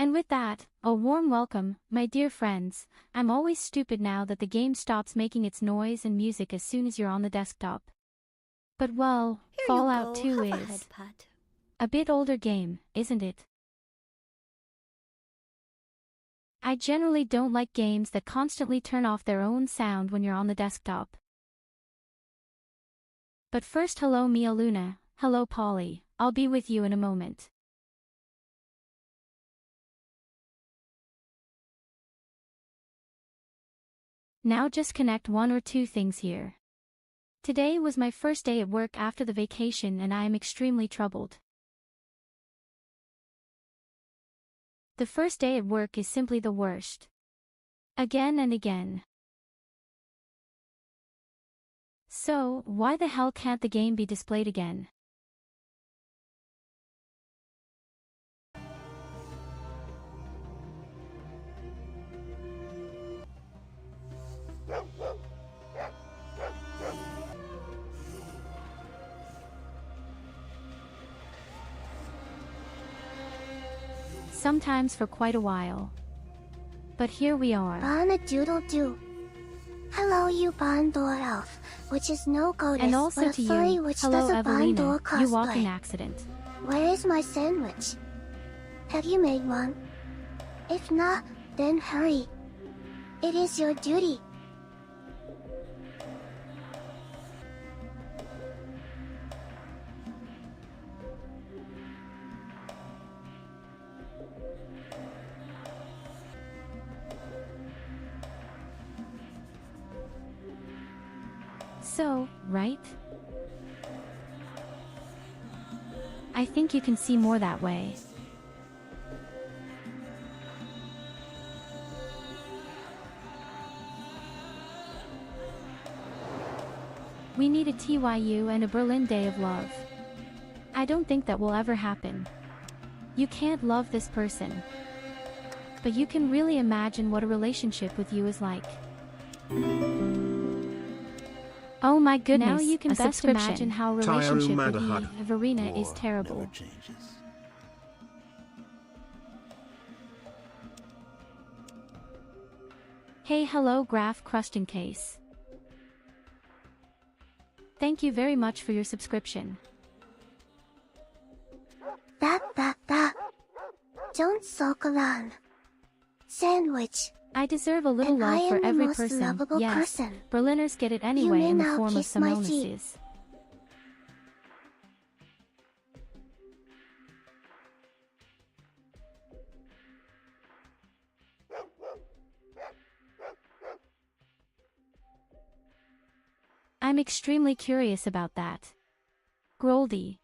And with that, a warm welcome, my dear friends. I'm always stupid now that the game stops making its noise and music as soon as you're on the desktop. But well, Here Fallout you 2 go. Have a is head pat. a bit older game, isn't it? I generally don't like games that constantly turn off their own sound when you're on the desktop. But first, hello Mia Luna, hello Polly, I'll be with you in a moment. Now just connect one or two things here. Today was my first day at work after the vacation and I am extremely troubled. The first day at work is simply the worst. Again and again. So, why the hell can't the game be displayed again? Sometimes for quite a while. But here we are. Doodle-doo. Hello, you Bondor elf, which is no goddess, And also but a to furry you, which hello does a Evelina, Bondor cosplay. you walking accident. Where is my sandwich? Have you made one? If not, then hurry. It is your duty. So, right? I think you can see more that way. We need a TYU and a Berlin Day of Love. I don't think that will ever happen. You can't love this person. But you can really imagine what a relationship with you is like. Oh my goodness, Now you can best imagine how a relationship with Verena is terrible. Hey hello Graph Crusting Case. Thank you very much for your subscription. That. Don't sulk around. Sandwich. I deserve a little And I love am for the every most person, lovable yes, person. Berliners get it anyway may in the now form of kiss my feet. Simonuses. I'm extremely curious about that. Groldy.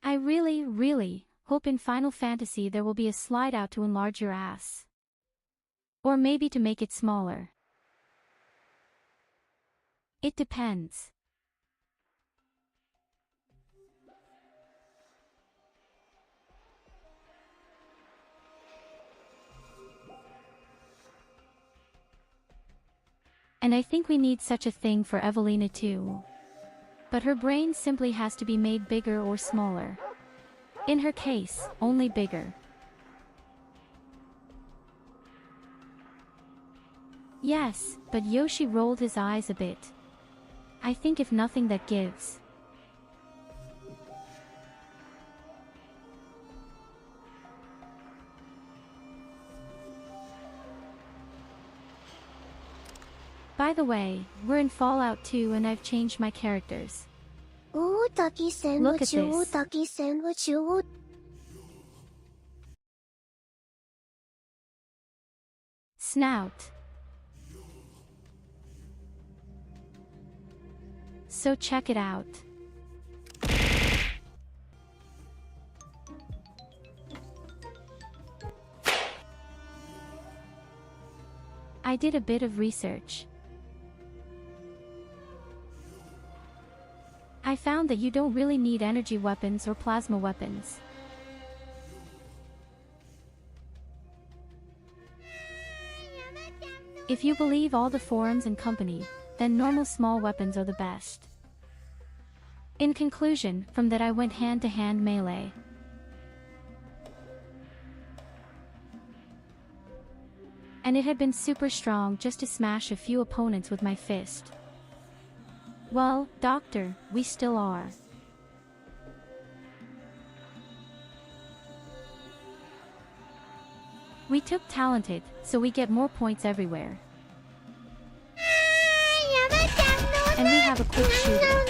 I really hope in Final Fantasy there will be a slide out to enlarge your ass. Or maybe to make it smaller. It depends. And I think we need such a thing for Evelina too. But her brain simply has to be made bigger or smaller. In her case, only bigger. Yes, but Yoshi rolled his eyes a bit. I think if nothing that gives. By the way, we're in Fallout 2 and I've changed my characters. Ooh, ducky sandwich. Look at Ooh, this. ducky sandwich. Ooh. Snout. So check it out. I did a bit of research. I found that you don't really need energy weapons or plasma weapons. If you believe all the forums and company, then normal small weapons are the best. In conclusion, from that I went hand-to-hand melee. And it had been super strong just to smash a few opponents with my fist. Well, Doctor, we still are. We took talented, so we get more points everywhere. And we have a quick shooter.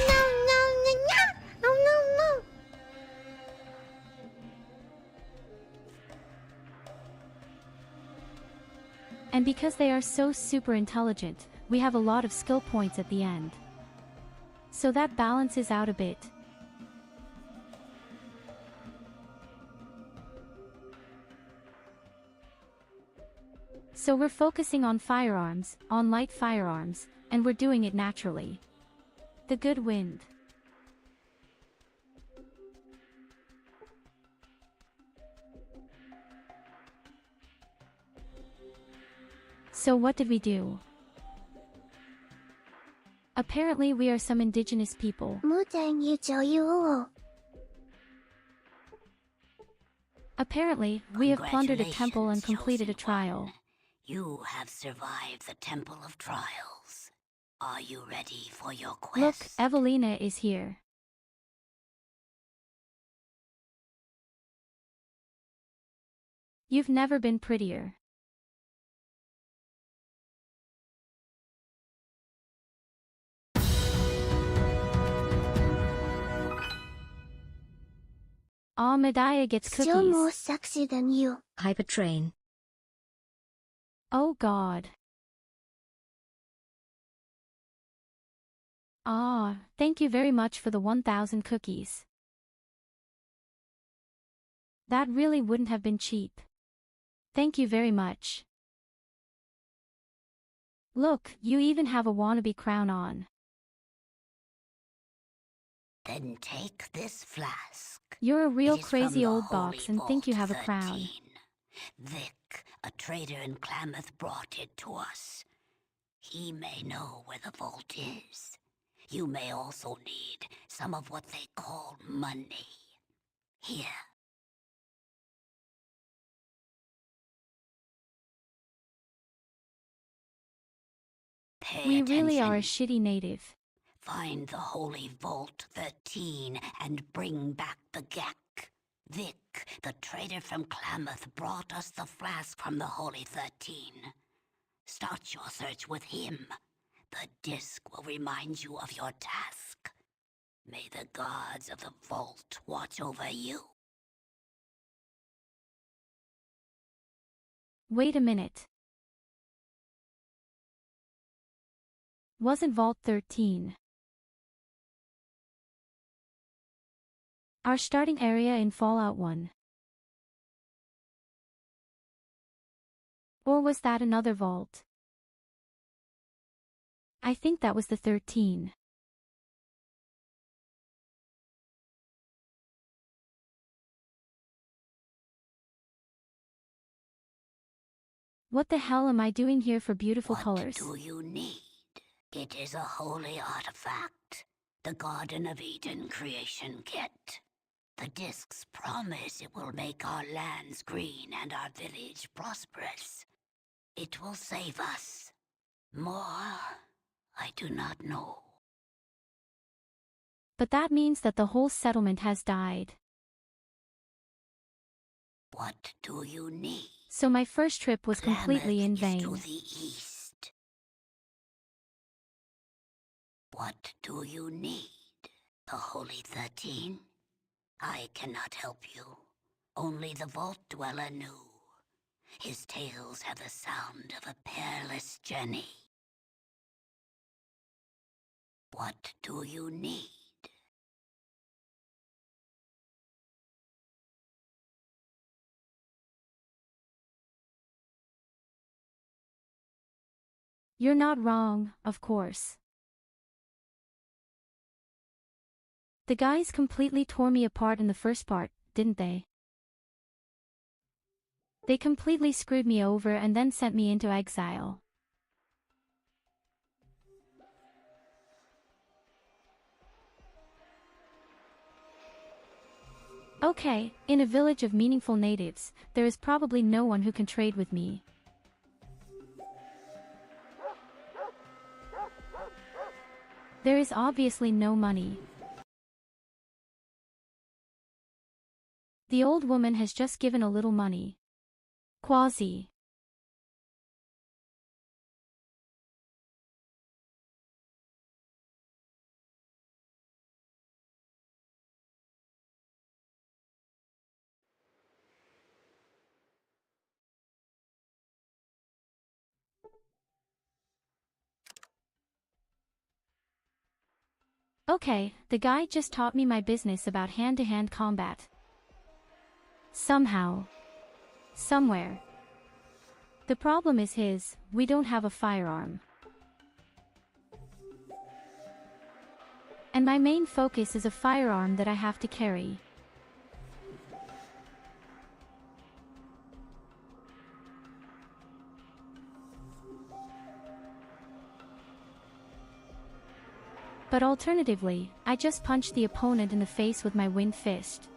And because they are so super intelligent, we have a lot of skill points at the end. So that balances out a bit. So we're focusing on firearms, on light firearms, and we're doing it naturally. The good wind. So what did we do? Apparently we are some indigenous people. Apparently, we have plundered a temple and completed a trial. You have survived the Temple of Trials. Are you ready for your quest? Look, Evelina is here. You've never been prettier. Aw, Medaya gets cookies. Still more sexy than you. Hypertrain. Oh God. Ah, thank you very much for the 1,000 cookies. That really wouldn't have been cheap. Thank you very much. Look, you even have a wannabe crown on. Then take this flask. You're a real It is crazy from the old box Holy and think you Vault have a crown. 13. Vic, a trader in Klamath, brought it to us. He may know where the vault is. You may also need some of what they call money. Here. Pay We really attention. are a shitty native. Find the Holy Vault 13 and bring back the Gek. Vic, the trader from Klamath, brought us the flask from the Holy 13. Start your search with him. The disc will remind you of your task. May the gods of the vault watch over you. Wait a minute. Wasn't Vault 13 our starting area in Fallout 1? Or was that another vault? I think that was the 13. What the hell am I doing here for beautiful colors? What do you need? It is a holy artifact. The Garden of Eden creation kit. The discs promise it will make our lands green and our village prosperous. It will save us. More, I do not know. But that means that the whole settlement has died. What do you need? So my first trip was completely in Klamath is vain. to the east. What do you need? The Holy 13? I cannot help you. Only the Vault Dweller knew. His tales have the sound of a perilous journey. What do you need? You're not wrong, of course. The guys completely tore me apart in the first part, didn't they? They completely screwed me over and then sent me into exile. Okay, in a village of meaningful natives, there is probably no one who can trade with me. There is obviously no money. The old woman has just given a little money. Quasi. Okay, the guy just taught me my business about hand-to-hand combat. Somehow. Somewhere. The problem is we don't have a firearm. And my main focus is a firearm that I have to carry. But alternatively, I just punch the opponent in the face with my wind fist.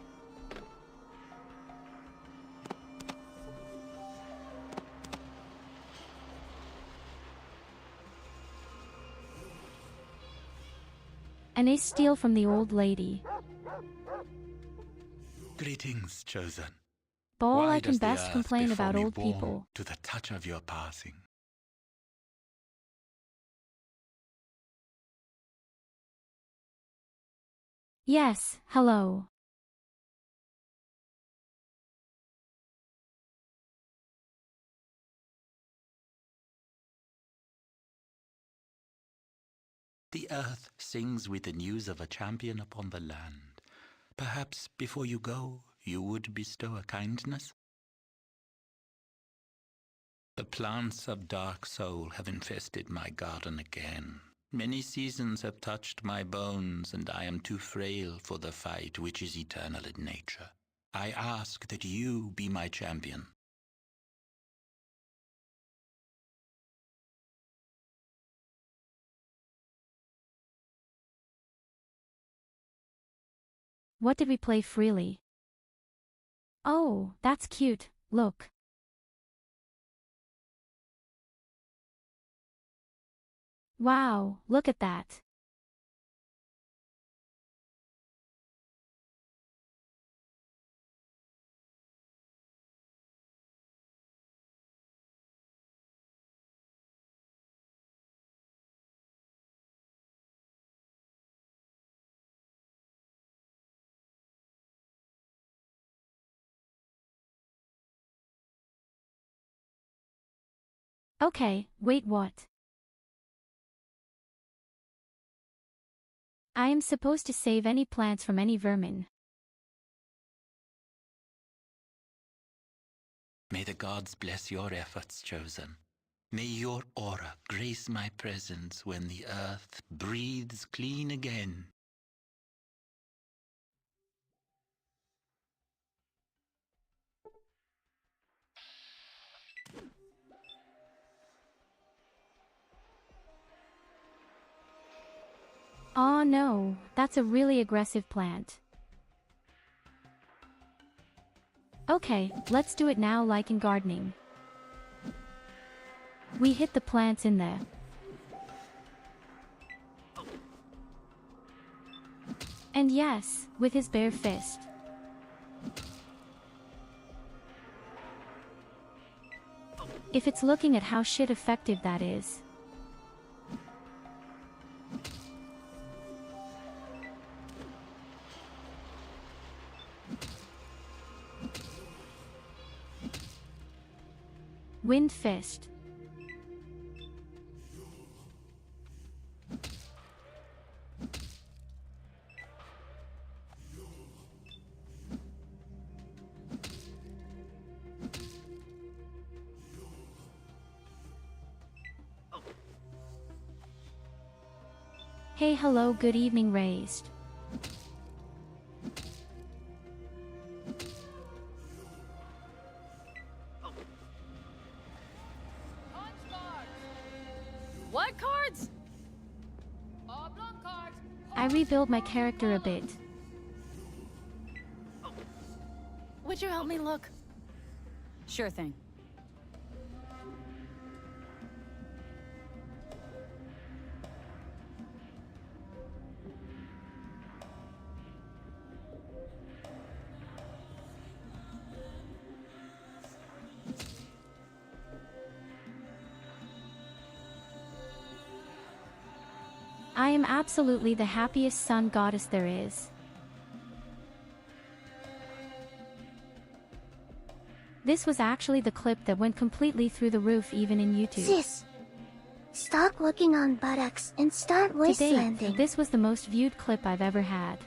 And I steal from the old lady. Greetings, chosen. All Why I can does the best earth complain before about me old warm people. to the touch of your passing? Yes, hello. The earth sings with the news of a champion upon the land. Perhaps before you go, you would bestow a kindness? The plants of dark soul have infested my garden again. Many seasons have touched my bones, and I am too frail for the fight which is eternal in nature. I ask that you be my champion. What did we play freely? Oh, that's cute, look. Wow, look at that. Okay, wait, what? I am supposed to save any plants from any vermin. May the gods bless your efforts, chosen. May your aura grace my presence when the earth breathes clean again. Aw no, that's a really aggressive plant. Okay, let's do it now like in gardening. We hit the plants in there. And yes, with his bare fist. If it's looking at how shit effective that is. Wind fist. Hey, hello, good evening, raised. What cards? Oblong cards. I rebuild my character a bit. Would you help me look? Sure thing. I am absolutely the happiest sun goddess there is. This was actually the clip that went completely through the roof even in YouTube. Sis, stop looking on buttocks and start To wastelanding. date, this was the most viewed clip I've ever had.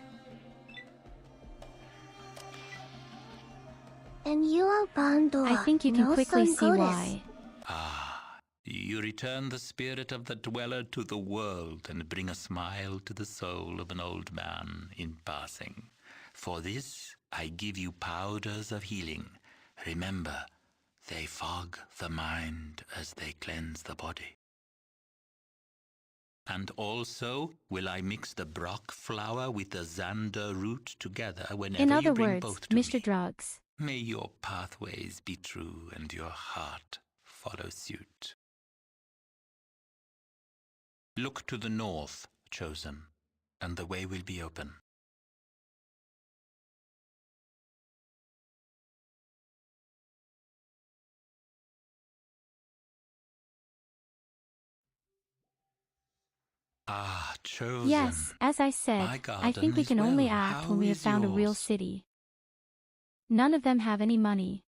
And you are Bandor. I think you can no quickly sun see goddess. why. You return the spirit of the dweller to the world and bring a smile to the soul of an old man in passing. For this, I give you powders of healing. Remember, they fog the mind as they cleanse the body. And also, will I mix the Brock flower with the Xander root together whenever In you other bring words, both to Mr. me. Drugs. May your pathways be true and your heart follow suit. Look to the north, Chosen, and the way will be open. Ah, Chosen. Yes, as I My said, I garden think we is can only well. act How when we have is found a real yours? city. None of them have any money.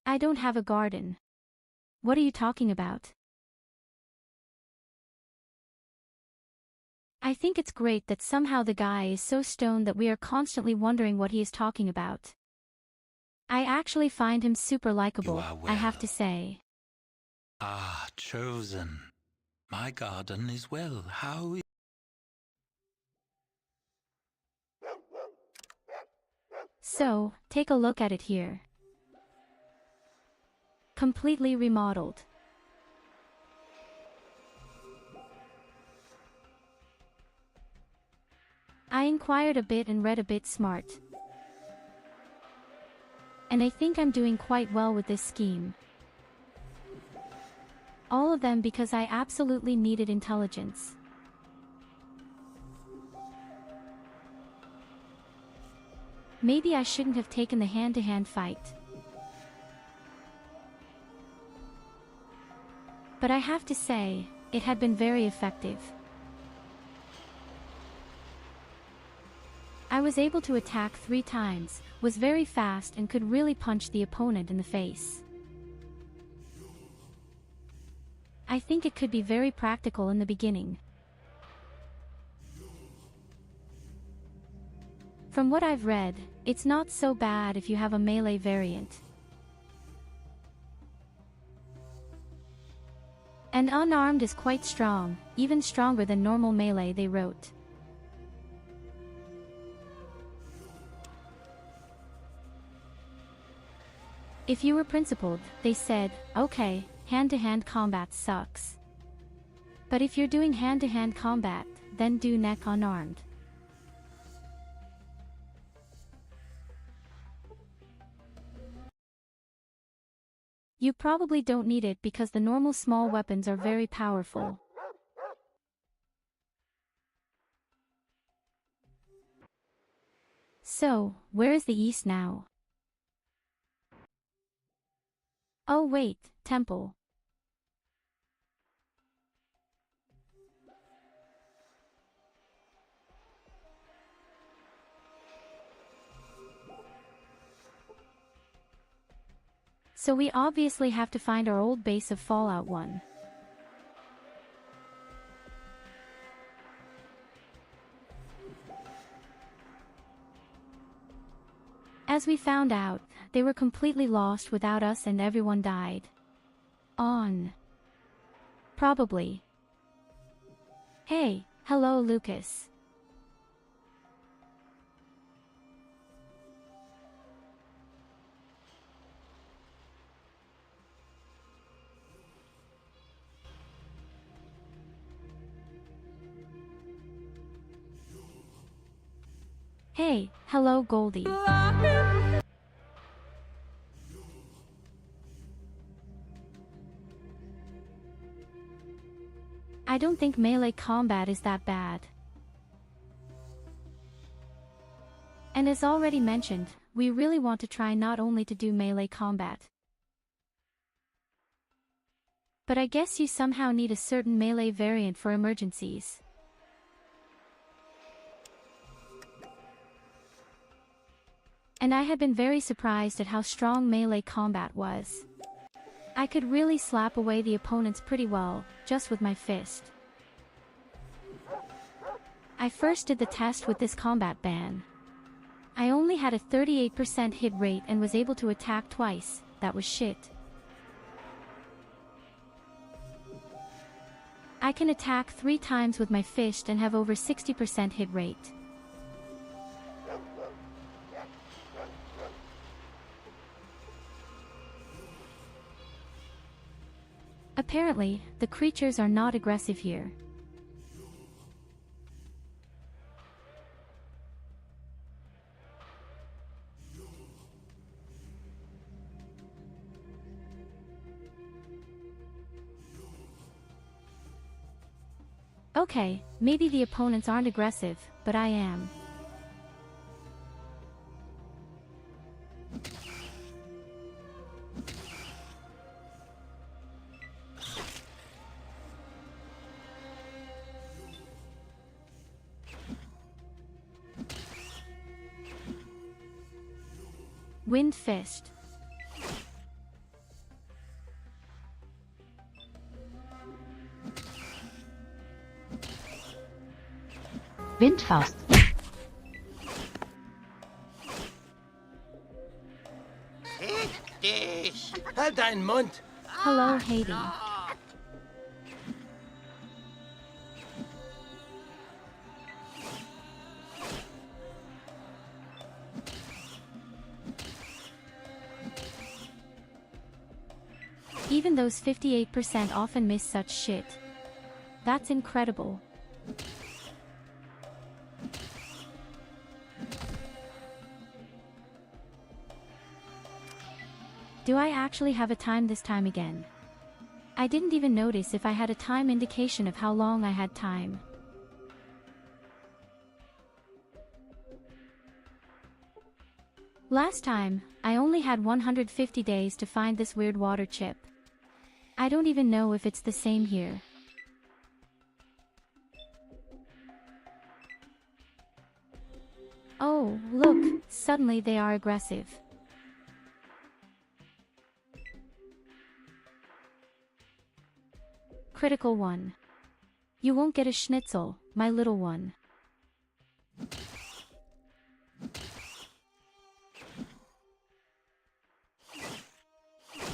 I don't have a garden. What are you talking about? I think it's great that somehow the guy is so stoned that we are constantly wondering what he is talking about. I actually find him super likable, are I have well. to say. Ah, Chosen. My garden is well. How is... So, take a look at it here. Completely remodeled. I inquired a bit and read a bit smart. And I think I'm doing quite well with this scheme. All of them because I absolutely needed intelligence. Maybe I shouldn't have taken the hand-to-hand fight. But I have to say, it had been very effective. I was able to attack 3 times, was very fast and could really punch the opponent in the face. I think it could be very practical in the beginning. From what I've read, it's not so bad if you have a melee variant. And unarmed is quite strong, even stronger than normal melee, they wrote. If you were principled, they said, okay, hand-to-hand combat sucks. But if you're doing hand-to-hand combat, then do neck unarmed. You probably don't need it because the normal small weapons are very powerful. So, where is the east now? Oh wait, temple. So we obviously have to find our old base of Fallout 1. As we found out, they were completely lost without us and everyone died. On. Probably. Hey, hello Lucas. Hey, hello Goldie. I don't think melee combat is that bad. And as already mentioned, we really want to try not only to do melee combat, but I guess you somehow need a certain melee variant for emergencies. And I had been very surprised at how strong melee combat was. I could really slap away the opponents pretty well, just with my fist. I first did the test with this combat ban. I only had a 38% hit rate and was able to attack twice. That was shit. I can attack 3 times with my fist and have over 60% hit rate. Apparently, the creatures are not aggressive here. Okay, maybe the opponents aren't aggressive, but I am. Wind Fist. Windfaust. Fick dich! Halt deinen Mund! Hello, Haiti. Even those 58% often miss such shit. That's incredible. Do I actually have a time this time again? I didn't even notice if I had a time indication of how long I had time. Last time, I only had 150 days to find this weird water chip. I don't even know if it's the same here. Oh, look, suddenly they are aggressive. Critical one. You won't get a schnitzel, my little one.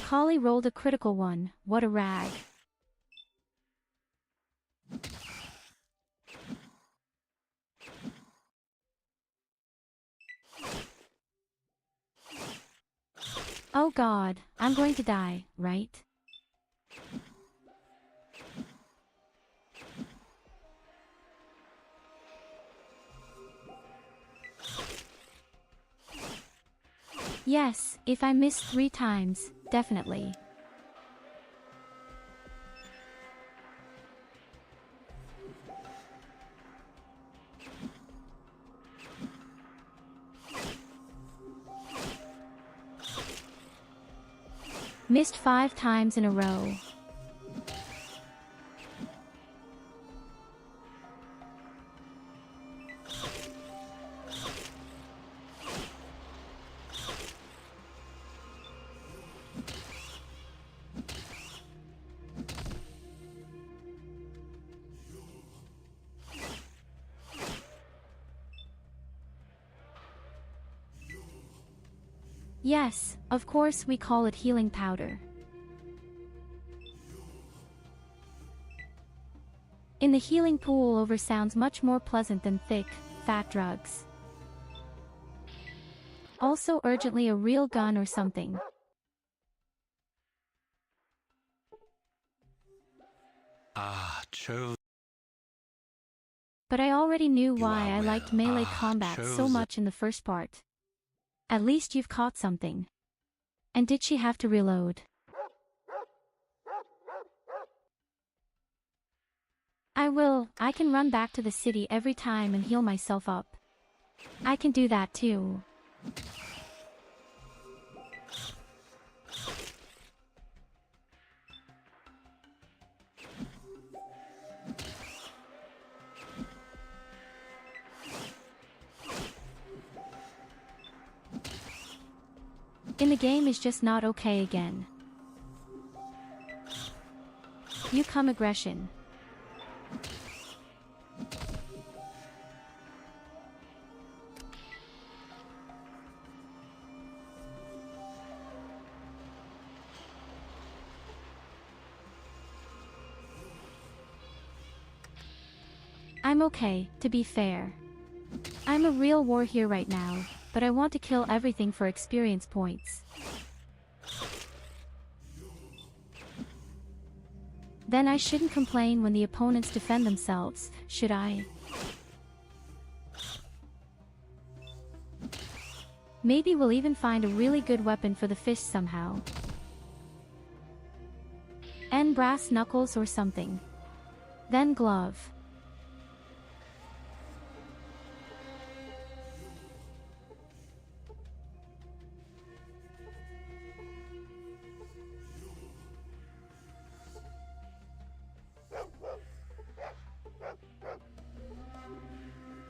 Collie rolled a critical one, what a rag. Oh god, I'm going to die, right? Yes, if I miss 3 times, definitely. Missed 5 times in a row. Yes, of course we call it healing powder. In the healing pool over sounds much more pleasant than thick, fat drugs. Also urgently a real gun or something. Ah, Cho. But I already knew You why are I liked well. melee combat so chosen. much in the first part. At least you've caught something. And did she have to reload? I can run back to the city every time and heal myself up. I can do that too. In the game is just not okay again. You come aggression. I'm okay, to be fair. I'm a real war here right now, but I want to kill everything for experience points. Then I shouldn't complain when the opponents defend themselves, should I? Maybe we'll even find a really good weapon for the fish somehow. And brass knuckles or something. Then glove.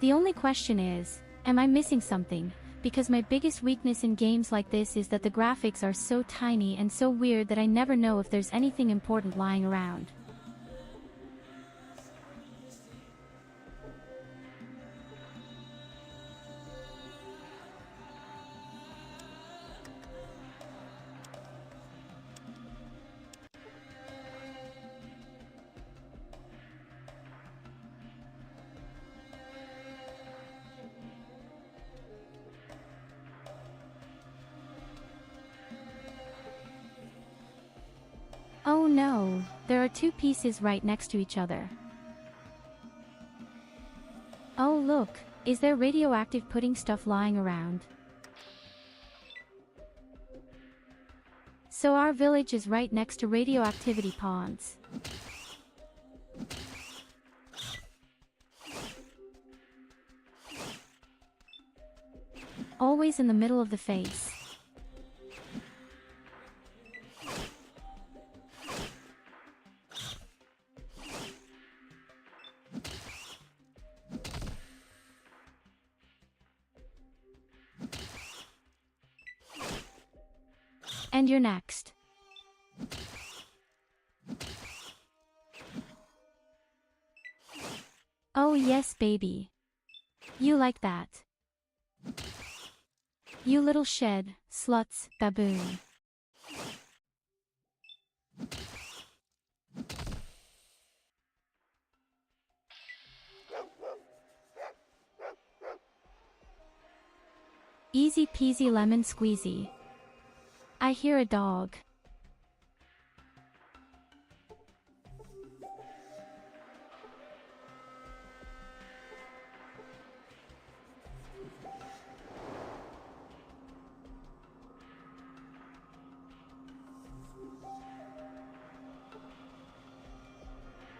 The only question is, am I missing something? Because my biggest weakness in games like this is that the graphics are so tiny and so weird that I never know if there's anything important lying around. Oh no, there are two pieces right next to each other. Oh look, is there radioactive pudding stuff lying around? So our village is right next to radioactivity ponds. Always in the middle of the face. And you're next. Oh yes, baby. You like that. You little shed, sluts, baboon. Easy peasy lemon squeezy. I hear a dog.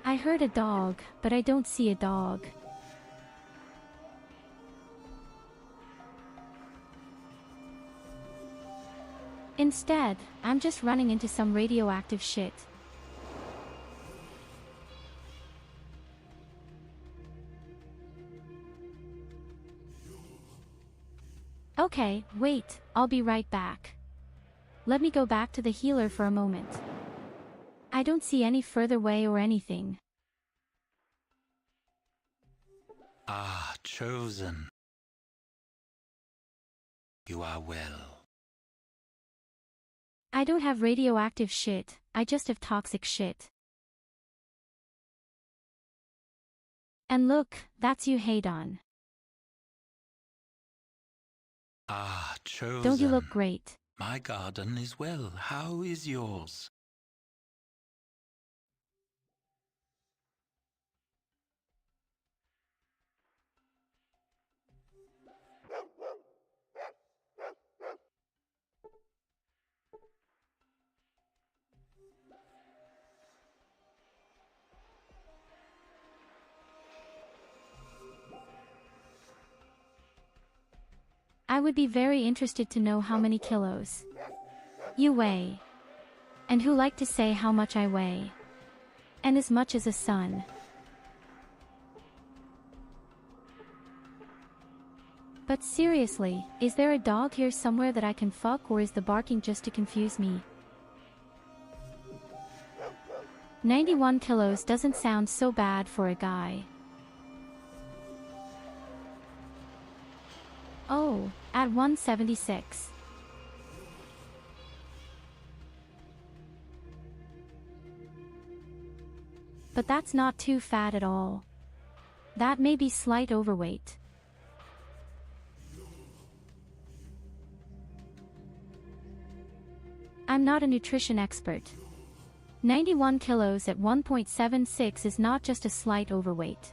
I heard a dog, but I don't see a dog. Instead, I'm just running into some radioactive shit. Okay, wait, I'll be right back. Let me go back to the healer for a moment. I don't see any further way or anything. Ah, chosen. You are well. I don't have radioactive shit, I just have toxic shit. And look, that's you Hadon. Ah, chosen. Don't you look great? My garden is well. How is yours? would be very interested to know how many kilos you weigh. And who like to say how much I weigh. And as much as a sun. But seriously, is there a dog here somewhere that I can fuck, or is the barking just to confuse me? 91 kilos doesn't sound so bad for a guy. Oh, at 176. But that's not too fat at all. That may be slight overweight. I'm not a nutrition expert. 91 kilos at 1.76 is not just a slight overweight.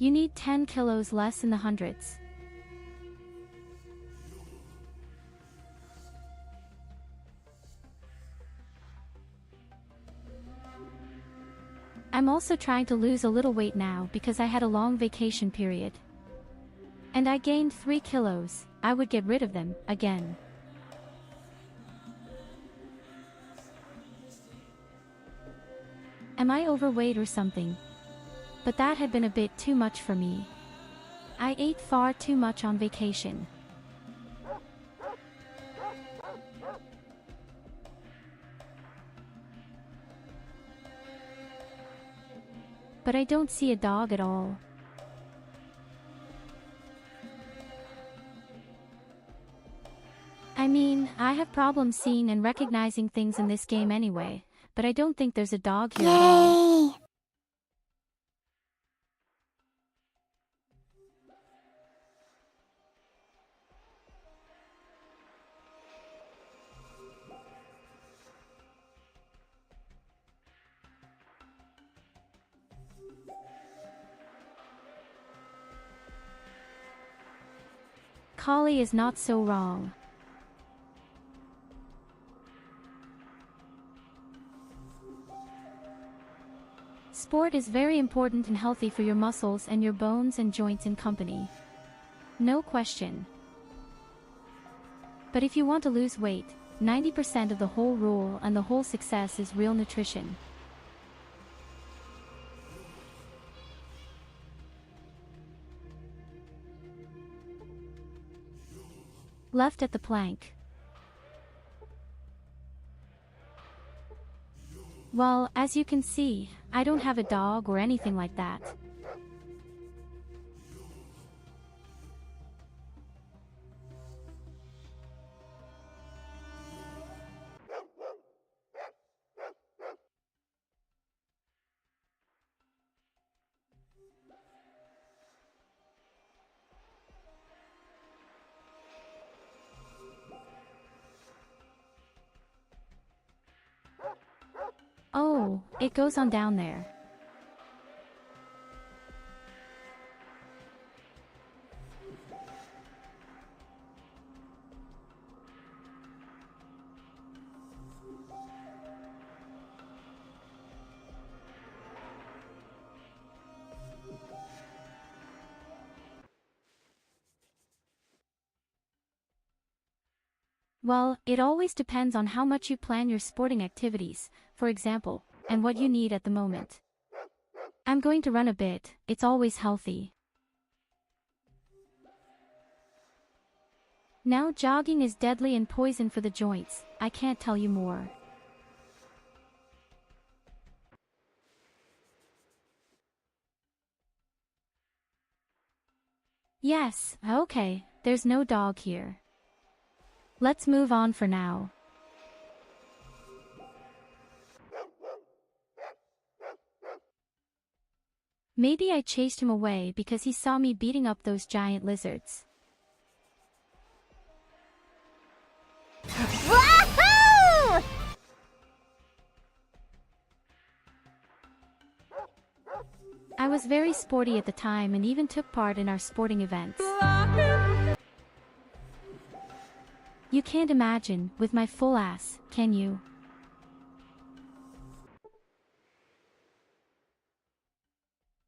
You need 10 kilos less in the hundreds. I'm also trying to lose a little weight now because I had a long vacation period. And I gained 3 kilos, I would get rid of them, again. Am I overweight or something? But that had been a bit too much for me. I ate far too much on vacation. But I don't see a dog at all. I mean, I have problems seeing and recognizing things in this game anyway, but I don't think there's a dog here at all. Yay! Collie is not so wrong. Sport is very important and healthy for your muscles and your bones and joints and company. No question. But if you want to lose weight, 90% of the whole rule and the whole success is real nutrition. Left at the plank. Well, as you can see, I don't have a dog or anything like that. Oh, it goes on down there. Well, it always depends on how much you plan your sporting activities, for example, and what you need at the moment. I'm going to run a bit, it's always healthy. Now jogging is deadly and poison for the joints, I can't tell you more. Yes, okay, there's no dog here. Let's move on for now. Maybe I chased him away because he saw me beating up those giant lizards. Woohoo! I was very sporty at the time and even took part in our sporting events. You can't imagine, with my full ass, can you?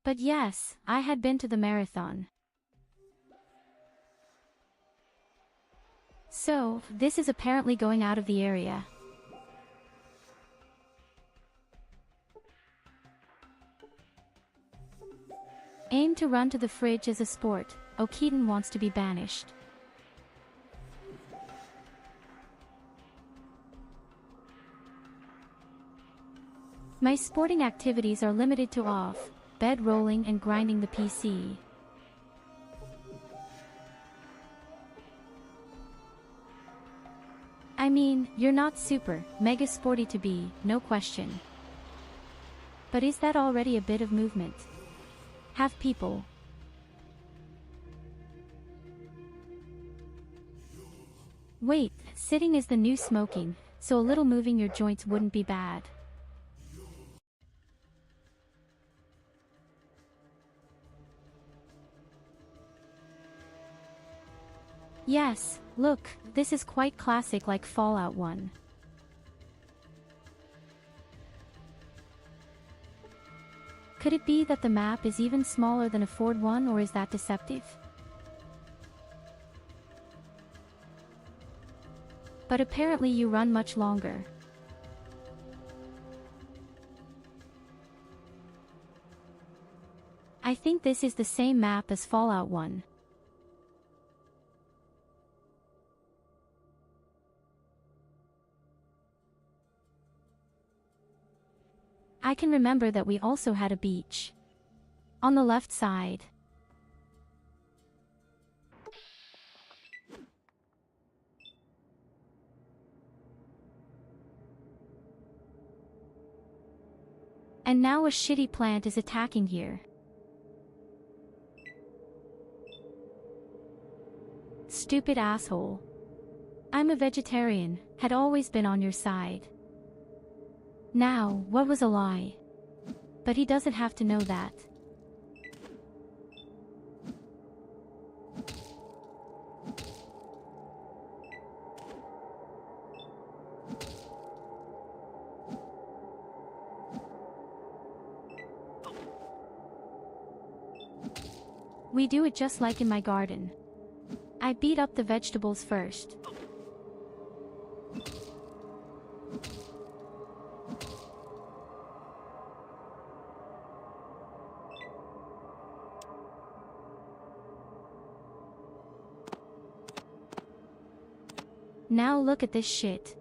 But yes, I had been to the marathon. So, this is apparently going out of the area. Aim to run to the fridge as a sport. O'Keaton wants to be banished. My sporting activities are limited to off, bed rolling and grinding the PC. I mean, you're not super, mega sporty to be, no question. But is that already a bit of movement? Have people. Wait, sitting is the new smoking, so a little moving your joints wouldn't be bad. Yes, look, this is quite classic like Fallout 1. Could it be that the map is even smaller than a Ford 1, or is that deceptive? But apparently you run much longer. I think this is the same map as Fallout 1. I can remember that we also had a beach. On the left side. And now a shitty plant is attacking here. Stupid asshole. I'm a vegetarian, had always been on your side. Now, what was a lie? But he doesn't have to know that. We do it just like in my garden. I beat up the vegetables first. Now look at this shit.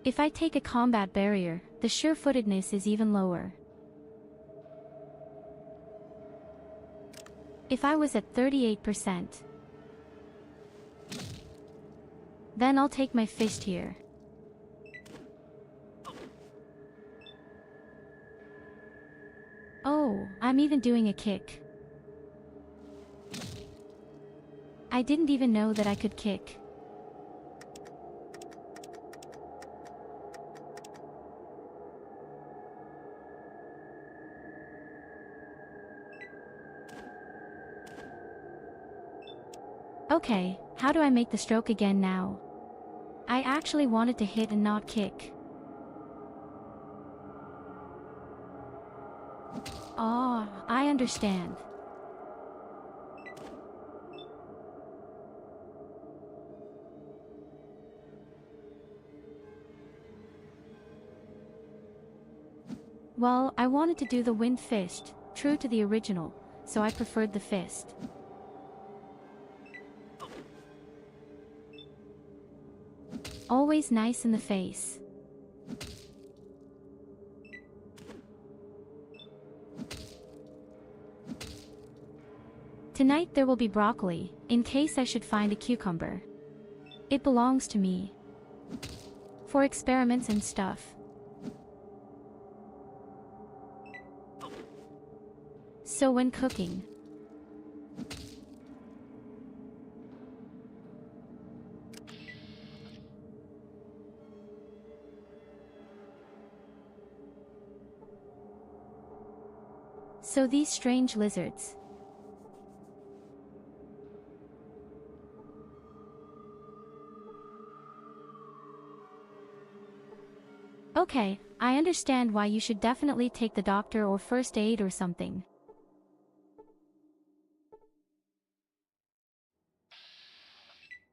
If I take a combat barrier, the sure-footedness is even lower. If I was at 38%, then I'll take my fist here. Oh, I'm even doing a kick. I didn't even know that I could kick. Okay, how do I make the stroke again now? I actually wanted to hit and not kick. Oh, I understand. Well, I wanted to do the wind fist, true to the original, so I preferred the fist. Always nice in the face. Tonight there will be broccoli, in case I should find a cucumber. It belongs to me. For experiments and stuff. So when cooking. So these strange lizards, Okay, I understand why you should definitely take the doctor or first aid or something.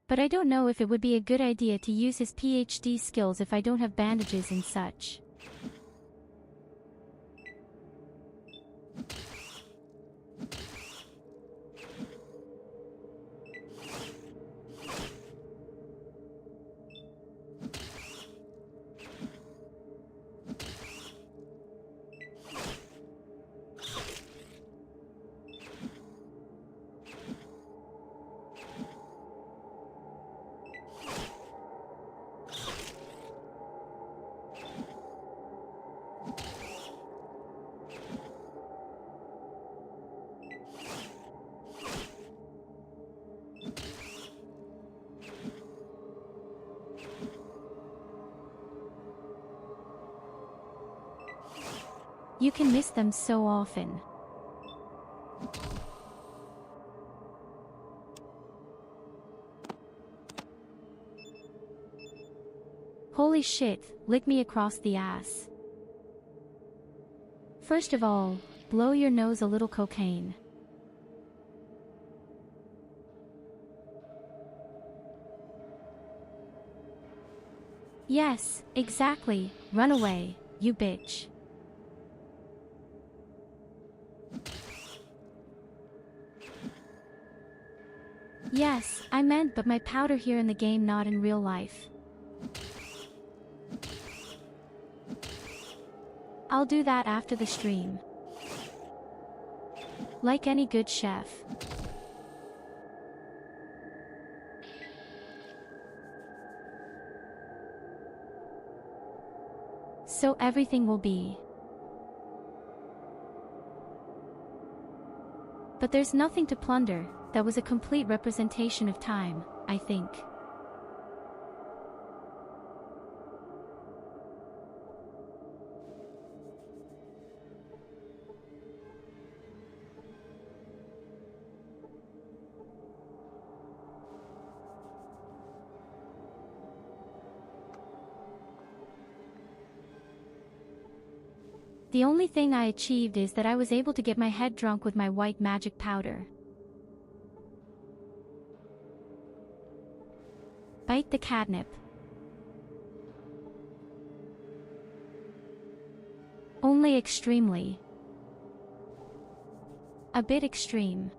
But I don't know if it would be a good idea to use his PhD skills if I don't have bandages and such. You can miss them so often. Holy shit, lick me across the ass. First of all, blow your nose a little cocaine. Yes, exactly, run away, you bitch. Yes, I meant but my powder here in the game, not in real life. I'll do that after the stream. Like any good chef. So everything will be. But there's nothing to plunder. That was a complete representation of time, I think. The only thing I achieved is that I was able to get my head drunk with my white magic powder. Bite the catnip. Only extremely. A bit extreme.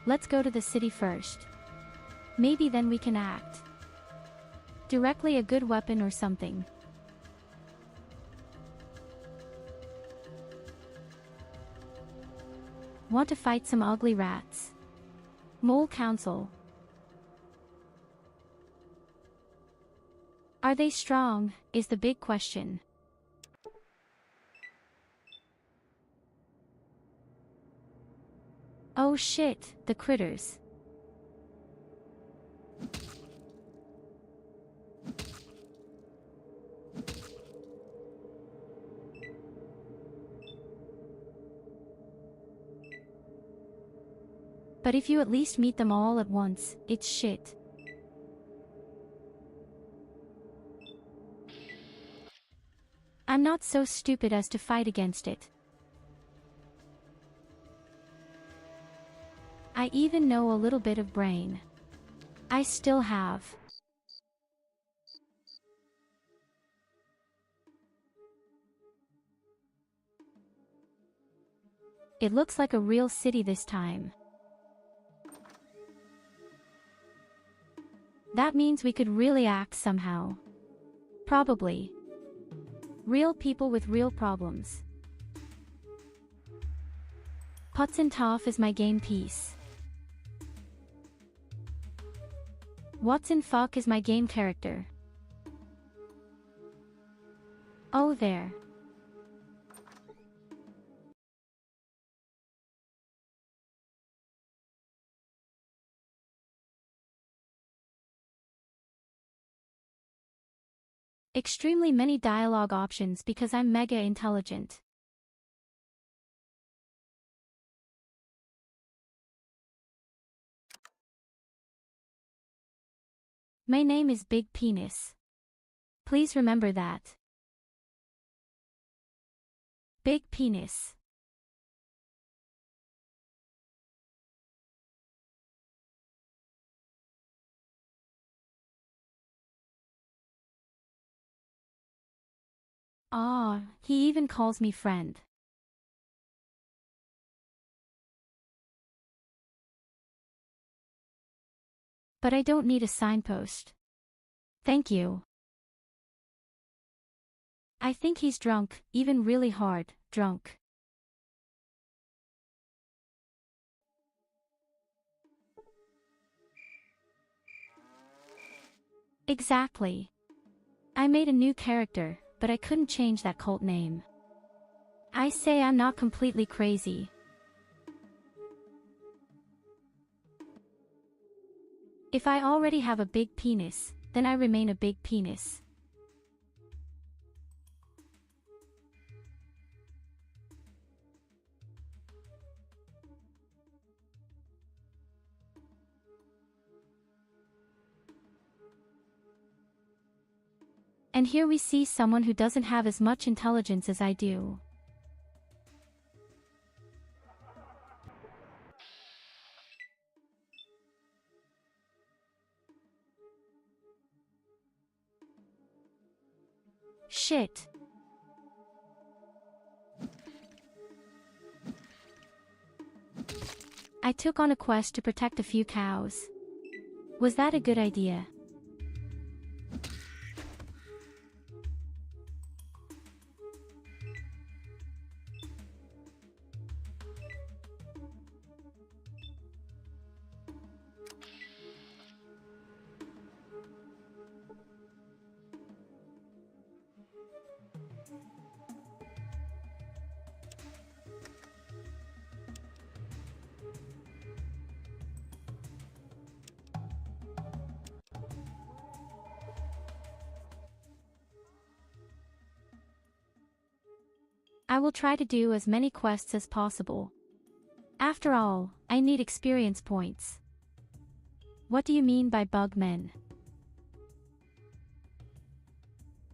Let's go to the city first. Maybe then we can act. Directly a good weapon or something. Want to fight some ugly rats? Mole Council. Are they strong, is the big question. Oh shit, the critters. But if you at least meet them all at once, it's shit. I'm not so stupid as to fight against it. I even know a little bit of brain. I still have. It looks like a real city this time. That means we could really act somehow. Probably. Real people with real problems. Putz and Toff is my game piece. Watson Fuck is my game character. Oh there. Extremely many dialogue options because I'm mega intelligent. My name is Big Penis. Please remember that. Big Penis. Ah, he even calls me friend. But I don't need a signpost. Thank you. I think he's drunk, even really hard, drunk. Exactly. I made a new character, but I couldn't change that cult name. I say I'm not completely crazy. If I already have a big penis, then I remain a big penis. And here we see someone who doesn't have as much intelligence as I do. Shit. I took on a quest to protect a few cows. Was that a good idea? I will try to do as many quests as possible. After all, I need experience points. What do you mean by bug men?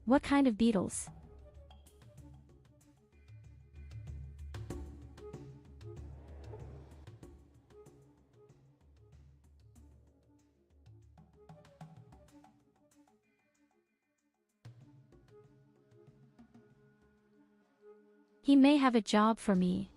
What kind of beetles? He may have a job for me.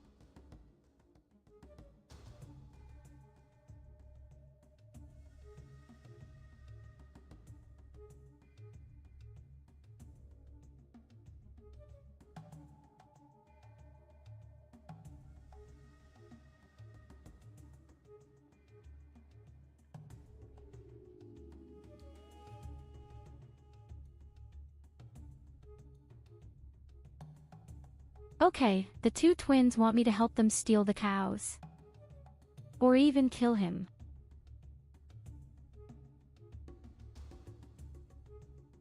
Okay, the two twins want me to help them steal the cows. Or even kill him.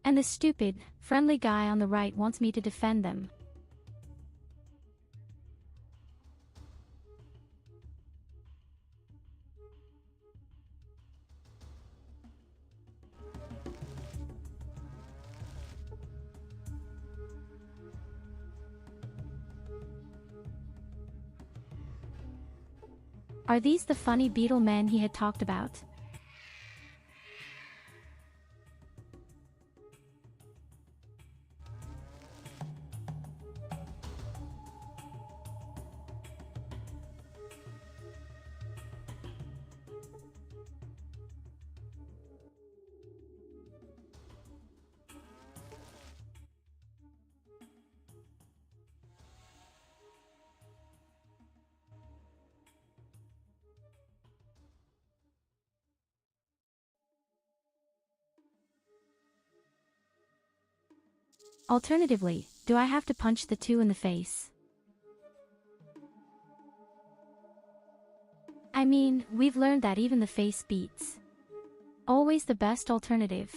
And the stupid, friendly guy on the right wants me to defend them. Are these the funny beetle men he had talked about? Alternatively, do I have to punch the two in the face? I mean, we've learned that even the face beats. Always the best alternative.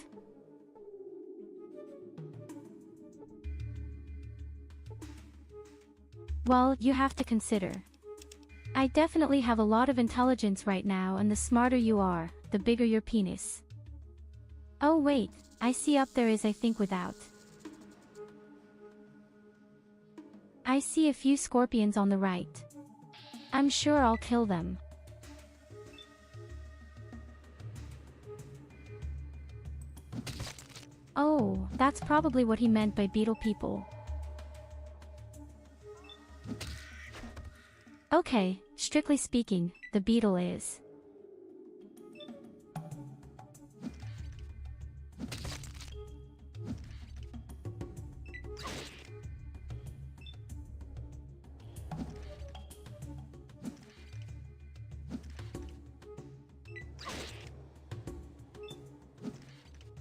Well, you have to consider. I definitely have a lot of intelligence right now, and the smarter you are, the bigger your penis. Oh wait, I see up there is I think without. I see a few scorpions on the right. I'm sure I'll kill them. Oh, that's probably what he meant by beetle people. Okay, strictly speaking, the beetle is.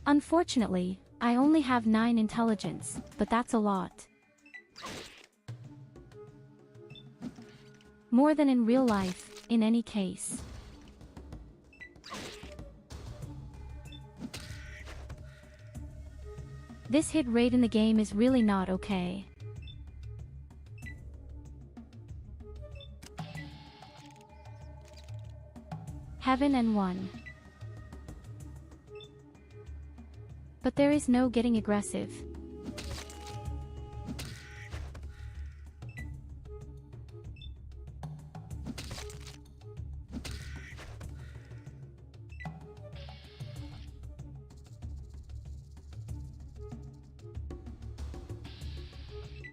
Unfortunately, I only have 9 intelligence, but that's a lot. More than in real life, in any case. This hit rate in the game is really not okay. Heaven and 1. But there is no getting aggressive.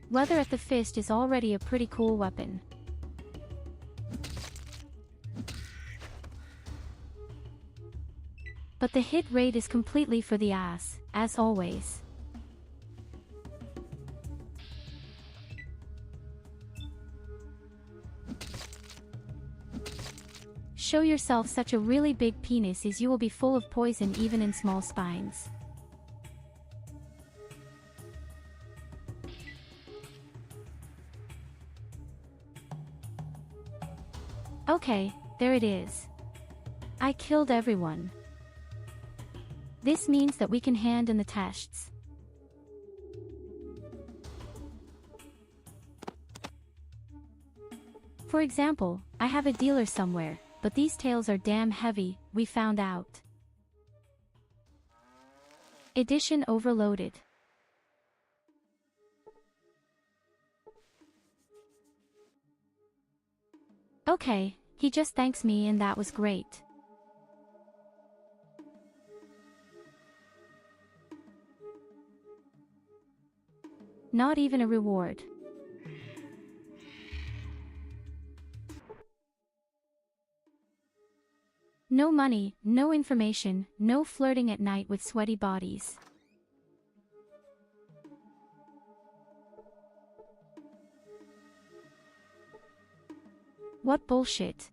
Weather at the fist is already a pretty cool weapon. But the hit rate is completely for the ass, as always. Show yourself such a really big penis as you will be full of poison even in small spines. Okay, there it is. I killed everyone. This means that we can hand in the tests. For example, I have a dealer somewhere, but these tails are damn heavy, we found out. Edition overloaded. Okay, he just thanks me and that was great. Not even a reward. No money, no information, no flirting at night with sweaty bodies. What bullshit.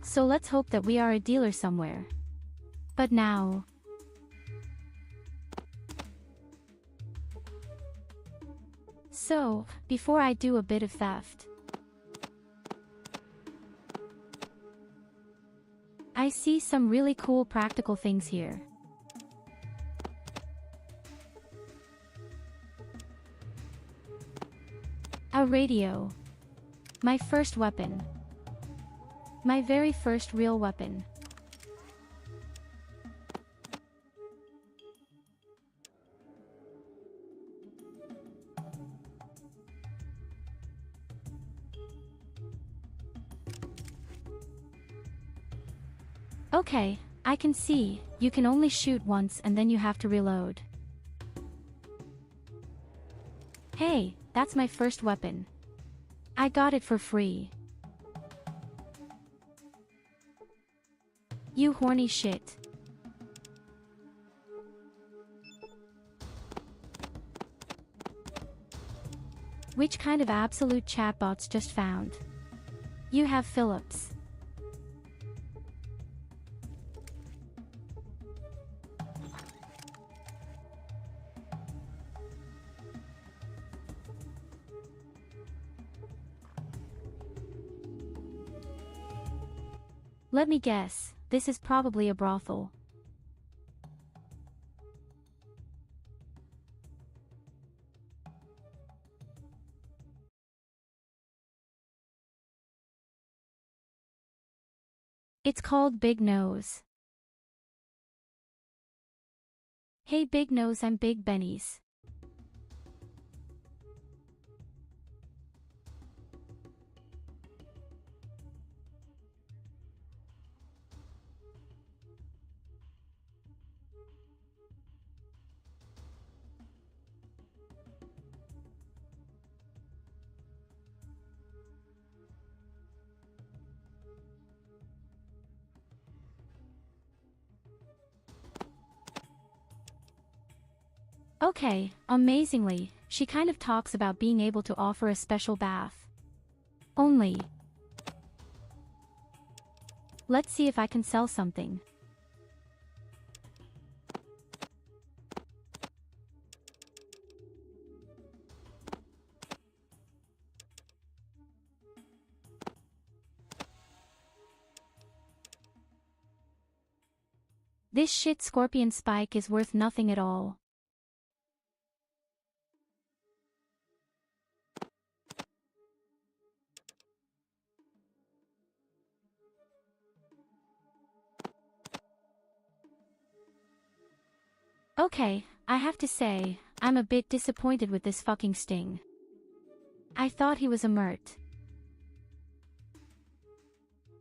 So let's hope that we are a dealer somewhere. But now... So, before I do a bit of theft, I see some really cool practical things here. A radio. My first weapon. My very first real weapon. Okay, I can see, you can only shoot once and then you have to reload. Hey, that's my first weapon. I got it for free. You horny shit. Which kind of absolute chatbots just found? You have Phillips. Let me guess, this is probably a brothel. It's called Big Nose. Hey Big Nose, I'm Big Benny's. Okay, amazingly, she kind of talks about being able to offer a special bath. Only. Let's see if I can sell something. This shit scorpion spike is worth nothing at all. Okay, I have to say, I'm a bit disappointed with this fucking sting. I thought he was a mert.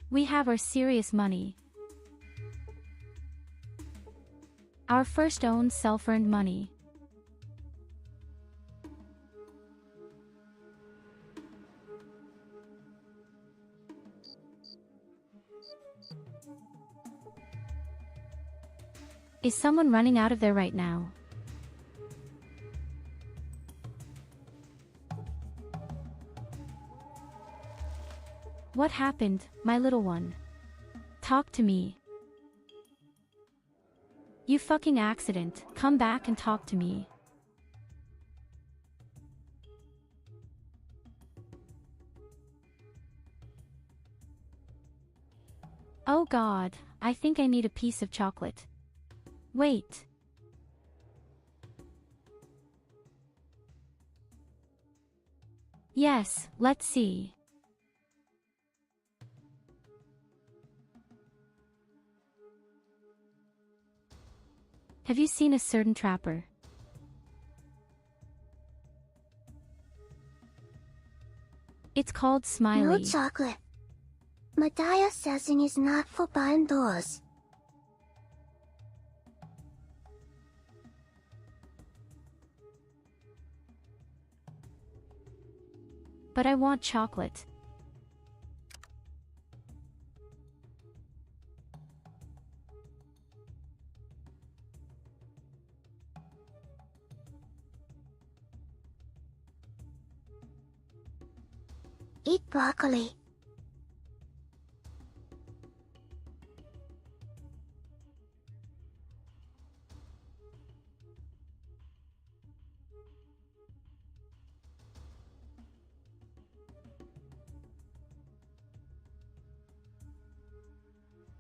We have our serious money. Our first own self-earned money. Is someone running out of there right now? What happened, my little one? Talk to me. You fucking accident, come back and talk to me. Oh God, I think I need a piece of chocolate. Wait. Yes, let's see. Have you seen a certain trapper? It's called Smiley. No chocolate. Medaya says is not for buying those. But I want chocolate. Eat broccoli.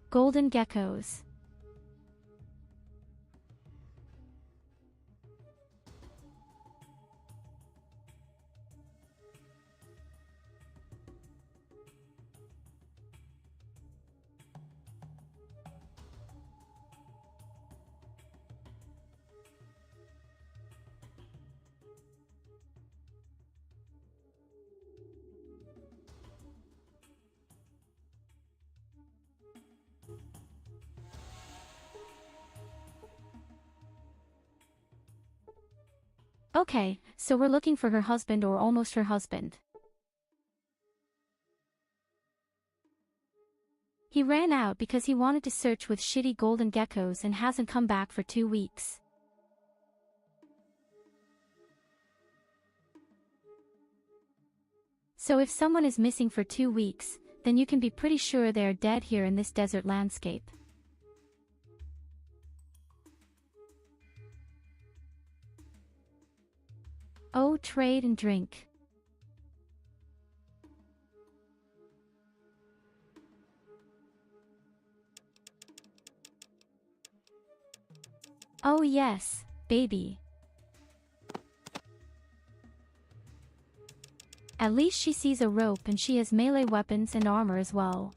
Golden geckos. Okay, so we're looking for her husband or almost her husband. He ran out because he wanted to search with shitty golden geckos and hasn't come back for 2 weeks. So if someone is missing for 2 weeks, then you can be pretty sure they are dead here in this desert landscape. Oh, trade and drink. Oh yes, baby. At least she sees a rope and she has melee weapons and armor as well.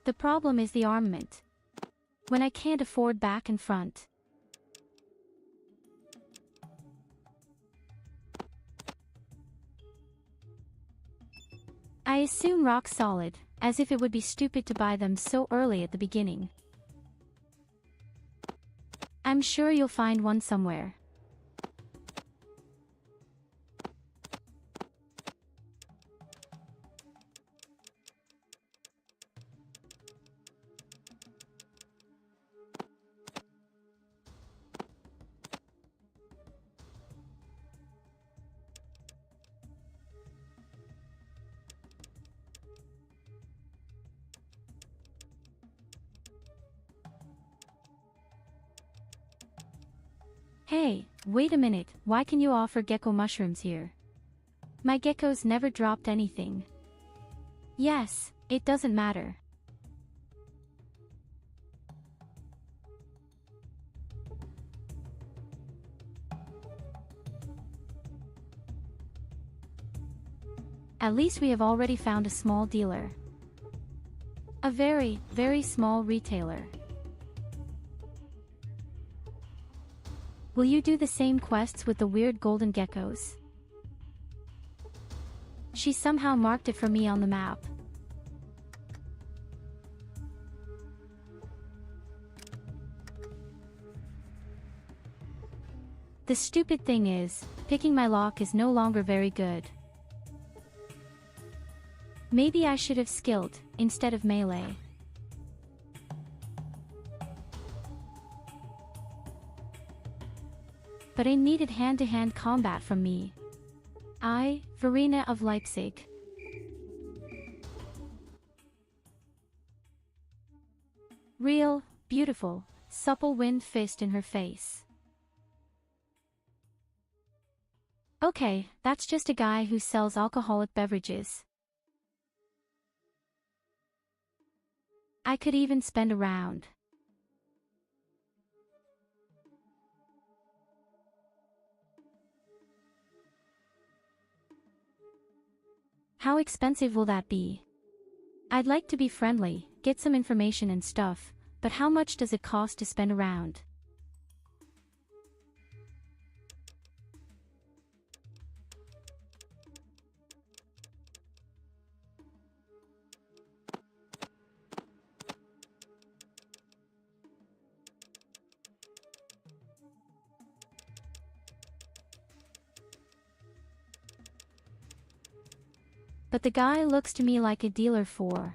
The problem is the armament. When I can't afford back and front. I assume rock solid, as if it would be stupid to buy them so early at the beginning. I'm sure you'll find one somewhere. Hey, wait a minute, why can you offer gecko mushrooms here? My geckos never dropped anything. Yes, it doesn't matter. At least we have already found a small dealer. A very, very small retailer. Will you do the same quests with the weird golden geckos? She somehow marked it for me on the map. The stupid thing is, picking my lock is no longer very good. Maybe I should have skilled, instead of melee. But I needed hand-to-hand combat from me. Verena of Leipzig. Real, beautiful, supple wind fist in her face. Okay, that's just a guy who sells alcoholic beverages. I could even spend a round. How expensive will that be? I'd like to be friendly, get some information and stuff, but how much does it cost to spend a round? But the guy looks to me like a dealer for.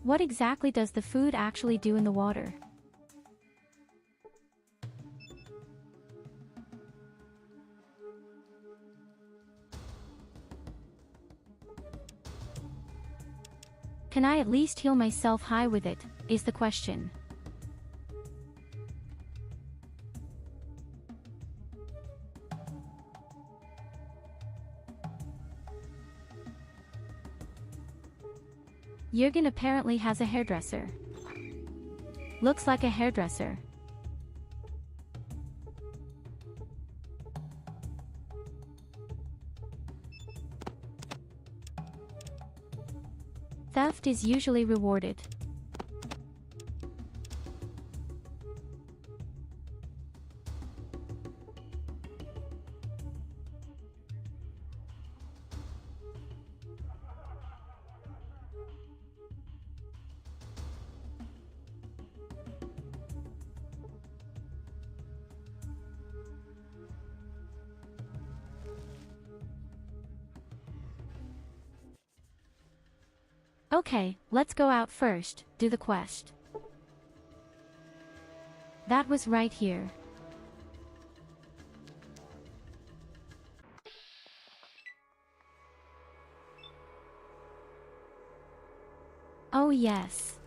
What exactly does the food actually do in the water? Can I at least heal myself high with it, is the question. Jürgen apparently has a hairdresser. Looks like a hairdresser. Theft is usually rewarded. Okay, let's go out first, do the quest. That was right here. Oh yes.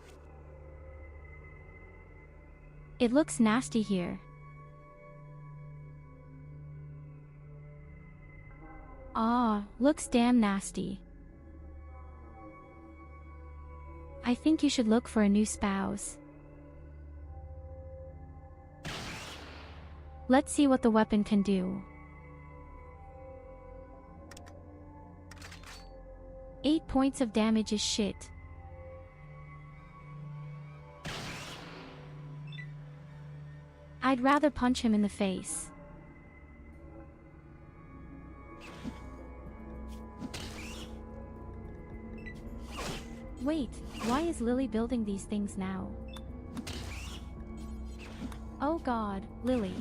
It looks nasty here. Ah, looks damn nasty. I think you should look for a new spouse. Let's see what the weapon can do. 8 points of damage is shit. I'd rather punch him in the face. Wait, why is Lily building these things now? Oh god, Lily.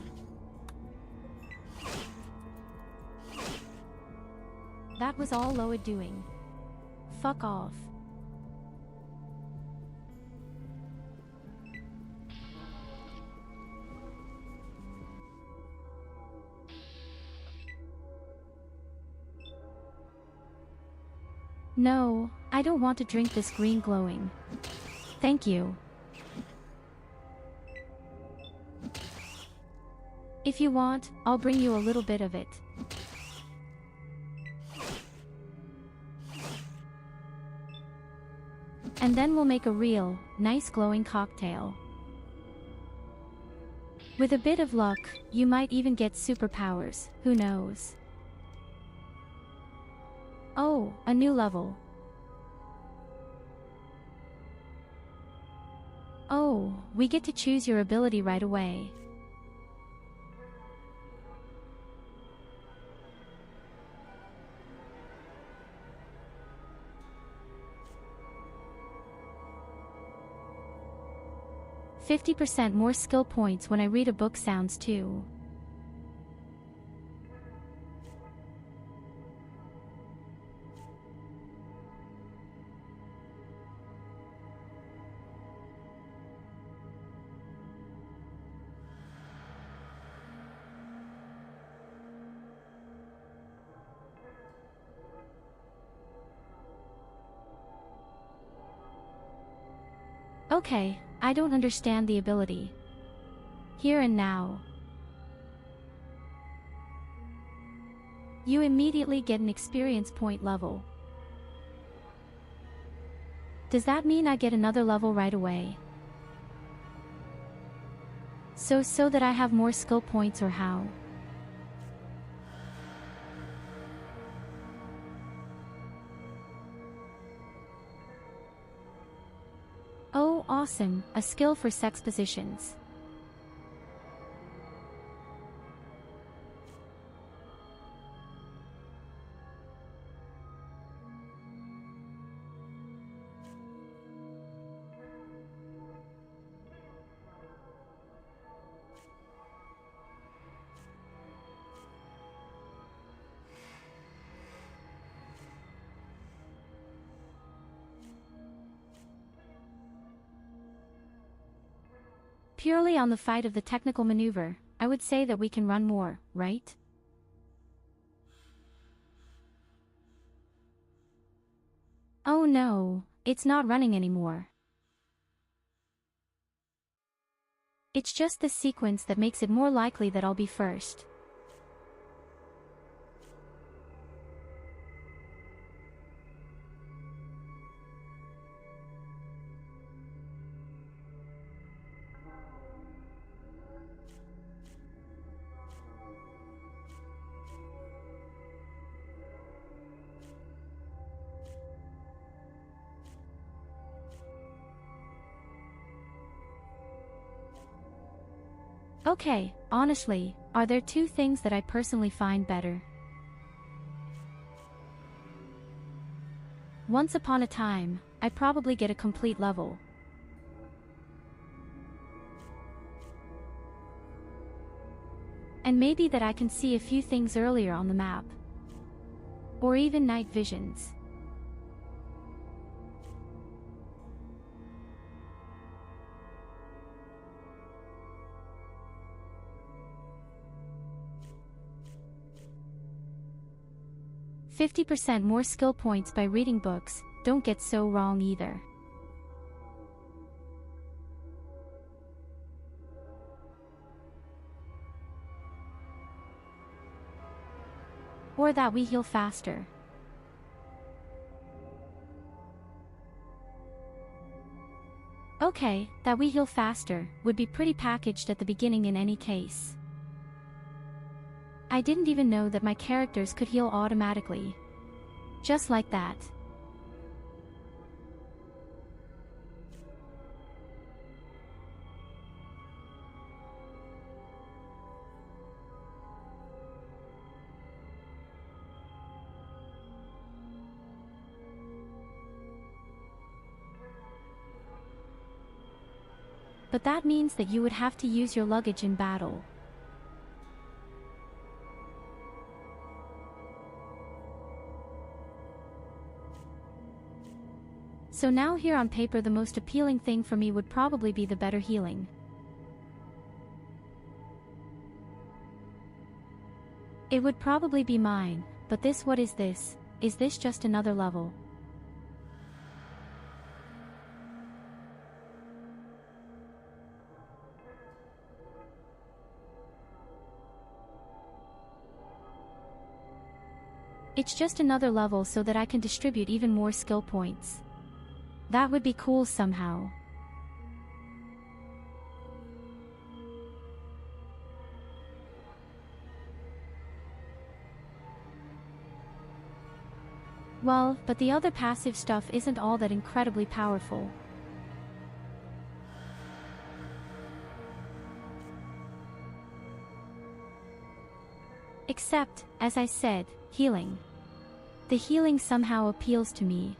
That was all Loa doing. Fuck off. No, I don't want to drink this green glowing. Thank you. If you want, I'll bring you a little bit of it. And then we'll make a real, nice glowing cocktail. With a bit of luck, you might even get superpowers, who knows? Oh, a new level. Oh, we get to choose your ability right away. "50% more skill points when I read a book" sounds too. Okay, I don't understand the ability. Here and now. You immediately get an experience point level. Does that mean I get another level right away? So that I have more skill points, or how? Oh, awesome, a skill for sex positions. Purely on the fight of the technical maneuver, I would say that we can run more, right? Oh no, it's not running anymore. It's just the sequence that makes it more likely that I'll be first. Okay, honestly, are there two things that I personally find better? Once upon a time, I'd probably get a complete level. And maybe that I can see a few things earlier on the map. Or even night visions. "50% more skill points by reading books," don't get so wrong either. Or that we heal faster. Okay, that we heal faster would be pretty packaged at the beginning in any case. I didn't even know that my characters could heal automatically. Just like that. But that means that you would have to use your luggage in battle. So now here on paper the most appealing thing for me would probably be the better healing. It would probably be mine, but what is this? Is this just another level? It's just another level so that I can distribute even more skill points. That would be cool somehow. Well, but the other passive stuff isn't all that incredibly powerful. Except, as I said, healing. The healing somehow appeals to me.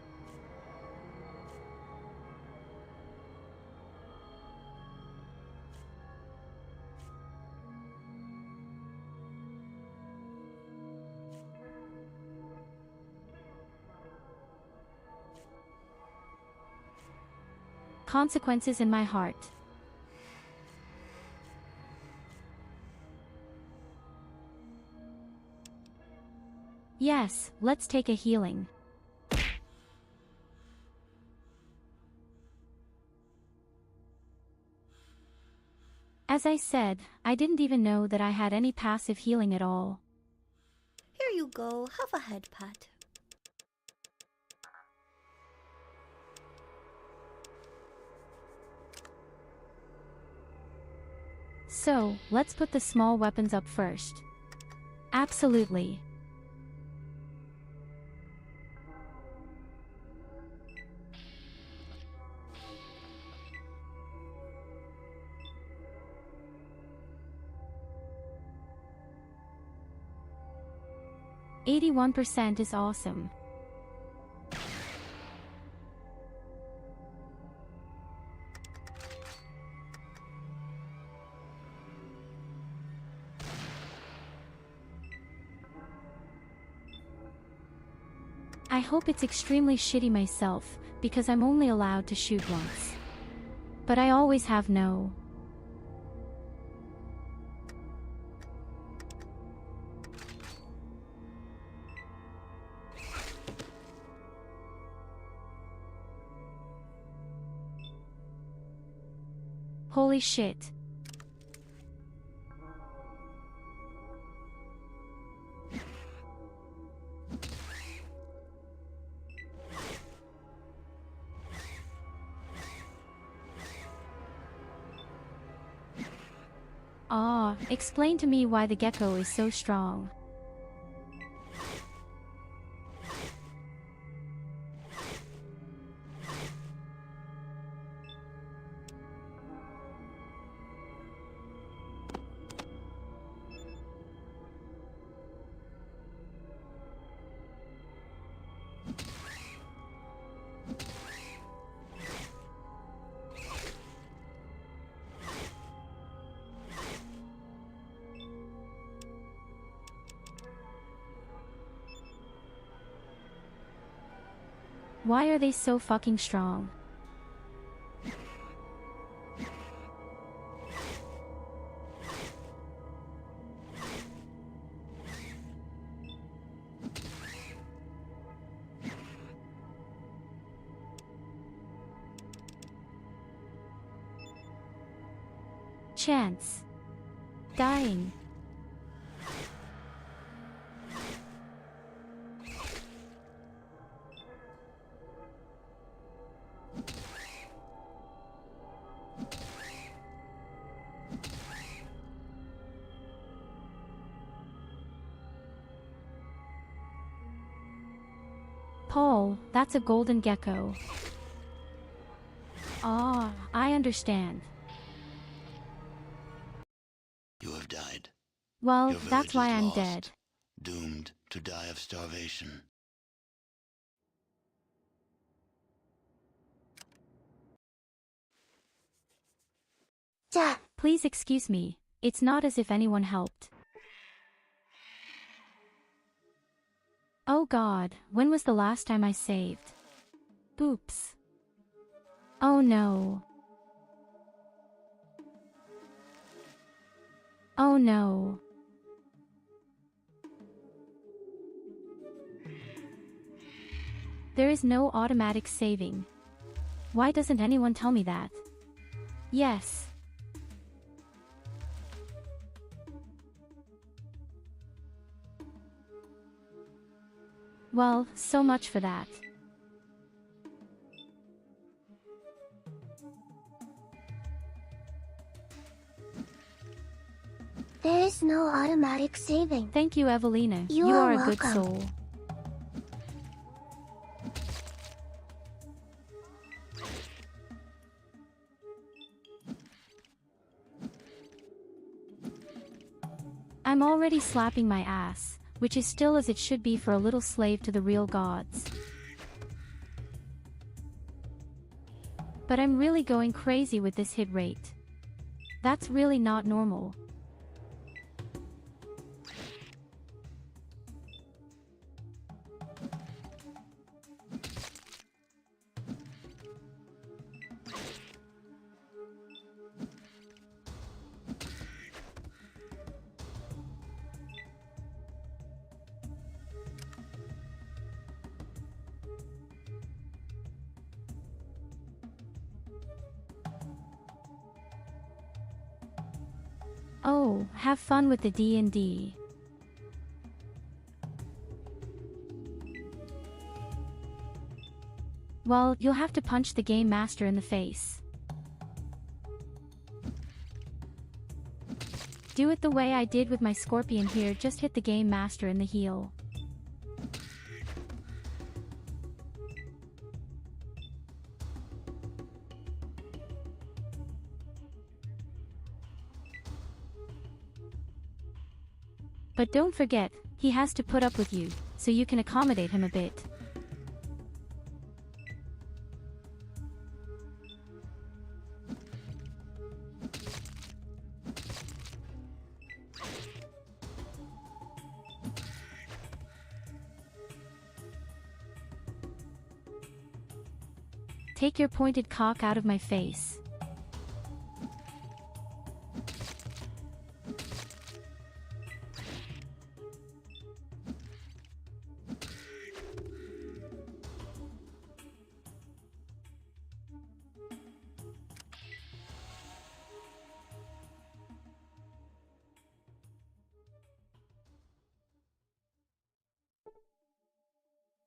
Consequences in my heart. Yes, let's take a healing. As I said, I didn't even know that I had any passive healing at all. Here you go, have a head pat. So, let's put the small weapons up first. Absolutely. %81 is awesome. I hope it's extremely shitty myself, because I'm only allowed to shoot once. But I always have no. Holy shit. Explain to me why the gecko is so strong. Why are they so fucking strong? Chance. Dying. Paul, that's a golden gecko. Ah, I understand. You have died. Well, Your that's village why is I'm lost, dead. doomed to die of starvation. Dad, Please excuse me, it's not as if anyone helped. Oh God, when was the last time I saved? Oops. Oh no. Oh no. There is no automatic saving. Why doesn't anyone tell me that? Yes. Well, so much for that. there is no automatic saving. Thank you, Evelina. You are are a good welcome. soul. I'm already slapping my ass, which is still as it should be for a little slave to the real gods. But I'm really going crazy with this hit rate. That's really not normal. Oh, have fun with the D&D. Well, you'll have to punch the game master in the face. Do it the way I did with my scorpion here, just hit the game master in the heel. But don't forget, he has to put up with you, so you can accommodate him a bit. Take your pointed cock out of my face.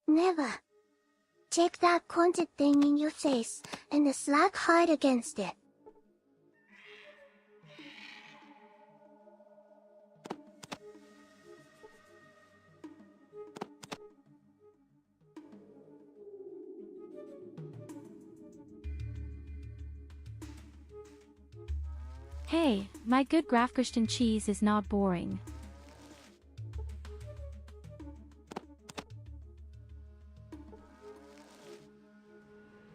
Never. Take that pointed thing in your face, and slap hard against it. Hey, my good Grafgersten cheese is not boring.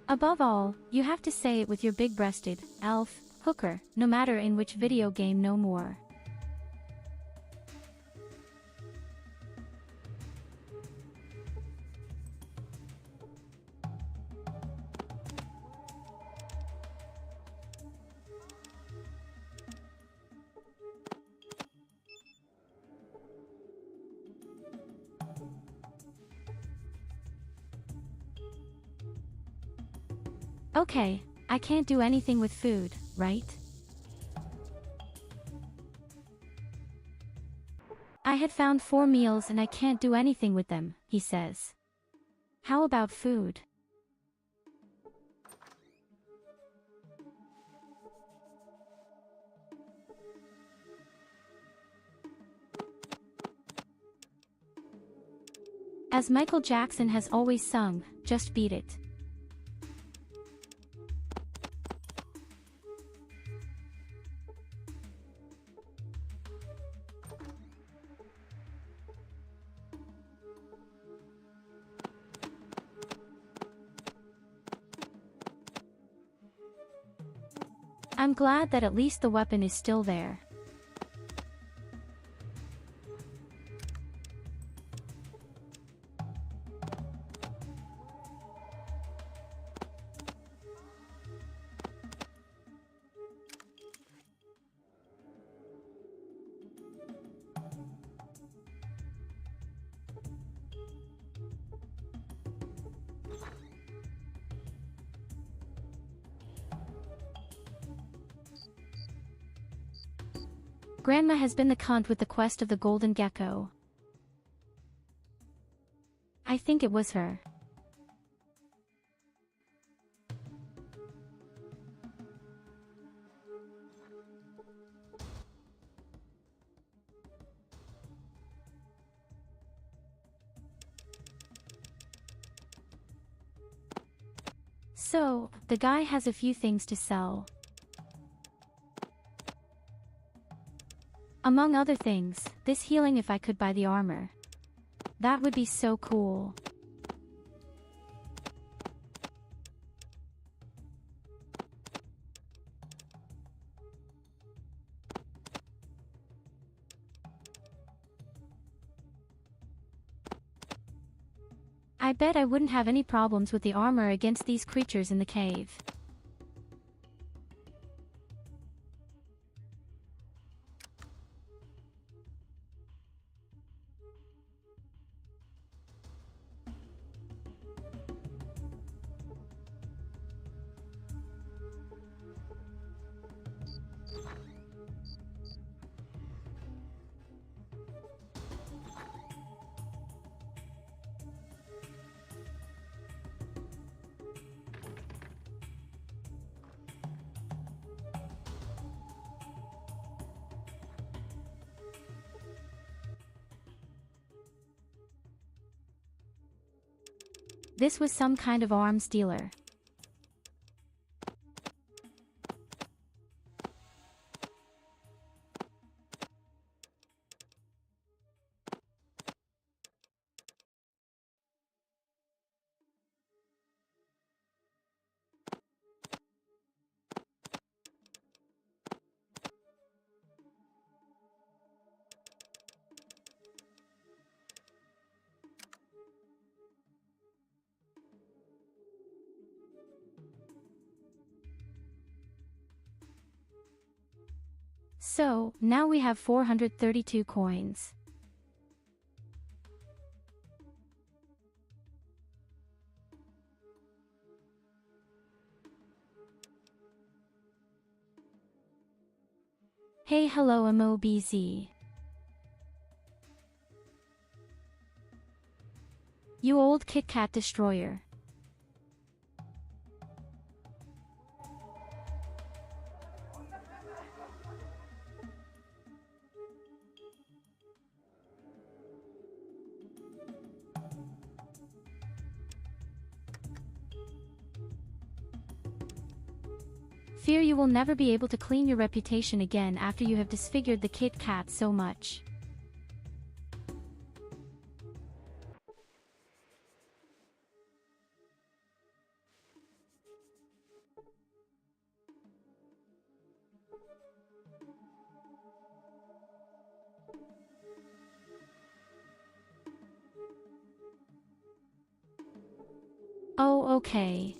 Above all, you have to say it with your big-breasted, elf, hooker, no matter in which video game no more. Okay, I can't do anything with food, right? I had found 4 meals and I can't do anything with them, he says. How about food? As Michael Jackson has always sung, just beat it. I'm glad that at least the weapon is still there. Grandma has been the cunt with the quest of the golden gecko. I think it was her. So, the guy has a few things to sell. Among other things, this healing if I could buy the armor. That would be so cool. I bet I wouldn't have any problems with the armor against these creatures in the cave. This was some kind of arms dealer. So, now we have 432 coins. Hey hello MOBZ. You old Kit Kat destroyer. Fear you will never be able to clean your reputation again after you have disfigured the Kit Kat so much. Oh, okay.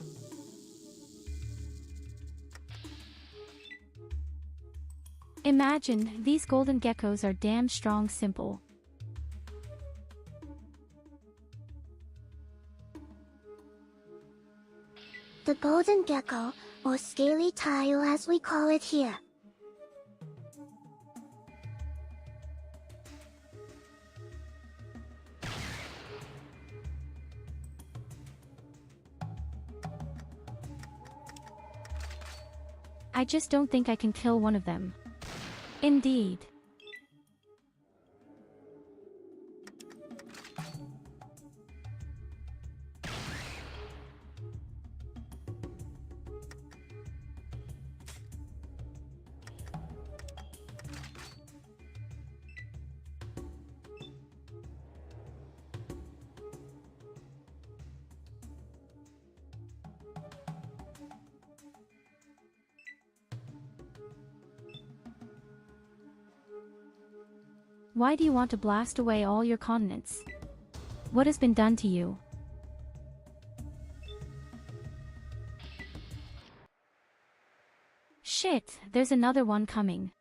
Imagine, these golden geckos are damn strong simple. The golden gecko, or scaly Tyurru as we call it here. I just don't think I can kill one of them. Indeed. Why do you want to blast away all your continents? What has been done to you? Shit, there's another one coming.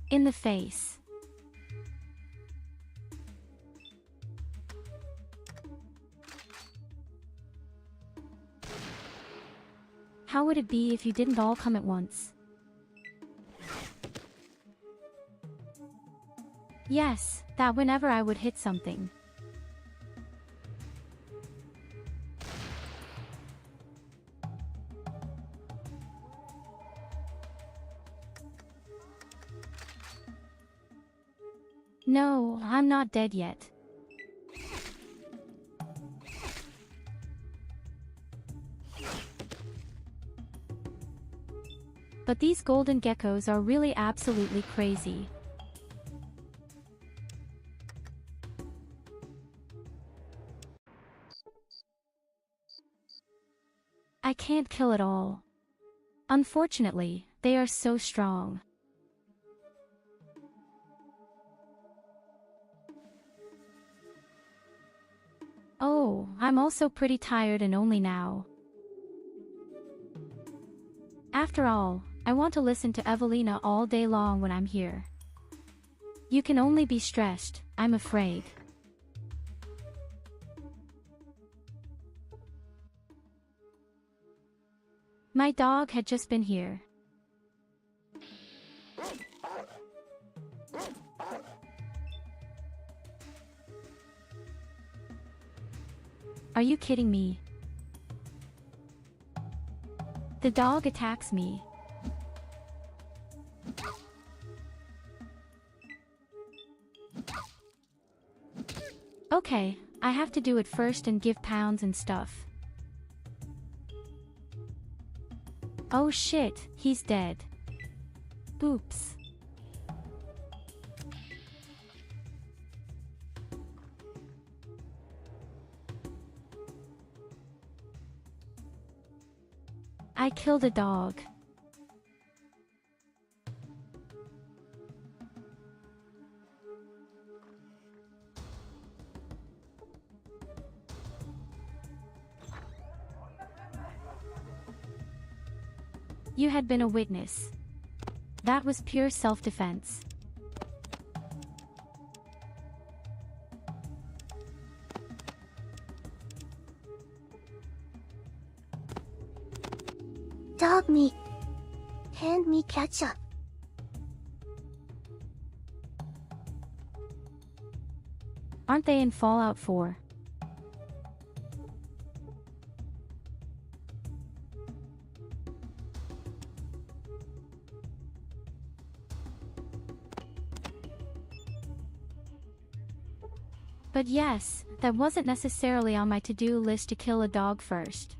In the face. How would it be if you didn't all come at once? Yes, that whenever I would hit something. No, I'm not dead yet. But these golden geckos are really absolutely crazy. I can't kill it all. Unfortunately, they are so strong. Oh, I'm also pretty tired and only now. After all, I want to listen to Evelina all day long when I'm here. You can only be stressed, I'm afraid. My dog had just been here. Are you kidding me? The dog attacks me. Okay, I have to do it first and give pounds and stuff. Oh shit, he's dead. Oops. I killed a dog. You had been a witness. That was pure self-defense. Dog meat. Hand me ketchup. Aren't they in Fallout 4? But yes, that wasn't necessarily on my to-do list to kill a dog first.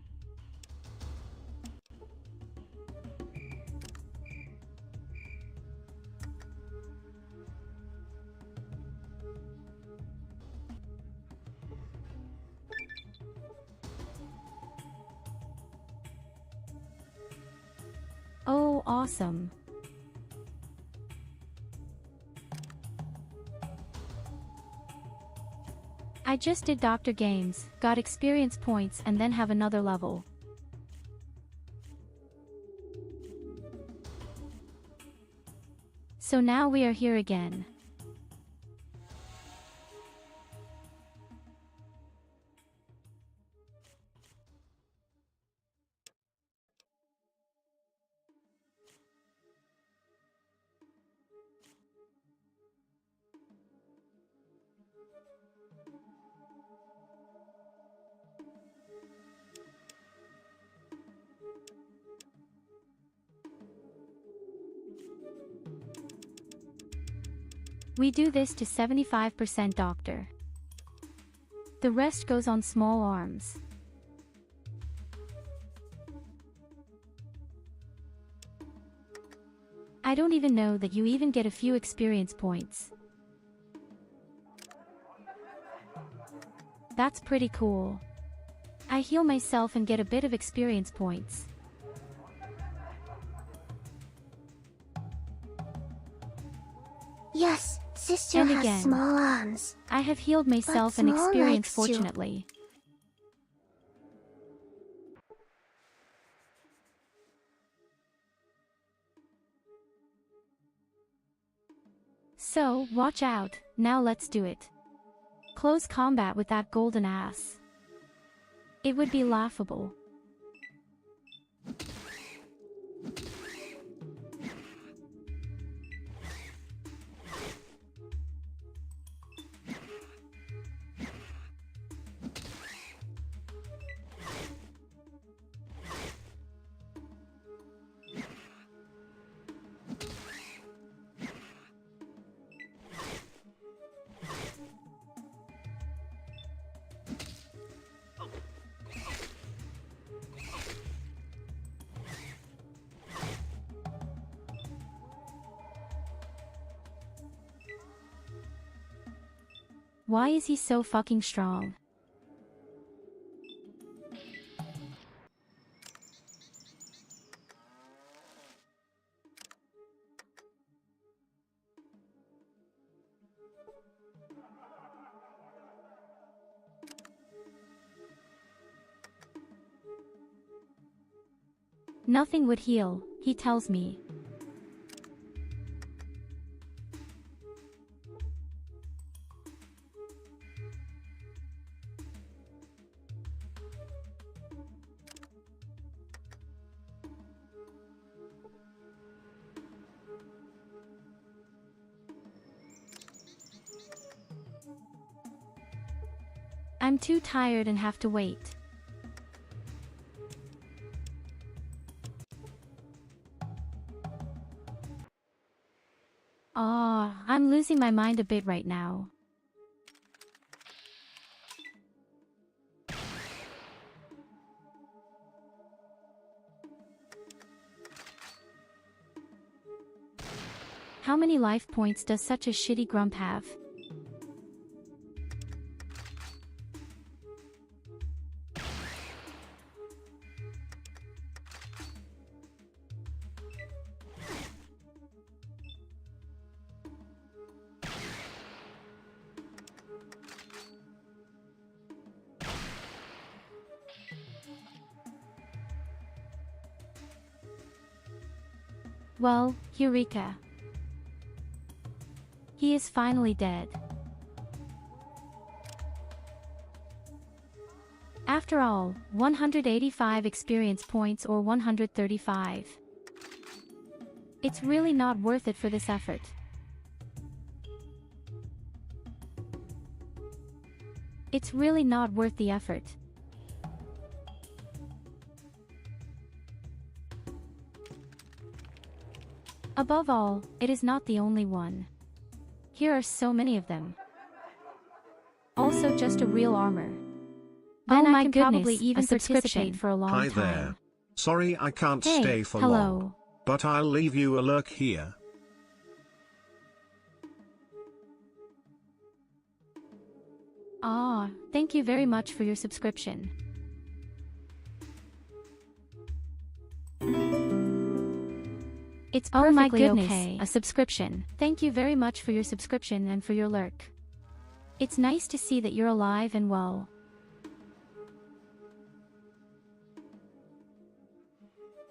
Oh, awesome. I just did Dr. Games, got experience points and then have another level. So now we are here again. We do this to 75% doctor. The rest goes on small arms. I don't even know that you even get a few experience points. That's pretty cool. I heal myself and get a bit of experience points. Yes, sister And has again, small arms. I have healed myself and small experience likes you. fortunately. So, watch out, now let's do it. Close combat with that golden ass. It would be laughable. Why is he so fucking strong? Nothing would heal, he tells me. I'm too tired and have to wait. Ah, I'm losing my mind a bit right now. How many life points does such a shitty grump have? Well, Eureka. He is finally dead. After all, 185 experience points or 135. It's really not worth it for this effort. It's really not worth the effort. Above all, it is not the only one. Here are so many of them. Also just a real armor. Then I can probably even participate for a long Hi time. there. Sorry I can't Hey, stay for hello. long. But I'll leave you a lurk here. Ah, thank you very much for your subscription. It's perfectly Oh my goodness, okay. A subscription. Thank you very much for your subscription and for your lurk. It's nice to see that you're alive and well.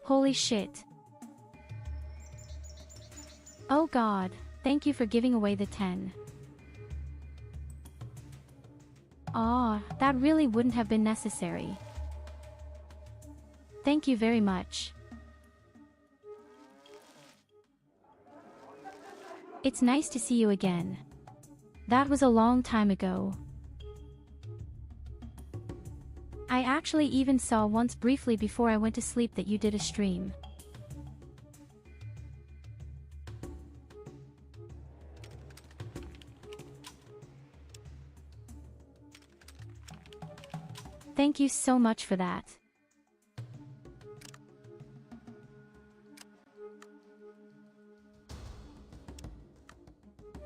Holy shit. Oh god, thank you for giving away the 10. Ah, that really wouldn't have been necessary. Thank you very much. It's nice to see you again. That was a long time ago. I actually even saw once briefly before I went to sleep that you did a stream. Thank you so much for that.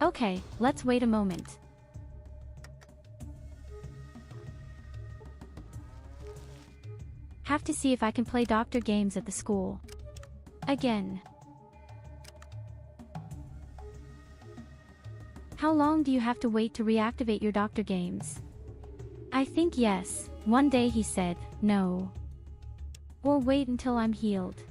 Okay, let's wait a moment. Have to see if I can play doctor games at the school. Again. How long do you have to wait to reactivate your doctor games? I think yes. One day he said, no. Or wait until I'm healed.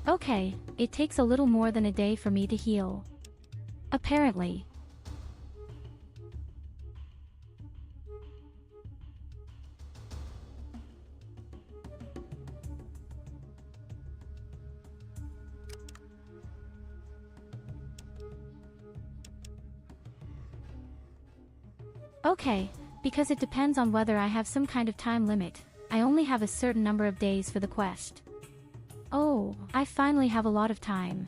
Okay, it takes a little more than a day for me to heal. Apparently. Okay, because it depends on whether I have some kind of time limit. I only have a certain number of days for the quest. Oh, I finally have a lot of time.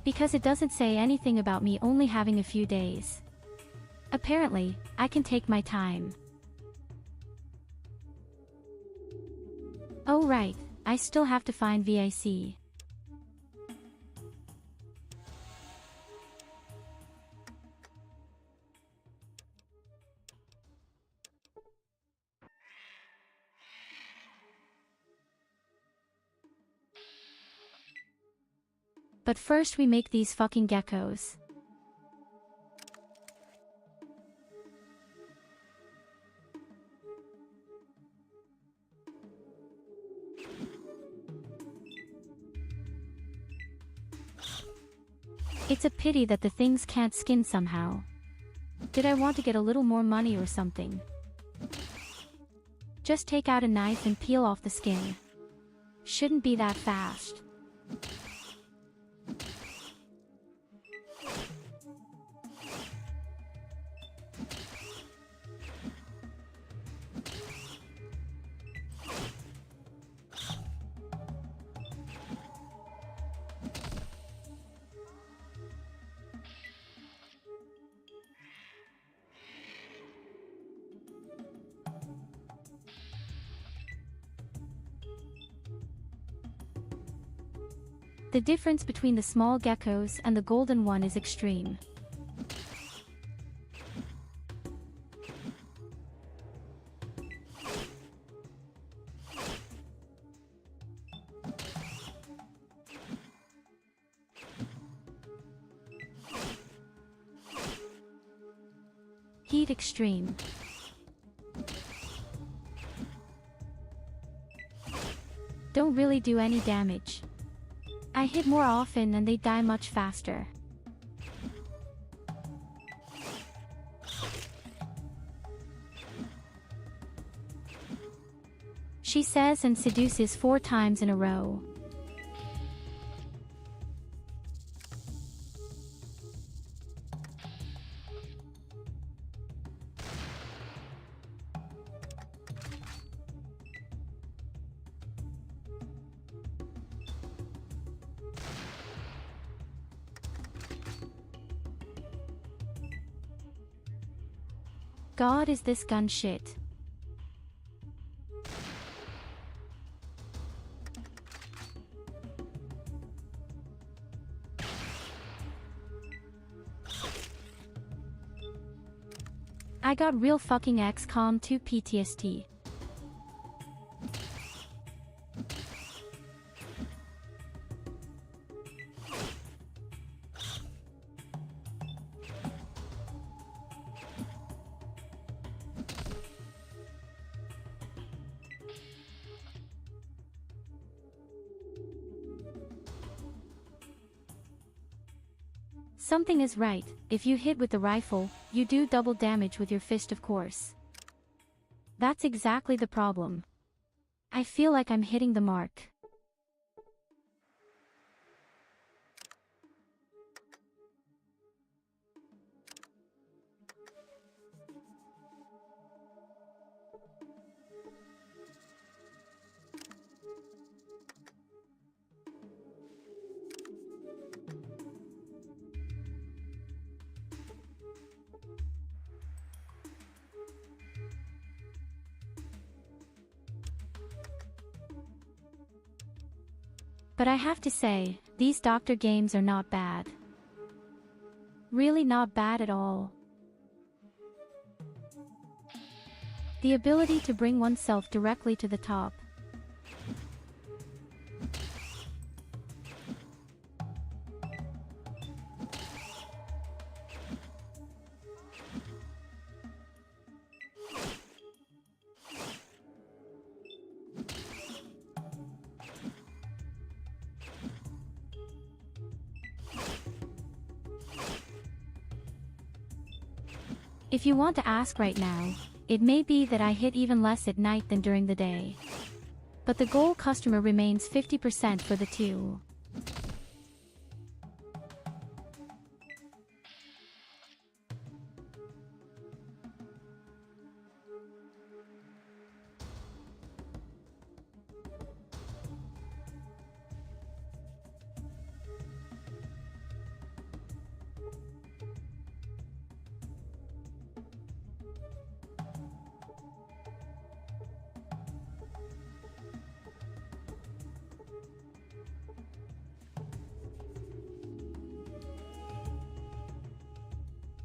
Because it doesn't say anything about me only having a few days. Apparently, I can take my time. Oh right, I still have to find VIC. But first we make these fucking geckos. It's a pity that the things can't skin somehow. Did I want to get a little more money or something? Just take out a knife and peel off the skin. Shouldn't be that fast. The difference between the small geckos and the golden one is extreme. Heat extreme. Don't really do any damage. I hit more often and they die much faster. She says and seduces 4 times in a row. God, is this gun shit? I got real fucking XCOM 2 PTSD. Something is right. If you hit with the rifle, you do double damage with your fist, of course. That's exactly the problem. I feel like I'm hitting the mark. But I have to say, these doctor games are not bad. Really not bad at all. The ability to bring oneself directly to the top. If you want to ask right now, it may be that I hit even less at night than during the day. But the goal customer remains 50% for the two.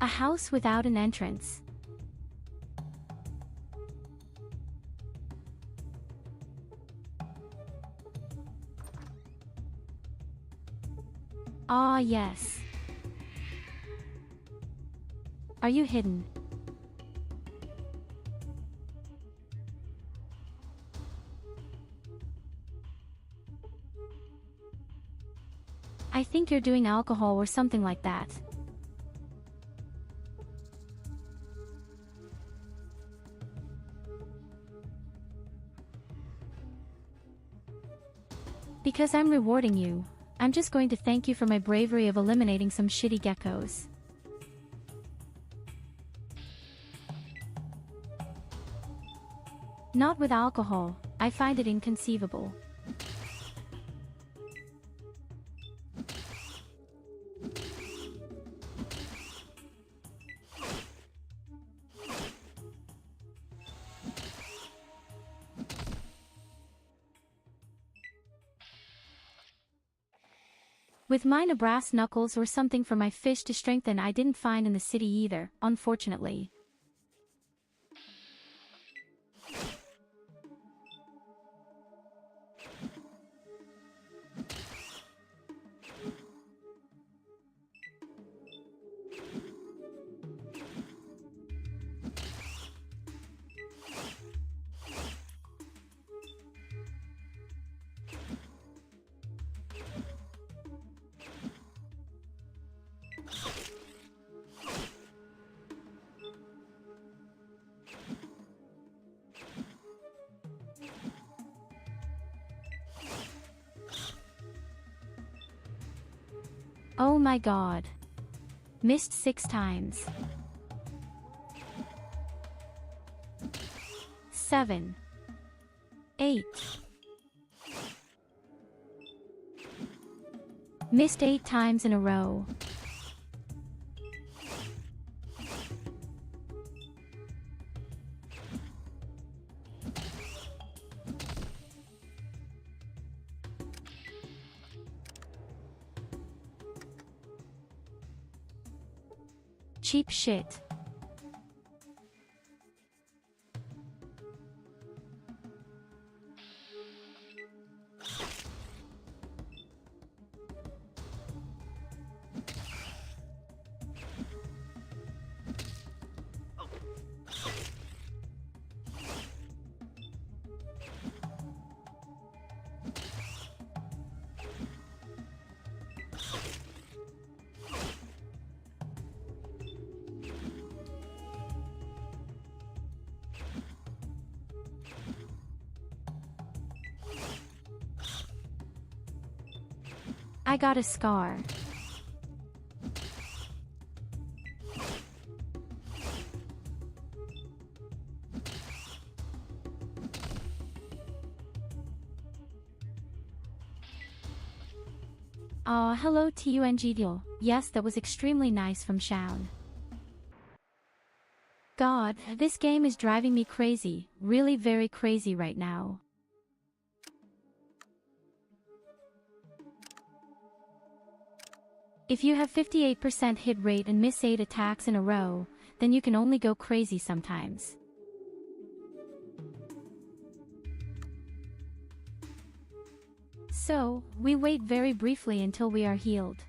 A house without an entrance. Ah, yes. Are you hidden? I think you're doing alcohol or something like that. Because I'm rewarding you, I'm just going to thank you for my bravery of eliminating some shitty geckos. Not with alcohol, I find it inconceivable. With mine a brass knuckles or something for my fish to strengthen I didn't find in the city either, unfortunately. Oh my god. Missed 6 times. 7. 8. Missed 8 times in a row. Cheap shit. I got a scar. Aw, hello Tyurru. Yes, that was extremely nice from Shaun. God, this game is driving me crazy, really very crazy right now. If you have 58% hit rate and miss 8 attacks in a row, then you can only go crazy sometimes. So, we wait very briefly until we are healed.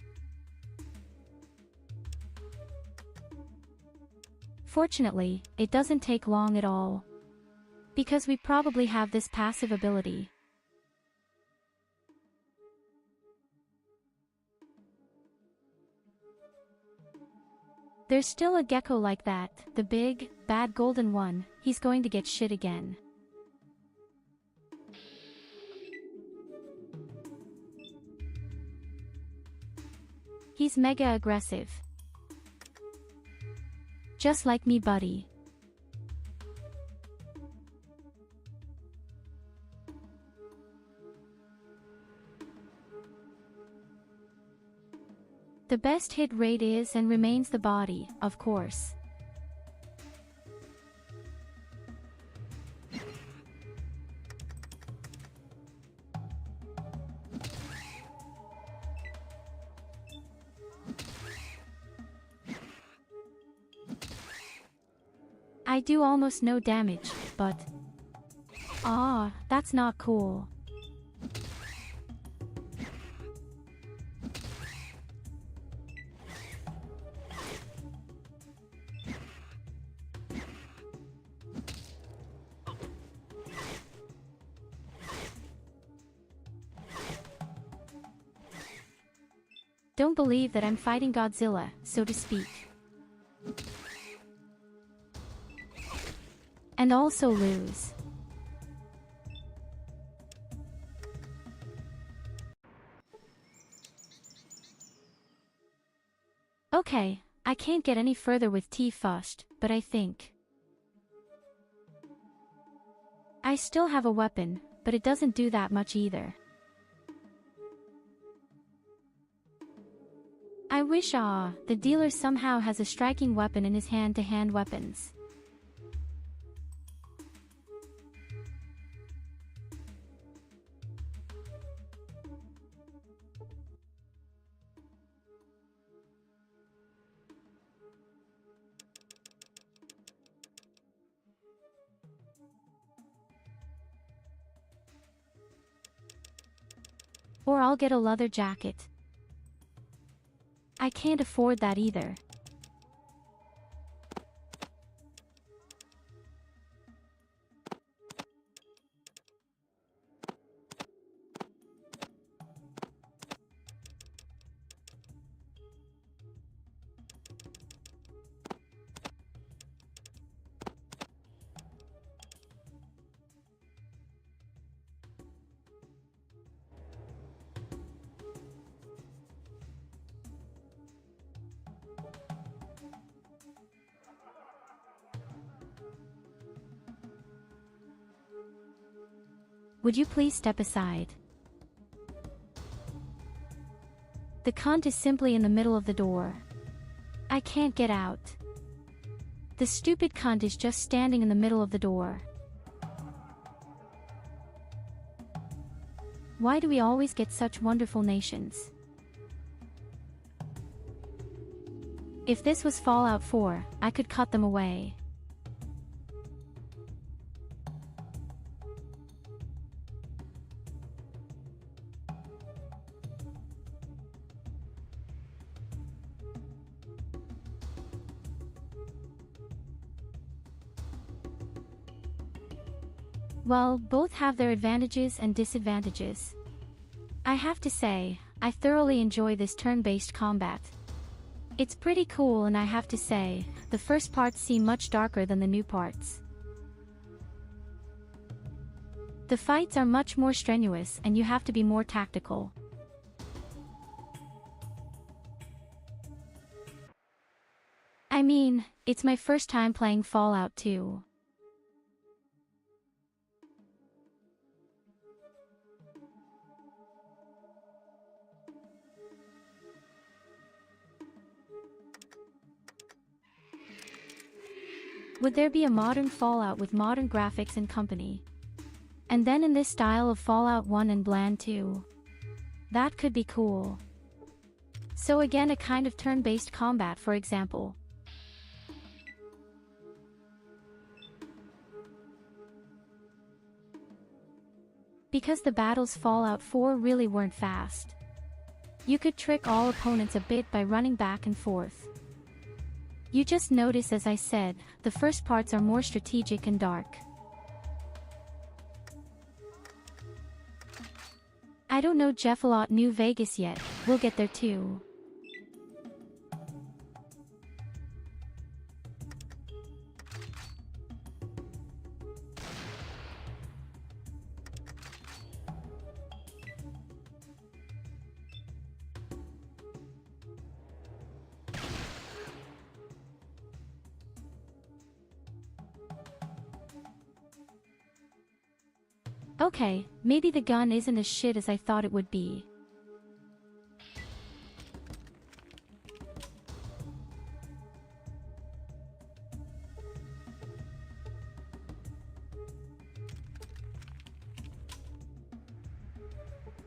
Fortunately, it doesn't take long at all, because we probably have this passive ability. There's still a gecko like that, the big, bad golden one. He's going to get shit again. He's mega aggressive. Just like me, buddy. The best hit rate is and remains the body, of course. I do almost no damage, but... that's not cool. Don't believe that I'm fighting Godzilla, so to speak. And also lose. Okay, I can't get any further with T first, but I think I still have a weapon, but it doesn't do that much either. I wish the dealer somehow has a striking weapon in his hand-to-hand weapons. Or I'll get a leather jacket. I can't afford that either. Would you please step aside? The cunt is simply in the middle of the door. I can't get out. The stupid cunt is just standing in the middle of the door. Why do we always get such wonderful nations? If this was Fallout 4, I could cut them away. Well, both have their advantages and disadvantages. I have to say, I thoroughly enjoy this turn-based combat. It's pretty cool, and I have to say, the first parts seem much darker than the new parts. The fights are much more strenuous and you have to be more tactical. I mean, it's my first time playing Fallout 2. Would there be a modern Fallout with modern graphics and company? And then in this style of Fallout 1 and Bland 2? That could be cool. So again, a kind of turn-based combat, for example. Because the battles Fallout 4 really weren't fast. You could trick all opponents a bit by running back and forth. You just notice, as I said, the first parts are more strategic and dark. I don't know Jeffalot New Vegas yet, we'll get there too. Okay, maybe the gun isn't as shit as I thought it would be.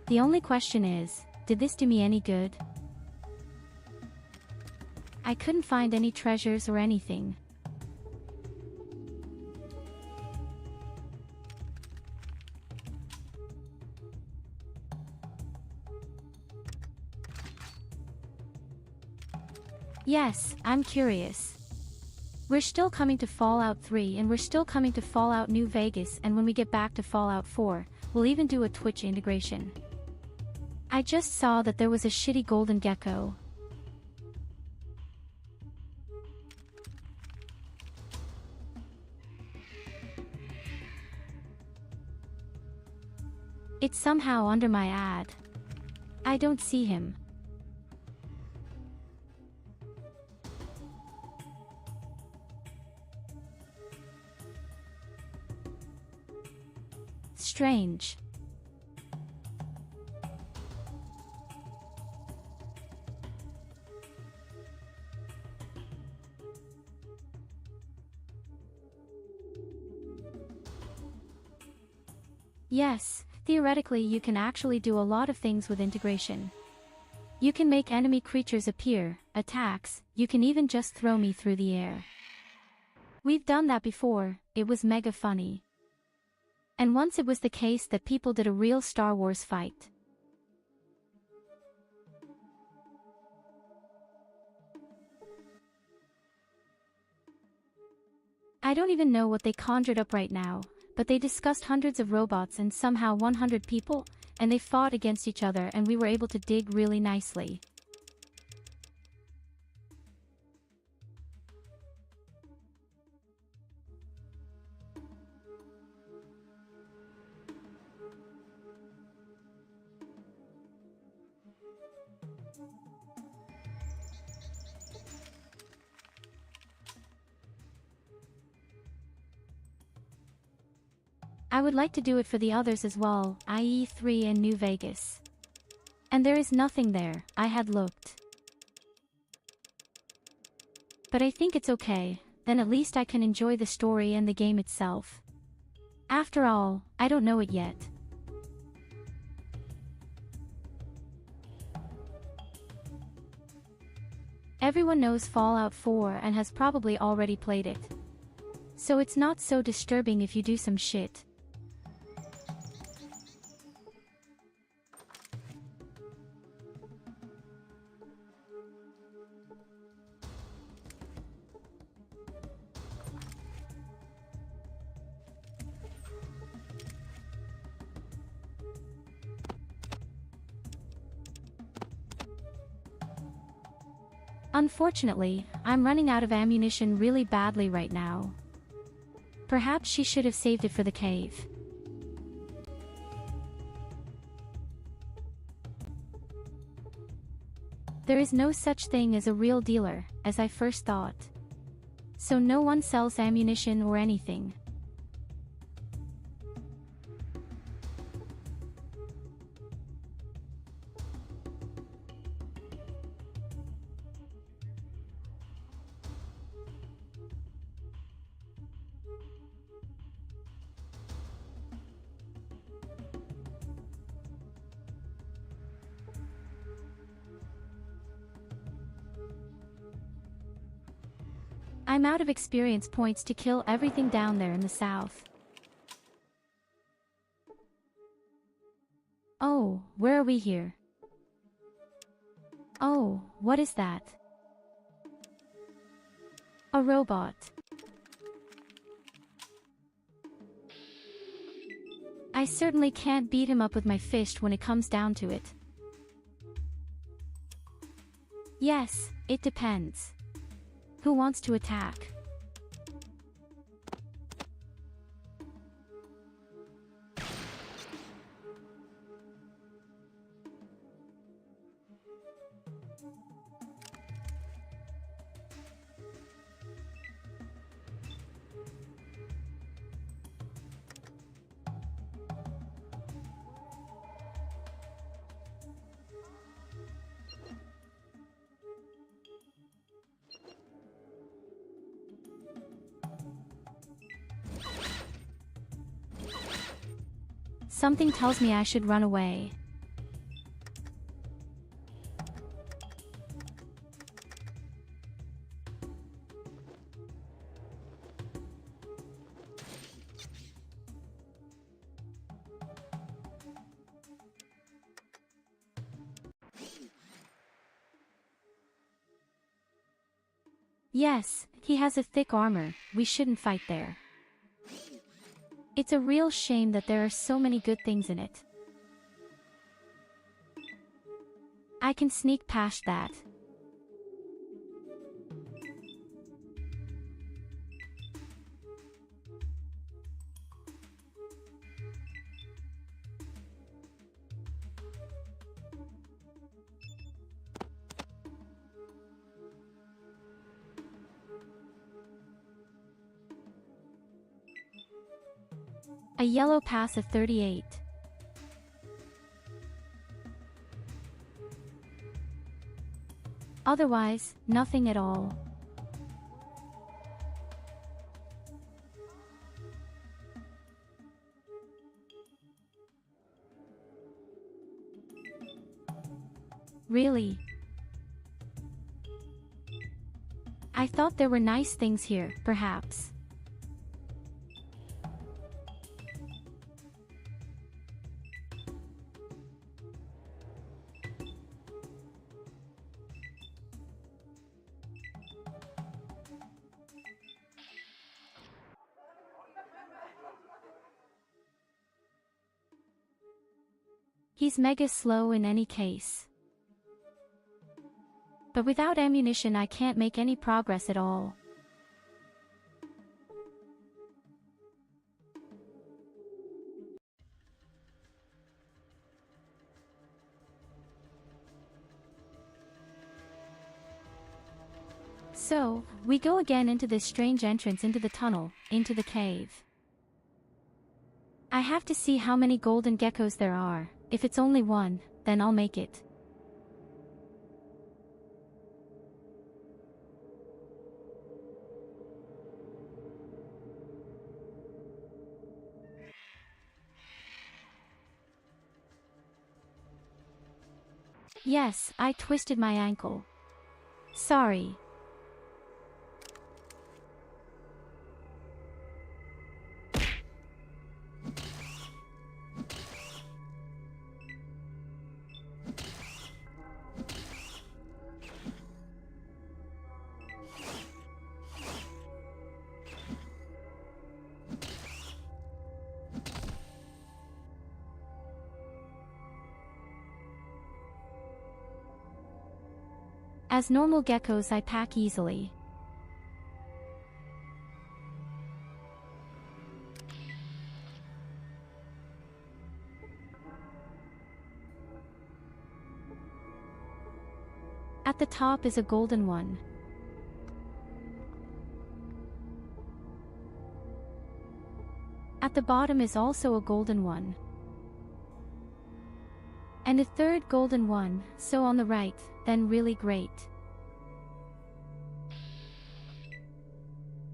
The only question is, did this do me any good? I couldn't find any treasures or anything. Yes, I'm curious. We're still coming to Fallout 3 and we're still coming to Fallout New Vegas, and when we get back to Fallout 4, we'll even do a Twitch integration. I just saw that there was a shitty golden gecko. It's somehow under my ad. I don't see him. Strange. Yes, theoretically you can actually do a lot of things with integration. You can make enemy creatures appear, attacks, you can even just throw me through the air. We've done that before, it was mega funny. And once it was the case that people did a real Star Wars fight. I don't even know what they conjured up right now, but they discussed hundreds of robots and somehow 100 people, and they fought against each other and we were able to dig really nicely. I would like to do it for the others as well, i.e. 3 and New Vegas. And there is nothing there, I had looked. But I think it's okay, then at least I can enjoy the story and the game itself. After all, I don't know it yet. Everyone knows Fallout 4 and has probably already played it. So it's not so disturbing if you do some shit. Unfortunately, I'm running out of ammunition really badly right now. Perhaps she should have saved it for the cave. There is no such thing as a real dealer, as I first thought. So no one sells ammunition or anything. I'm out of experience points to kill everything down there in the south. Oh, where are we here? Oh, what is that? A robot. I certainly can't beat him up with my fist when it comes down to it. Yes, it depends. Who wants to attack? Something tells me I should run away. Yes, he has a thick armor, we shouldn't fight there. It's a real shame that there are so many good things in it. I can sneak past that. A yellow pass of 38. Otherwise, nothing at all. Really? I thought there were nice things here, perhaps. He's mega slow in any case. But without ammunition I can't make any progress at all. So, we go again into this strange entrance into the tunnel, into the cave. I have to see how many golden geckos there are. If it's only one, then I'll make it. Yes, I twisted my ankle. Sorry. As normal geckos I pack easily. At the top is a golden one. At the bottom is also a golden one. And a third golden one, so on the right, then really great.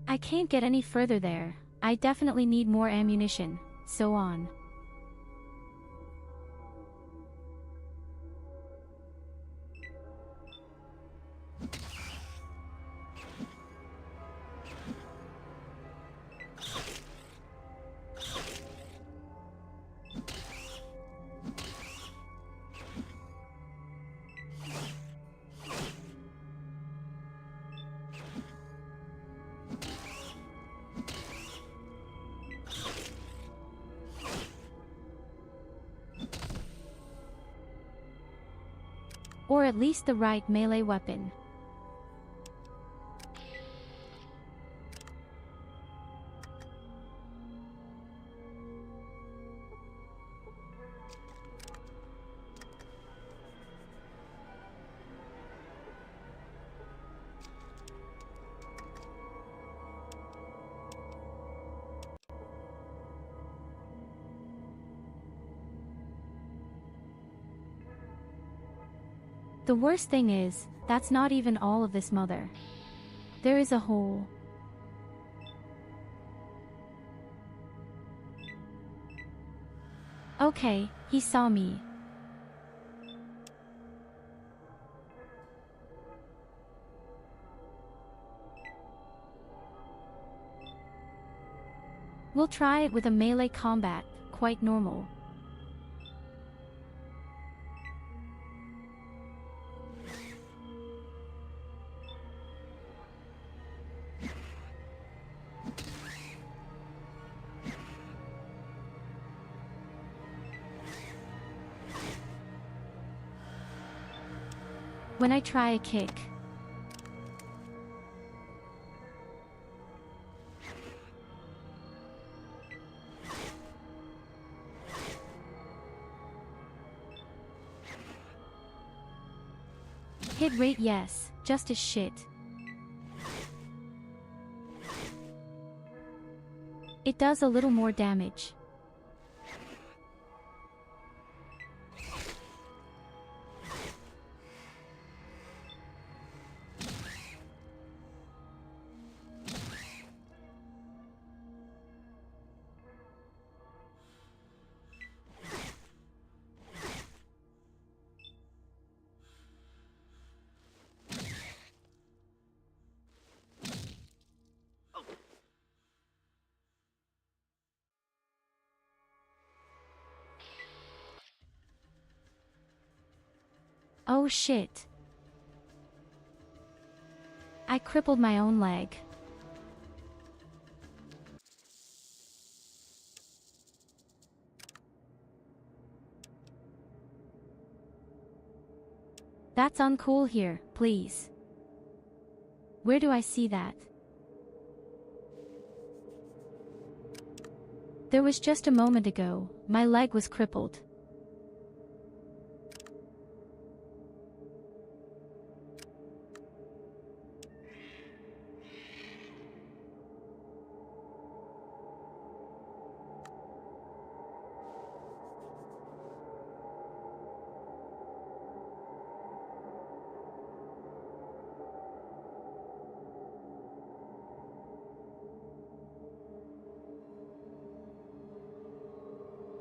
I can't get any further there, I definitely need more ammunition, so on. Or at least the right melee weapon. The worst thing is, that's not even all of this mother. There is a hole. Okay, he saw me. We'll try it with a melee combat, quite normal. When I try a kick, hit rate yes, just as shit. It does a little more damage. Oh shit. I crippled my own leg. That's uncool here, please. Where do I see that? There was just a moment ago, my leg was crippled.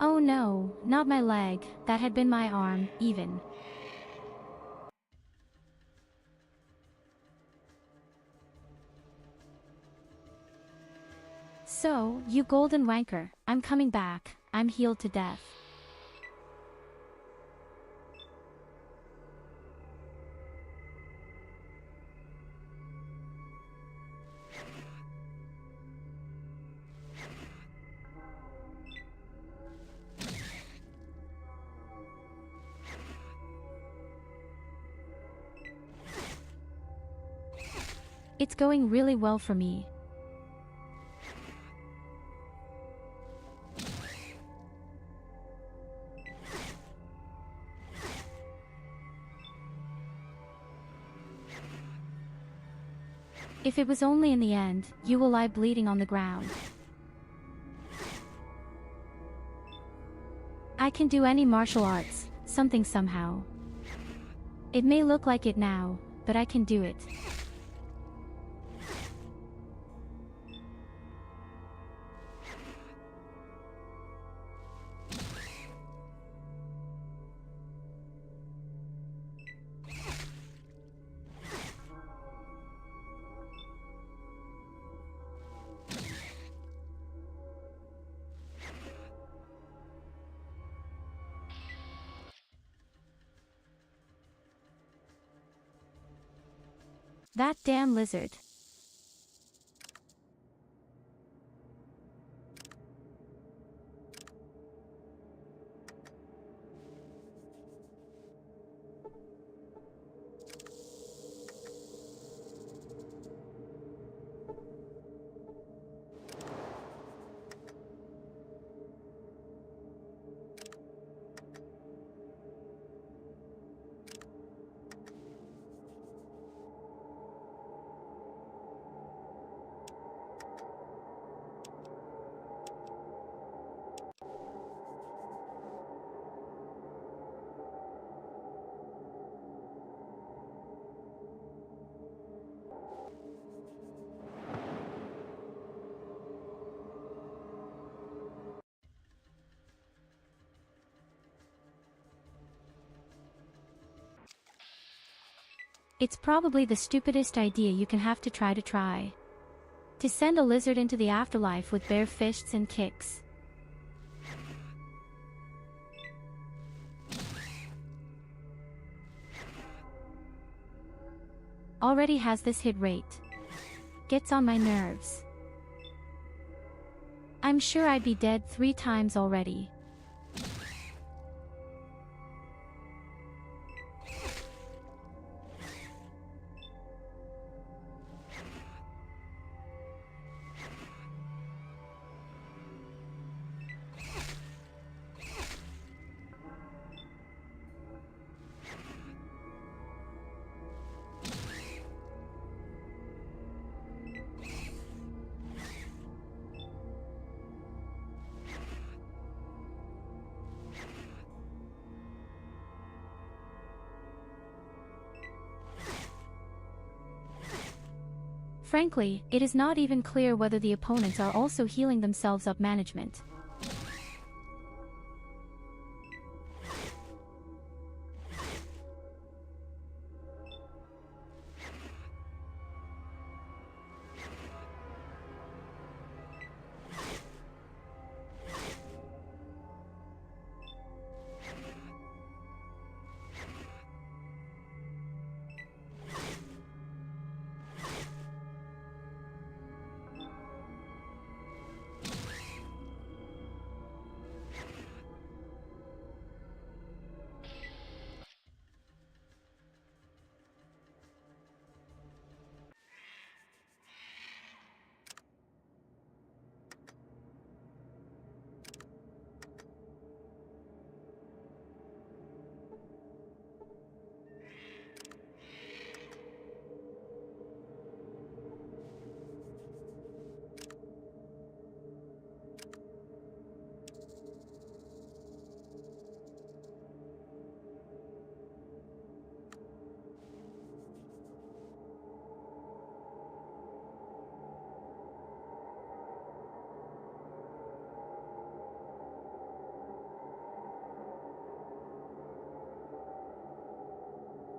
Oh no, not my leg, that had been my arm, even. So, you golden wanker, I'm coming back, I'm healed to death. It's going really well for me. If it was only in the end, you will lie bleeding on the ground. I can do any martial arts, something somehow. It may look like it now, but I can do it. That damn lizard. It's probably the stupidest idea you can have to try. To send a lizard into the afterlife with bare fists and kicks. Already has this hit rate. Gets on my nerves. I'm sure I'd be dead 3 times already. Frankly, it is not even clear whether the opponents are also healing themselves up management.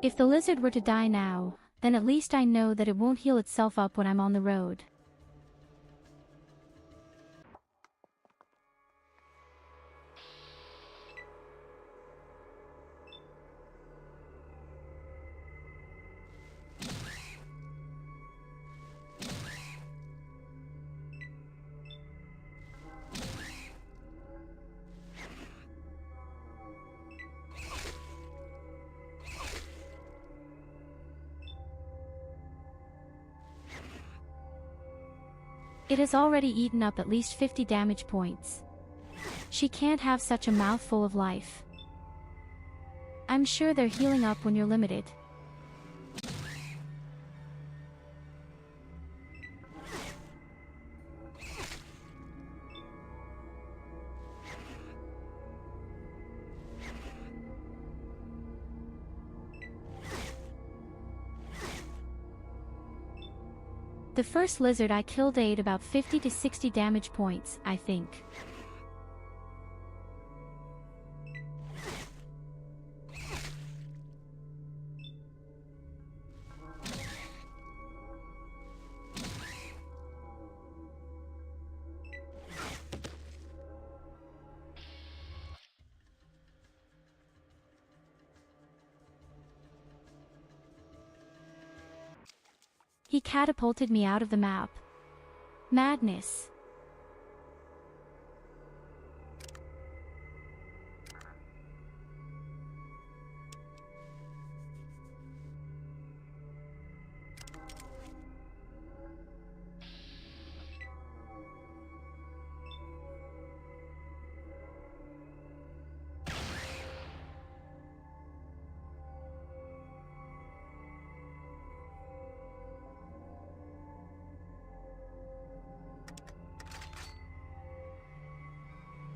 If the lizard were to die now, then at least I know that it won't heal itself up when I'm on the road. It has already eaten up at least 50 damage points. She can't have such a mouthful of life. I'm sure they're healing up when you're limited. The first lizard I killed ate about 50 to 60 damage points, I think. He catapulted me out of the map. Madness.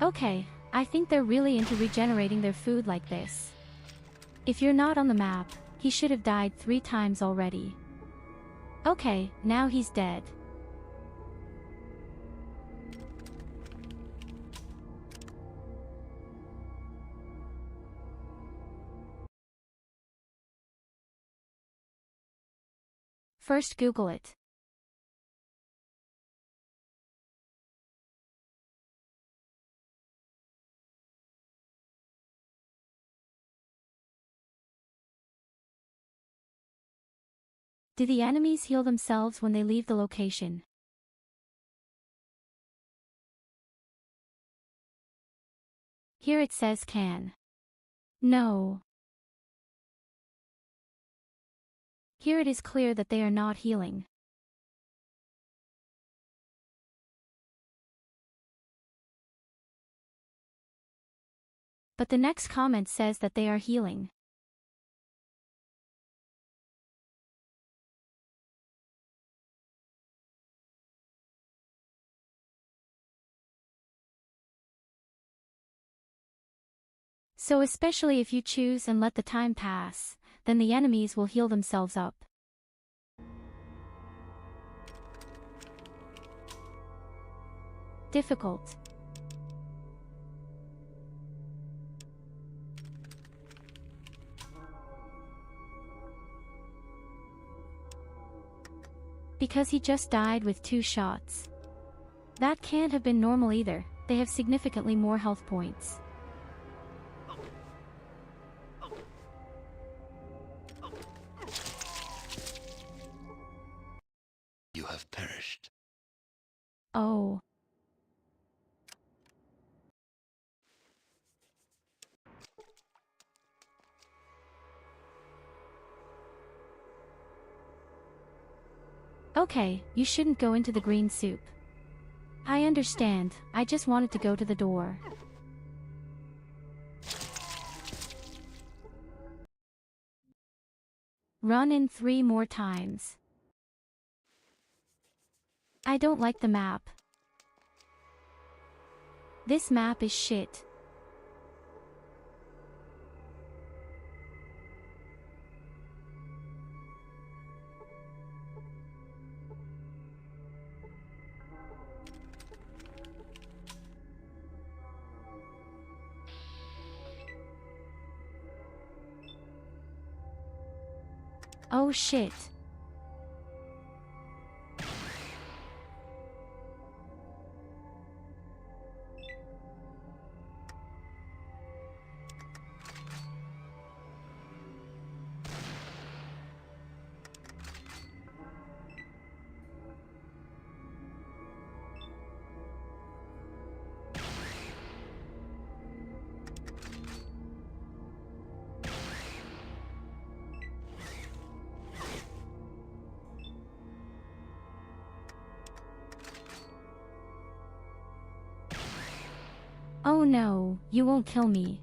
Okay, I think they're really into regenerating their food like this. If you're not on the map, he should have died 3 times already. Okay, now he's dead. first Google it. Do the enemies heal themselves when they leave the location? Here it says can. No. Here it is clear that they are not healing. But the next comment says that they are healing. So especially if you choose and let the time pass, then the enemies will heal themselves up. Difficult. Because he just died with 2 shots. That can't have been normal either, they have significantly more health points. You have perished. Oh. Okay, you shouldn't go into the green soup. I understand, I just wanted to go to the door. Run in 3 more times. I don't like the map. This map is shit. Oh shit. Oh no, you won't kill me.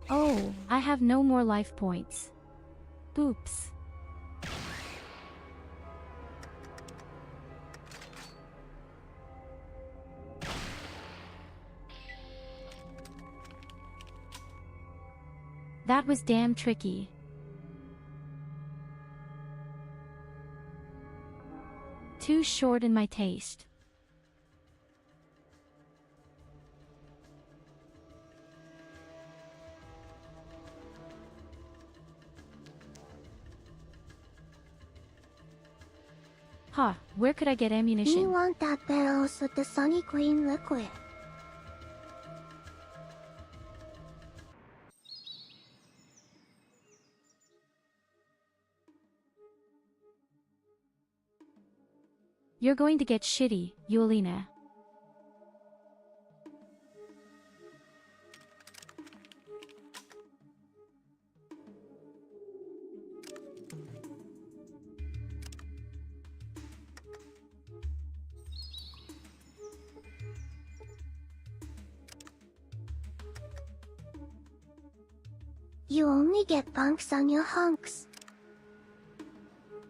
Oh, I have no more life points. Oops. That was damn tricky. Too short in my taste. Huh, where could I get ammunition? You want that barrels with the sunny green liquid. You're going to get shitty, Yulina. You only get bunks on your hunks.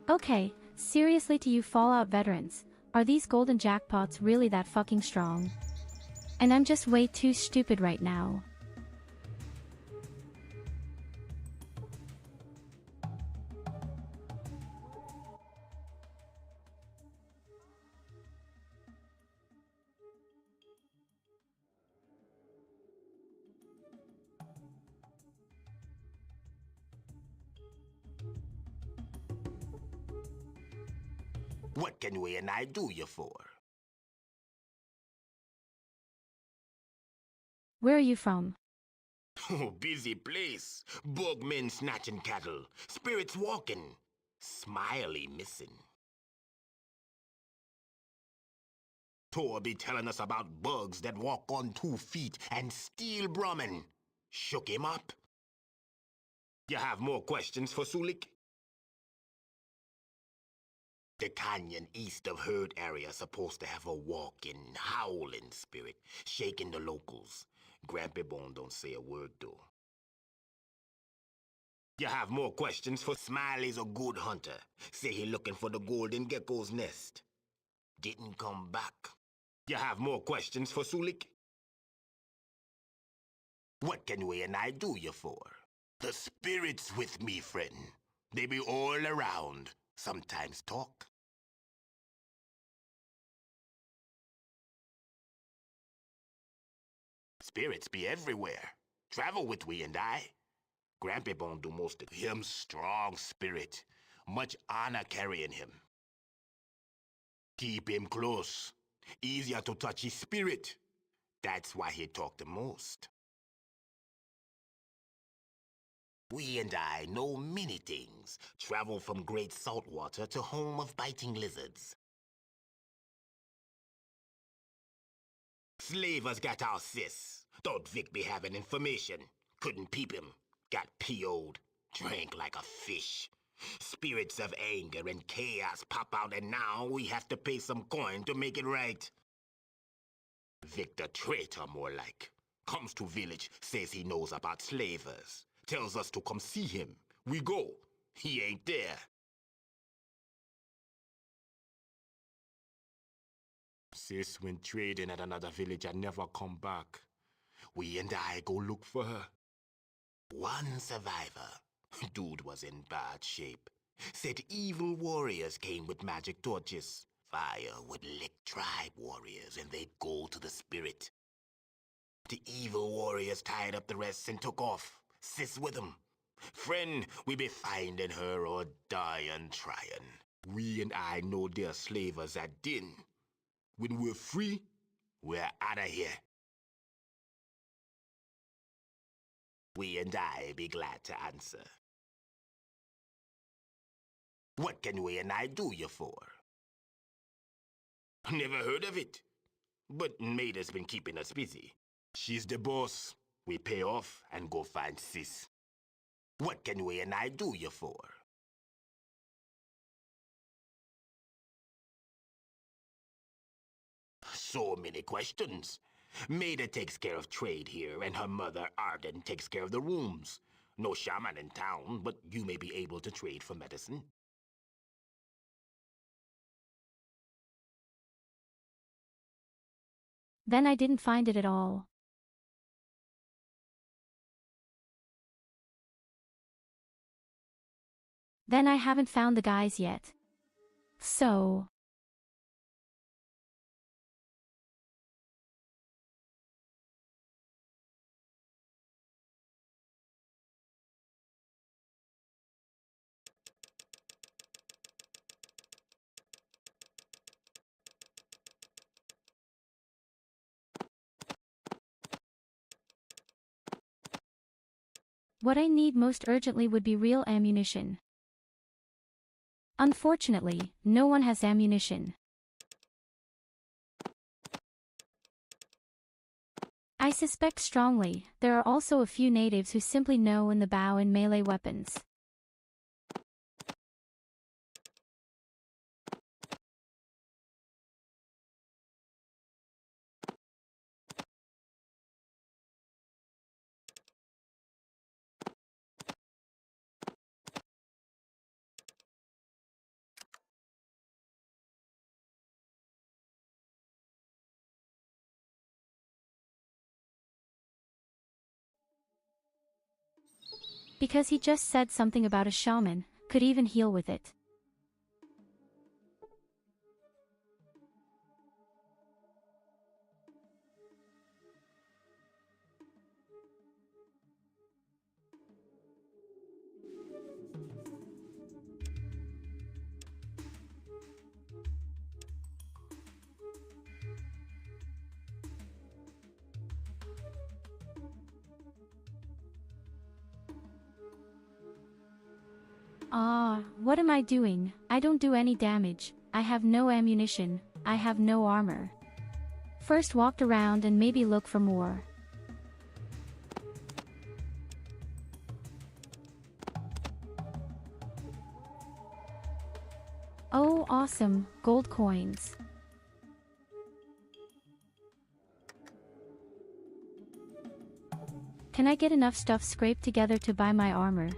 Okay, seriously to you Fallout veterans, are these golden jackpots really that fucking strong? And I'm just way too stupid right now. What can we and I do you for? Where are you from? Oh, busy place. Bugmen snatching cattle. Spirits walking. Smiley missing. Tor be telling us about bugs that walk on 2 feet and steal Brahmin. Shook him up. You have more questions for Sulik? The canyon east of Herd area supposed to have a walking, howling spirit, shaking the locals. Grampy Bone don't say a word though. You have more questions for Smiley's a good hunter. Say he looking for the golden gecko's nest. Didn't come back. You have more questions for Sulik? What can we and I do you for? The spirit's with me, friend. They be all around. Sometimes talk. Spirits be everywhere. Travel with we and I. Grampy Bone do most of him strong spirit. Much honor carrying him. Keep him close. Easier to touch his spirit. That's why he talk the most. We and I know many things. Travel from great saltwater to home of biting lizards. Slavers got our sis. Thought Vic be having information. Couldn't peep him. Got PO'd. Drank like a fish. Spirits of anger and chaos pop out, and now we have to pay some coin to make it right. Vic the traitor, more like. Comes to village, says he knows about slavers. Tells us to come see him. We go. He ain't there. Sis went trading at another village and never come back. We and I go look for her. One survivor. Dude was in bad shape. Said evil warriors came with magic torches. Fire would lick tribe warriors and they'd go to the spirit. The evil warriors tied up the rest and took off. Sis with them. Friend, we be finding her or dying trying. We and I know they're slavers at din. When we're free, we're out of here. We and I be glad to answer. What can we and I do you for? Never heard of it. But Maida's been keeping us busy. She's the boss. We pay off and go find sis. What can we and I do you for? So many questions. Maida takes care of trade here, and her mother, Arden, takes care of the rooms. No shaman in town, but you may be able to trade for medicine. Then I didn't find it at all. Then I haven't found the guys yet. So... What I need most urgently would be real ammunition. Unfortunately, no one has ammunition. I suspect strongly, there are also a few natives who simply know in the bow and melee weapons. Because he just said something about a shaman, could even heal with it. What am I doing? I don't do any damage. I have no ammunition. I have no armor. First walked around and maybe look for more. Oh, awesome, gold coins. Can I get enough stuff scraped together to buy my armor?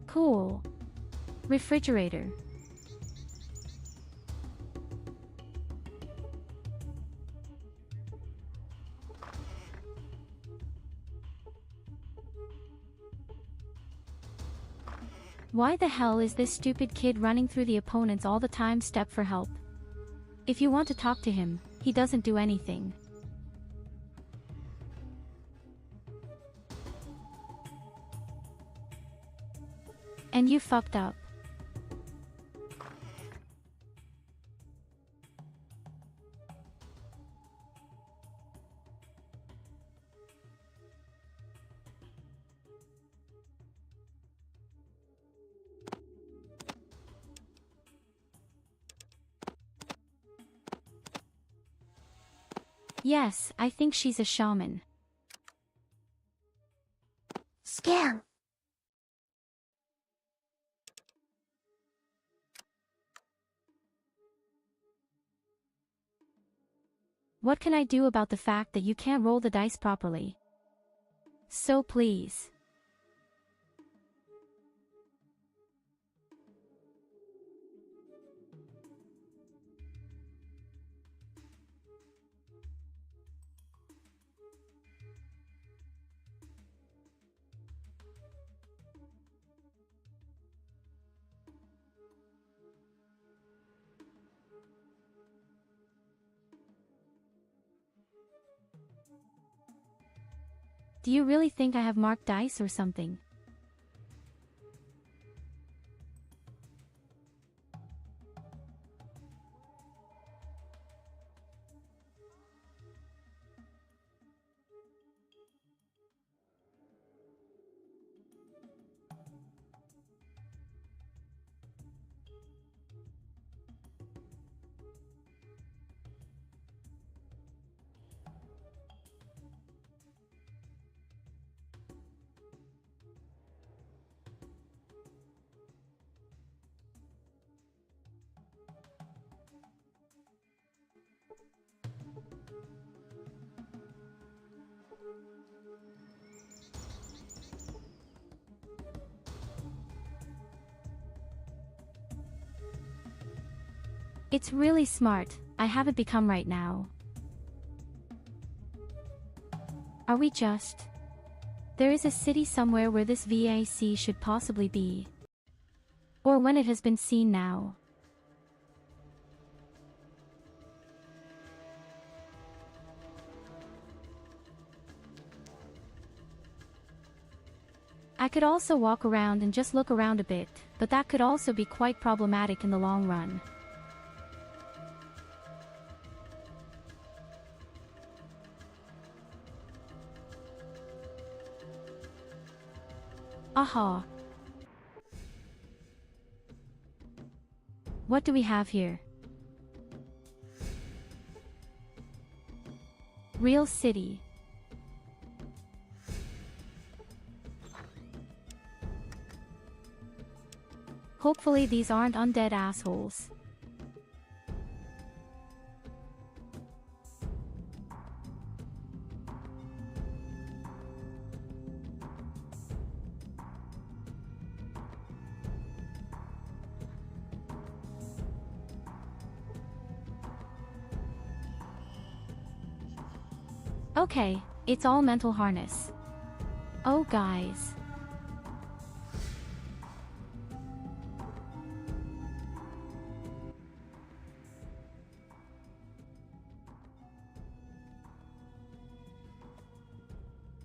Cool. Refrigerator. Why the hell is this stupid kid running through the opponents all the time? Step for help. If you want to talk to him, he doesn't do anything. And you fucked up. Yes, I think she's a shaman. Scam. What can I do about the fact that you can't roll the dice properly? So please. Do you really think I have marked dice or something? It's really smart. I have it become right now. Are we just? There is a city somewhere where this VAC should possibly be. Or when it has been seen now. I could also walk around and just look around a bit, but that could also be quite problematic in the long run. Aha. What do we have here? Real city. Hopefully these aren't undead assholes. Okay, it's all mental harness. Oh guys.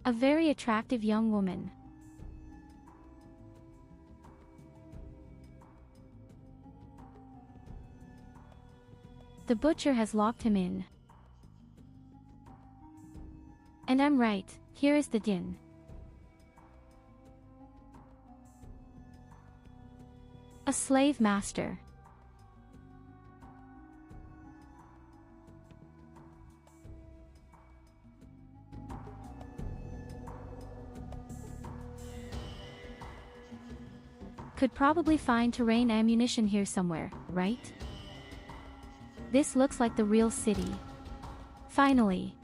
A very attractive young woman. The butcher has locked him in. And I'm right, here is the din. A slave master. Could probably find terrain ammunition here somewhere, right? This looks like the real city. Finally.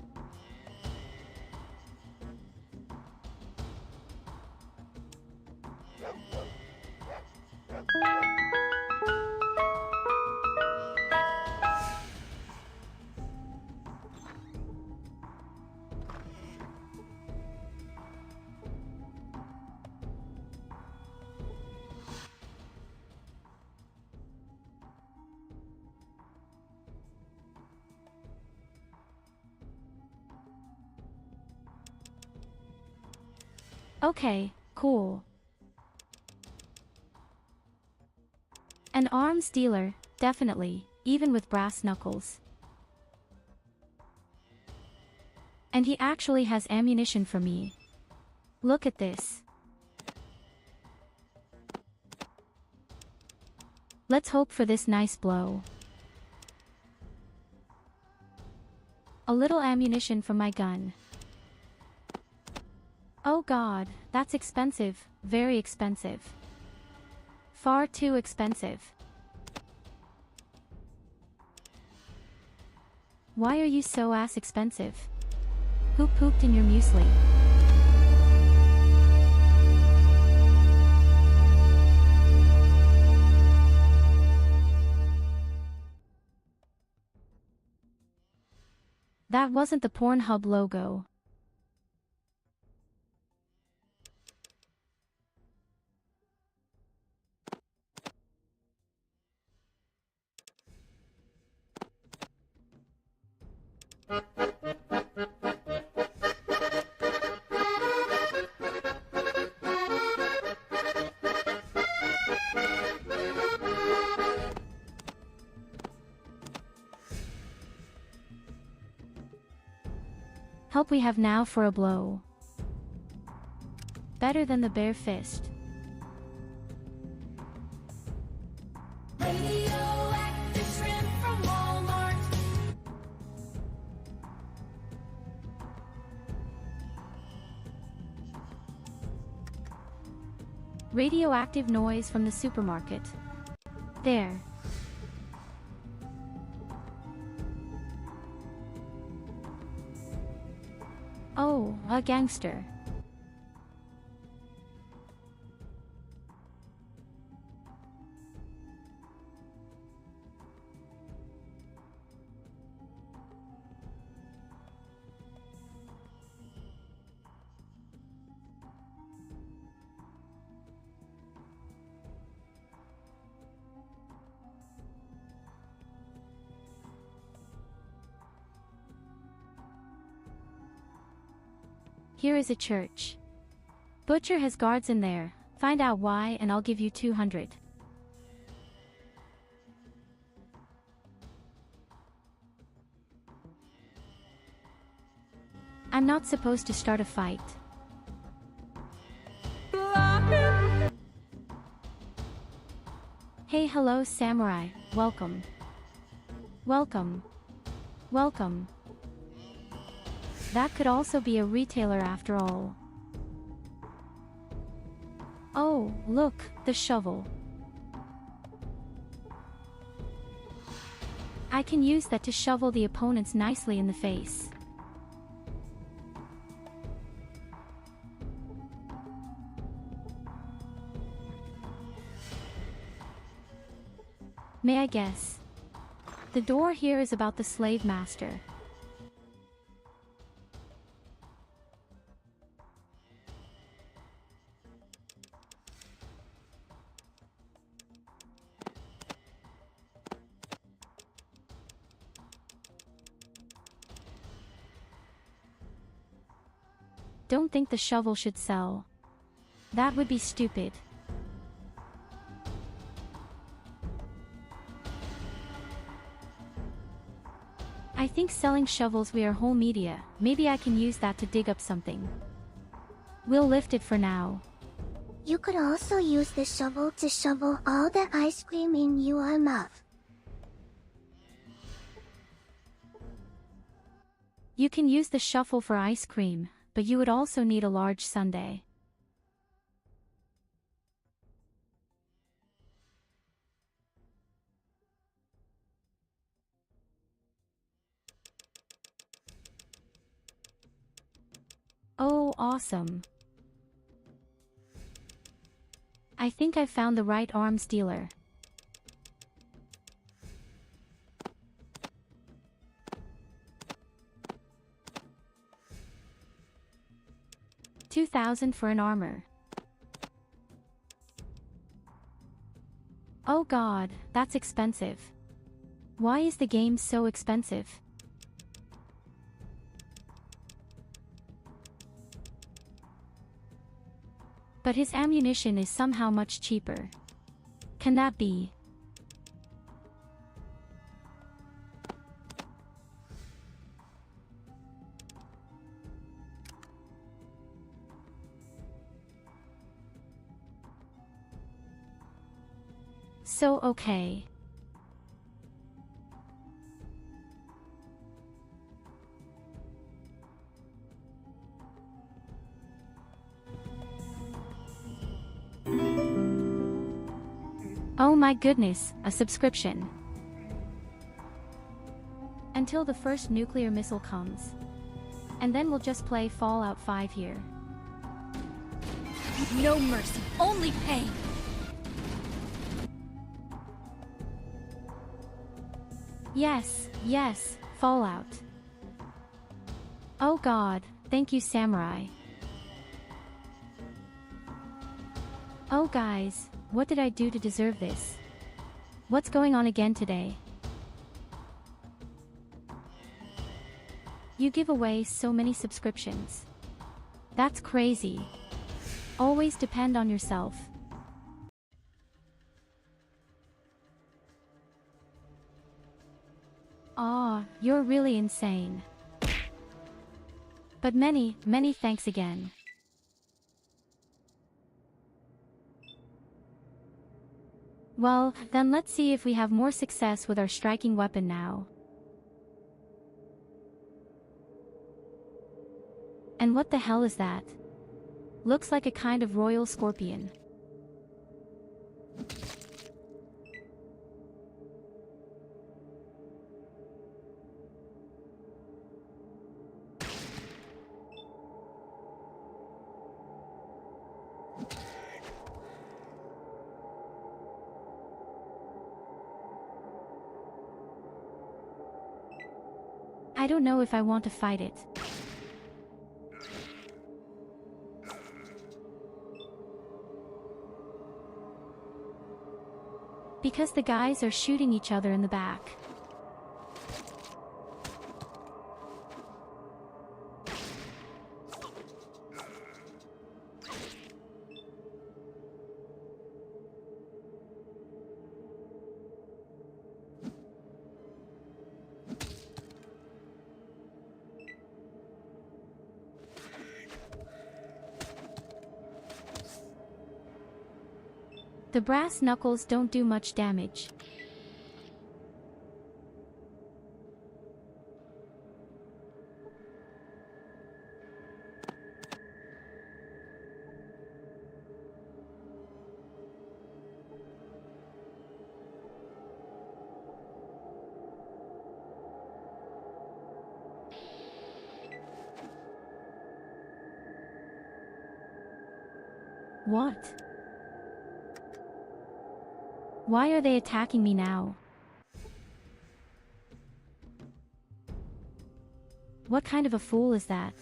Okay, cool. An arms dealer, definitely, even with brass knuckles. And he actually has ammunition for me. Look at this. Let's hope for this nice blow. A little ammunition from my gun. Oh god, that's expensive, very expensive. Far too expensive. Why are you so ass expensive? Who pooped in your muesli? That wasn't the Pornhub logo. Help we have now for a blow. Better than the bare fist. Radioactive shrimp from Walmart. Radioactive noise from the supermarket. There. Oh, a gangster. Here is a church. Butcher has guards in there. Find out why and I'll give you 200. I'm not supposed to start a fight. Hey, hello samurai, welcome. Welcome. Welcome. That could also be a retailer after all. Oh, look, the shovel. I can use that to shovel the opponents nicely in the face. May I guess? The door here is about the slave master. Don't think the shovel should sell. That would be stupid. I think selling shovels we are whole media, maybe I can use that to dig up something. We'll lift it for now. You could also use the shovel to shovel all the ice cream in your mouth. You can use the shovel for ice cream, but you would also need a large sundae. Oh, awesome. I think I found the right arms dealer. $2,000 for an armor. Oh god, that's expensive. Why is the game so expensive? But his ammunition is somehow much cheaper. Can that be? So okay. Oh my goodness, a subscription. Until the first nuclear missile comes. And then we'll just play Fallout 5 here. No mercy, only pain. Yes, yes, Fallout. Oh god, thank you Samurai. Oh guys, what did I do to deserve this? What's going on again today? You give away so many subscriptions. That's crazy. Always depend on yourself. Aw, you're really insane. But many, many thanks again. Well, then let's see if we have more success with our striking weapon now. And what the hell is that? Looks like a kind of royal scorpion. I don't know if I want to fight it. Because the guys are shooting each other in the back. The brass knuckles don't do much damage. What? Why are they attacking me now? What kind of a fool is that?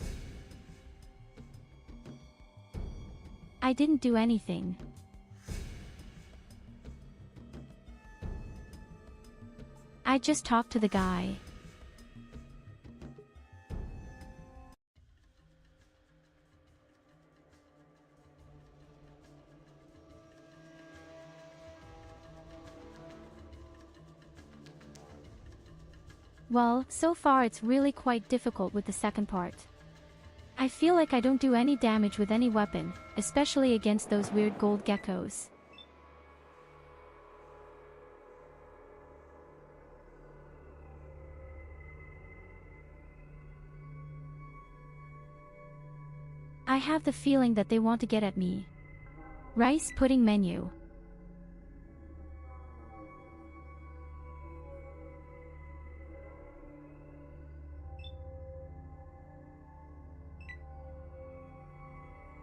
I didn't do anything. I just talked to the guy. Well, so far it's really quite difficult with the second part. I feel like I don't do any damage with any weapon, especially against those weird gold geckos. I have the feeling that they want to get at me. Rice pudding menu.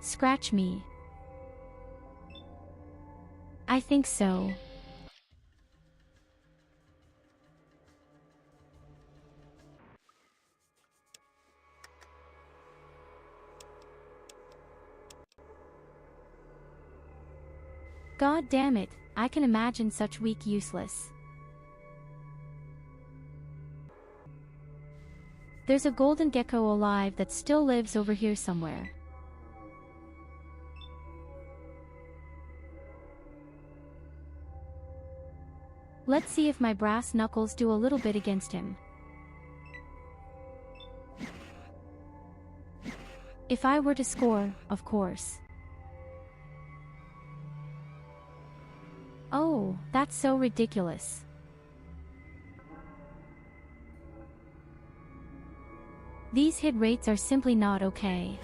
Scratch me. I think so. God damn it, I can imagine such weak useless. There's a golden gecko alive that still lives over here somewhere. Let's see if my brass knuckles do a little bit against him. If I were to score, of course. Oh, that's so ridiculous. These hit rates are simply not okay.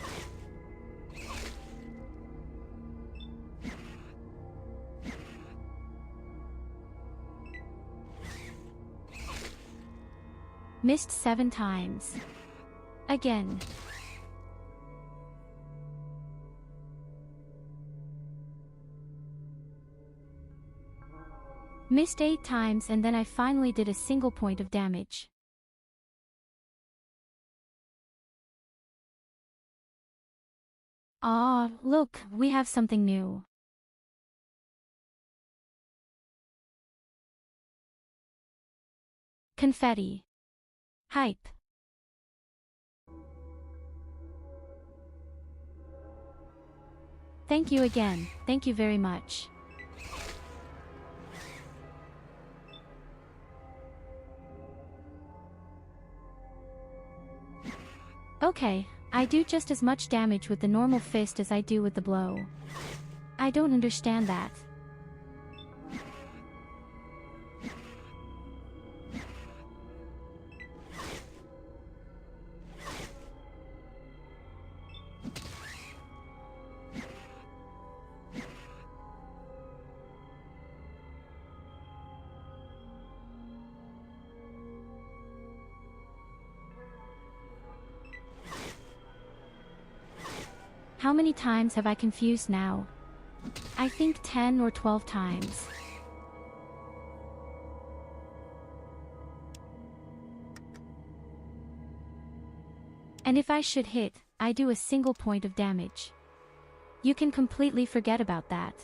Missed 7 times. Again. Missed 8 times and then I finally did a single point of damage. Ah, look, we have something new. Confetti. Hype. Thank you again, thank you very much. Okay, I do just as much damage with the normal fist as I do with the blow. I don't understand that. How many times have I confused now? I think 10 or 12 times. And if I should hit, I do a single point of damage. You can completely forget about that.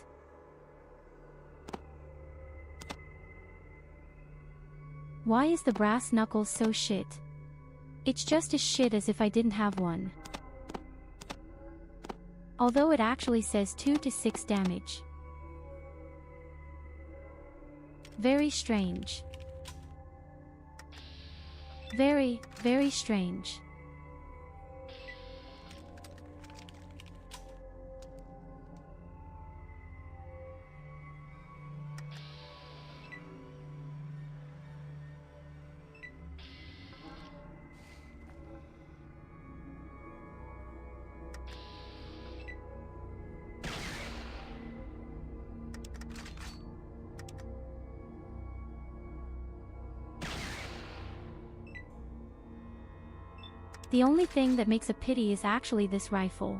Why is the brass knuckles so shit? It's just as shit as if I didn't have one. Although it actually says 2 to 6 damage. Very strange. Very, very strange. The only thing that makes a pity is actually this rifle.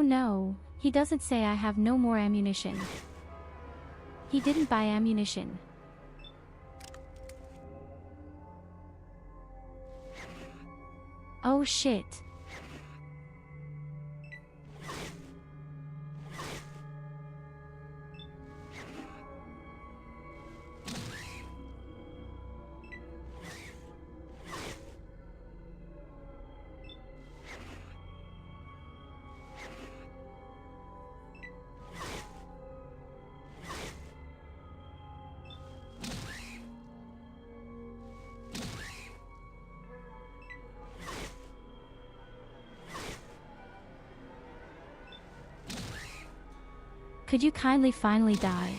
Oh no, he doesn't say I have no more ammunition. He didn't buy ammunition. Oh shit. Could you kindly finally die?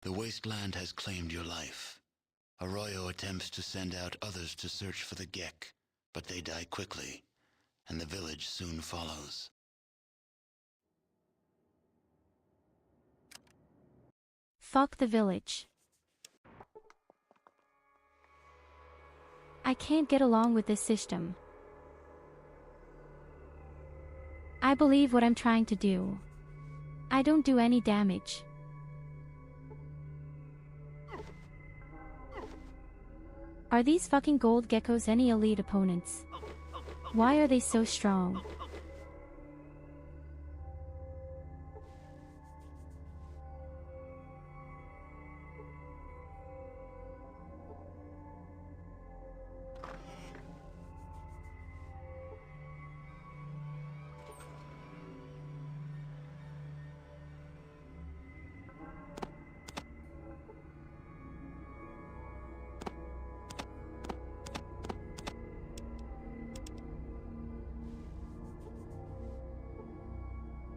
The wasteland has claimed your life. Arroyo attempts to send out others to search for the Gek, but they die quickly, and the village soon follows. Fuck the village. I can't get along with this system. I believe what I'm trying to do. I don't do any damage. Are these fucking gold geckos any elite opponents? Why are they so strong?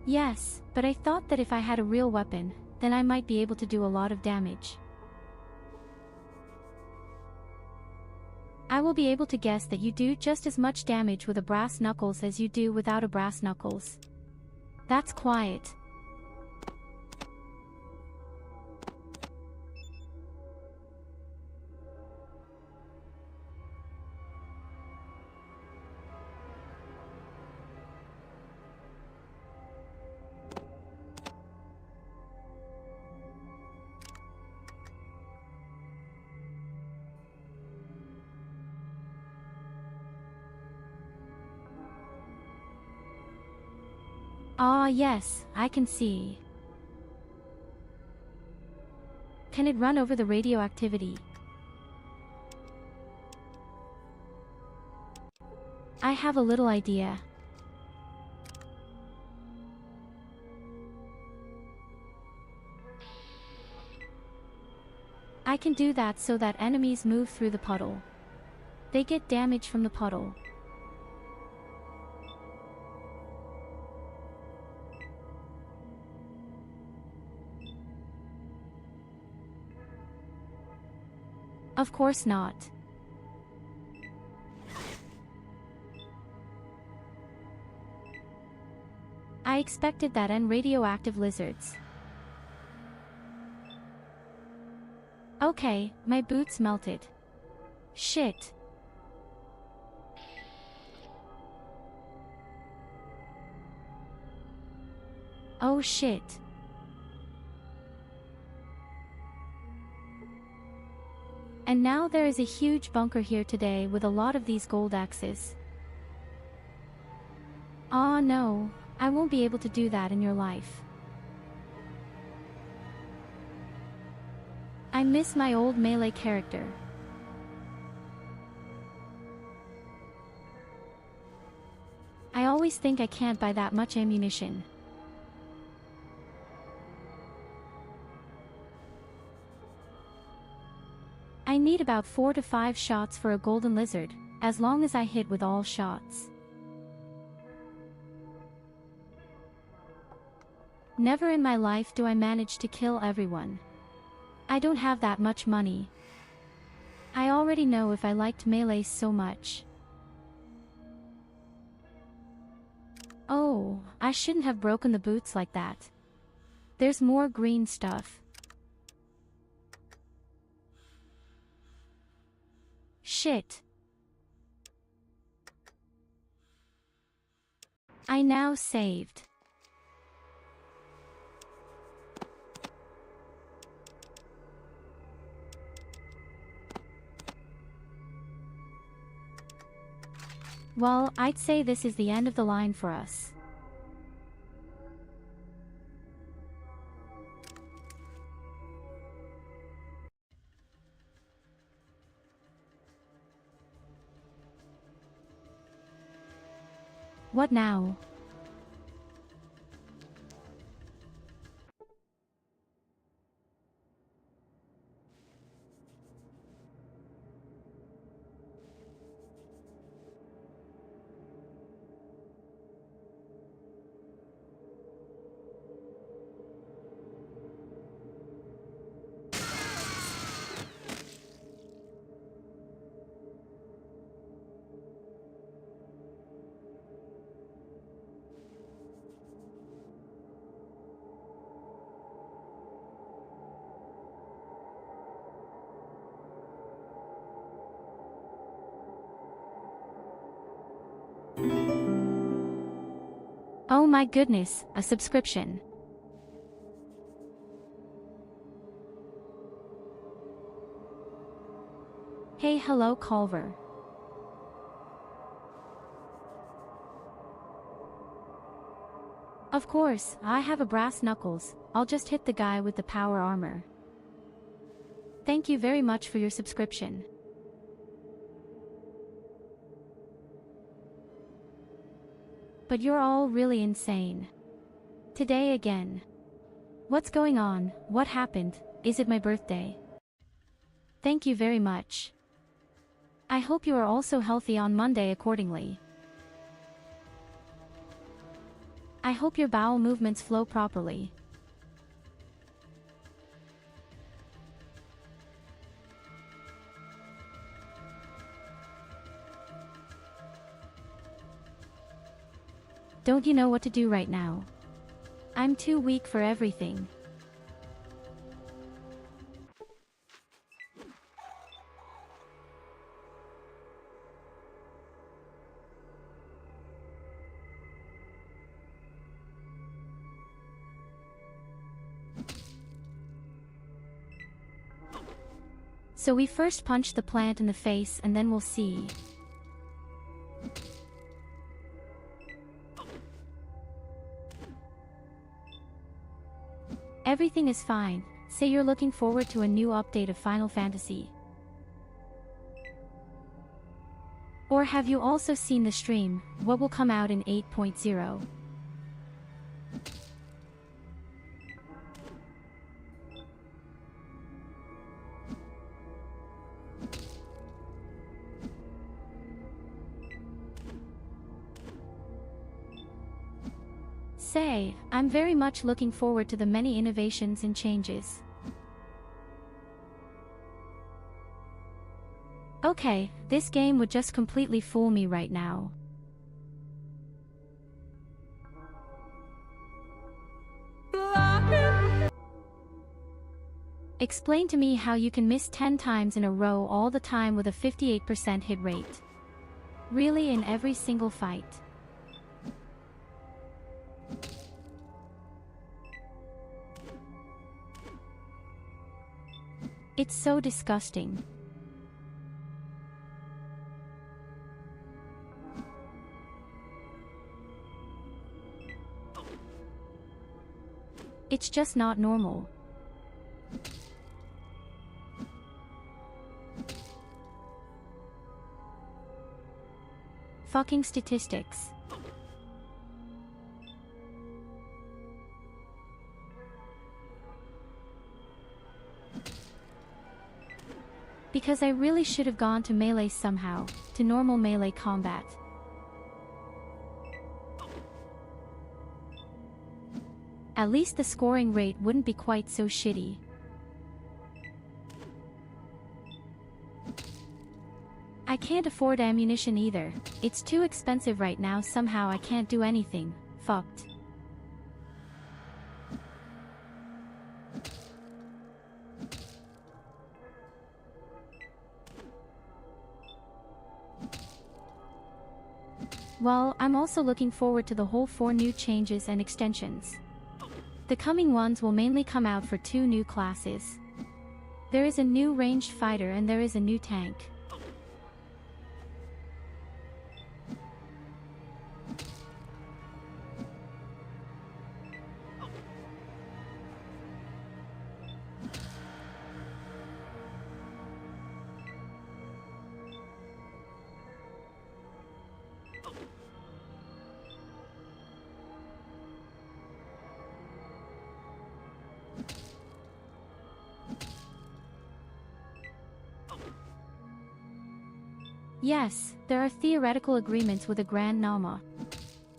Yes, but I thought that if I had a real weapon, then I might be able to do a lot of damage. I will be able to guess that you do just as much damage with a brass knuckles as you do without a brass knuckles. That's quiet. Ah, yes, I can see. Can it run over the radioactivity? I have a little idea. I can do that so that enemies move through the puddle. They get damage from the puddle. Of course not. I expected that and radioactive lizards. Okay, my boots melted. Shit. Oh shit. And now there is a huge bunker here today with a lot of these gold axes. Aw no, I won't be able to do that in your life. I miss my old melee character. I always think I can't buy that much ammunition. I need about 4 to 5 shots for a golden lizard, as long as I hit with all shots. Never in my life do I manage to kill everyone. I don't have that much money. I already know if I liked melee so much. Oh, I shouldn't have broken the boots like that. There's more green stuff. Shit. I now saved. Well, I'd say this is the end of the line for us. What now? Oh my goodness, a subscription. Hey, hello Culver. Of course, I have a brass knuckles. I'll just hit the guy with the power armor. Thank you very much for your subscription. But you're all really insane. Today again. What's going on? What happened? Is it my birthday? Thank you very much. I hope you are also healthy on Monday accordingly. I hope your bowel movements flow properly. Don't you know what to do right now? I'm too weak for everything. So we first punch the plant in the face and then we'll see. Everything is fine. Say you're looking forward to a new update of Final Fantasy. Or have you also seen the stream, what will come out in 8.0? Say, I'm very much looking forward to the many innovations and changes. Okay, this game would just completely fool me right now. Explain to me how you can miss 10 times in a row all the time with a 58% hit rate. Really, in every single fight. It's so disgusting. It's just not normal. Fucking statistics. Because I really should have gone to melee somehow, to normal melee combat. At least the scoring rate wouldn't be quite so shitty. I can't afford ammunition either. It's too expensive right now. Somehow I can't do anything. Fucked. Well, I'm also looking forward to the whole 4 new changes and extensions. The coming ones will mainly come out for 2 new classes. There is a new ranged fighter and there is a new tank. Yes, there are theoretical agreements with the Grand Nama.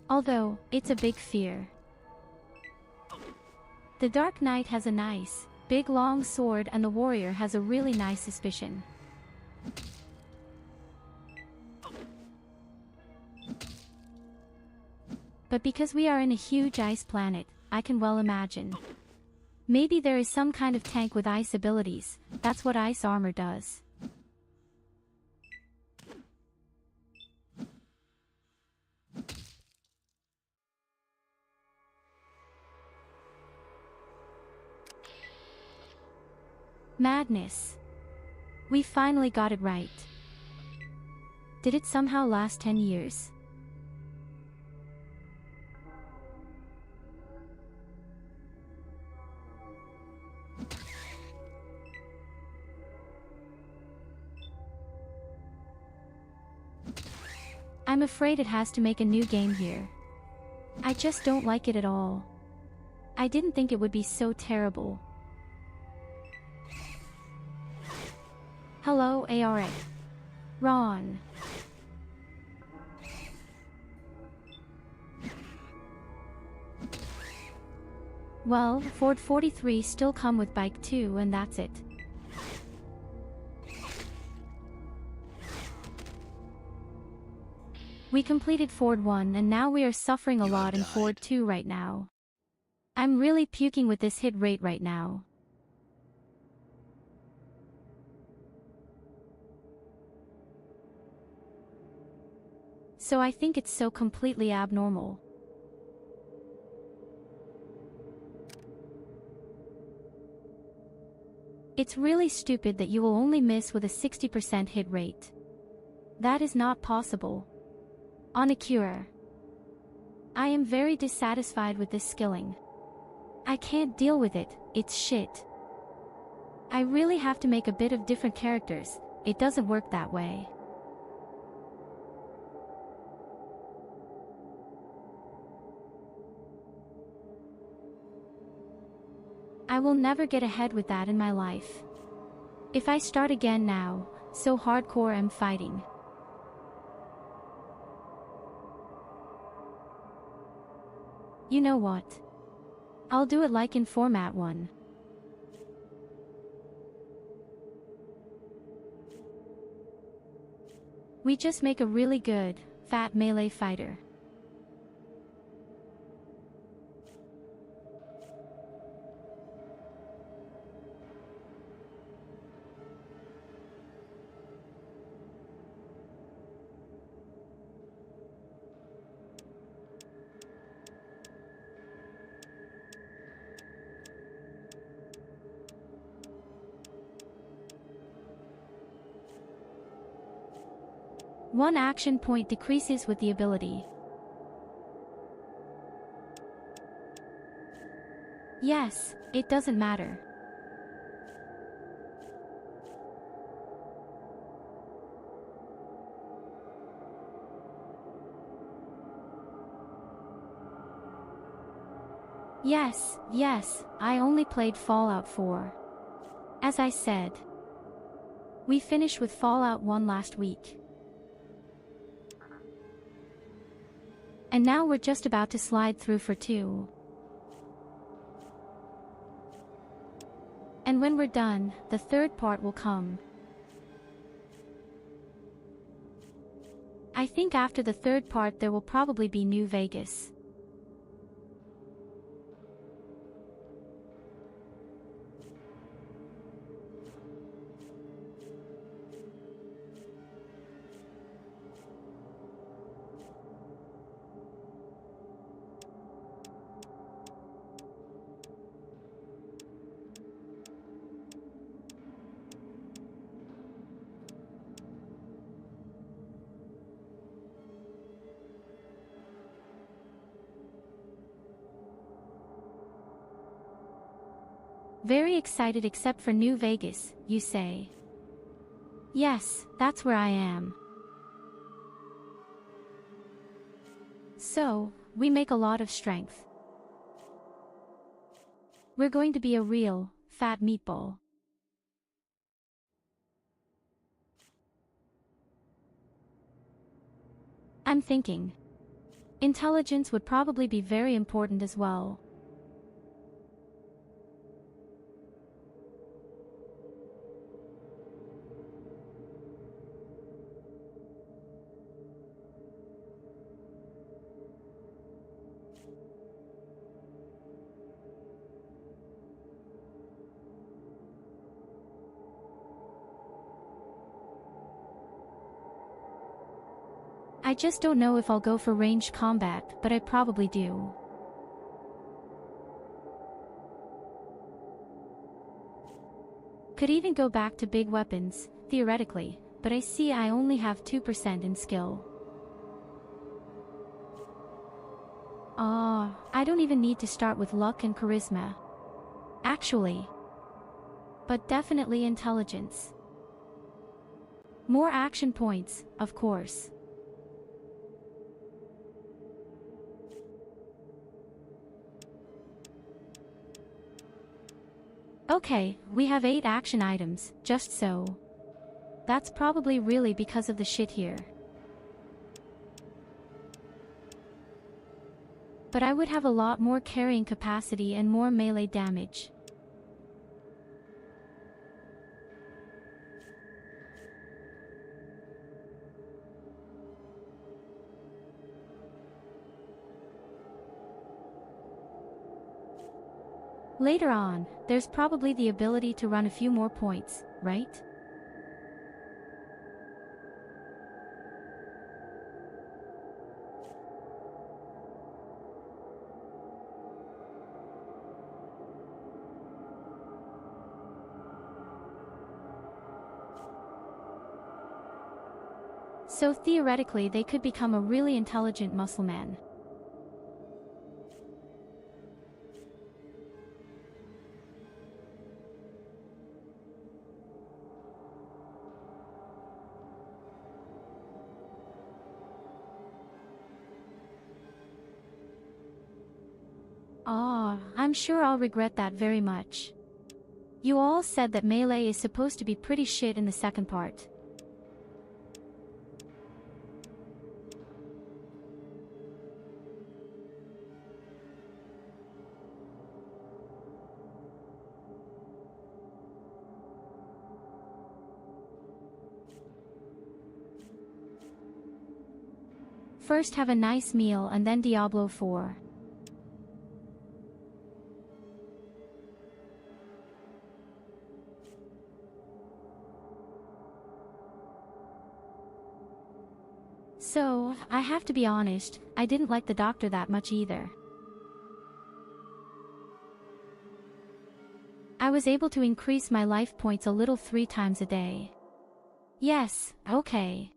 Although, it's a big fear. The Dark Knight has a nice, big long sword and the warrior has a really nice suspicion. But because we are in a huge ice planet, I can well imagine. Maybe there is some kind of tank with ice abilities. That's what ice armor does. Madness. We finally got it right. Did it somehow last 10 years? I'm afraid it has to make a new game here. I just don't like it at all. I didn't think it would be so terrible. Hello, ARA. Ron. Well, Ford 43 still come with bike 2 and that's it. We completed Ford 1 and now we are suffering a lot in Ford 2 right now. I'm really puking with this hit rate right now. So I think it's so completely abnormal. It's really stupid that you will only miss with a 60% hit rate. That is not possible. On a cure. I am very dissatisfied with this skilling. I can't deal with it, it's shit. I really have to make a bit of different characters, it doesn't work that way. I will never get ahead with that in my life. If I start again now, so hardcore I'm fighting. You know what? I'll do it like in Format 1. We just make a really good, fat melee fighter. One action point decreases with the ability. Yes, it doesn't matter. Yes, I only played Fallout 4. As I said, we finished with Fallout 1 last week. And now we're just about to slide through for 2. And when we're done, the third part will come. I think after the third part there will probably be New Vegas. Very excited except for New Vegas, you say? Yes, that's where I am. So, we make a lot of strength. We're going to be a real, fat meatball. I'm thinking. Intelligence would probably be very important as well. I just don't know if I'll go for ranged combat, but I probably do. Could even go back to big weapons, theoretically, but I see I only have 2% in skill. I don't even need to start with luck and charisma. Actually. But definitely intelligence. More action points, of course. Okay, we have 8 action items, just so. That's probably really because of the shit here. But I would have a lot more carrying capacity and more melee damage. Later on, there's probably the ability to run a few more points, right? So theoretically they could become a really intelligent muscle man. I'm sure I'll regret that very much. You all said that melee is supposed to be pretty shit in the second part. First have a nice meal and then Diablo 4. So, I have to be honest, I didn't like the doctor that much either. I was able to increase my life points a little 3 times a day. Yes, okay.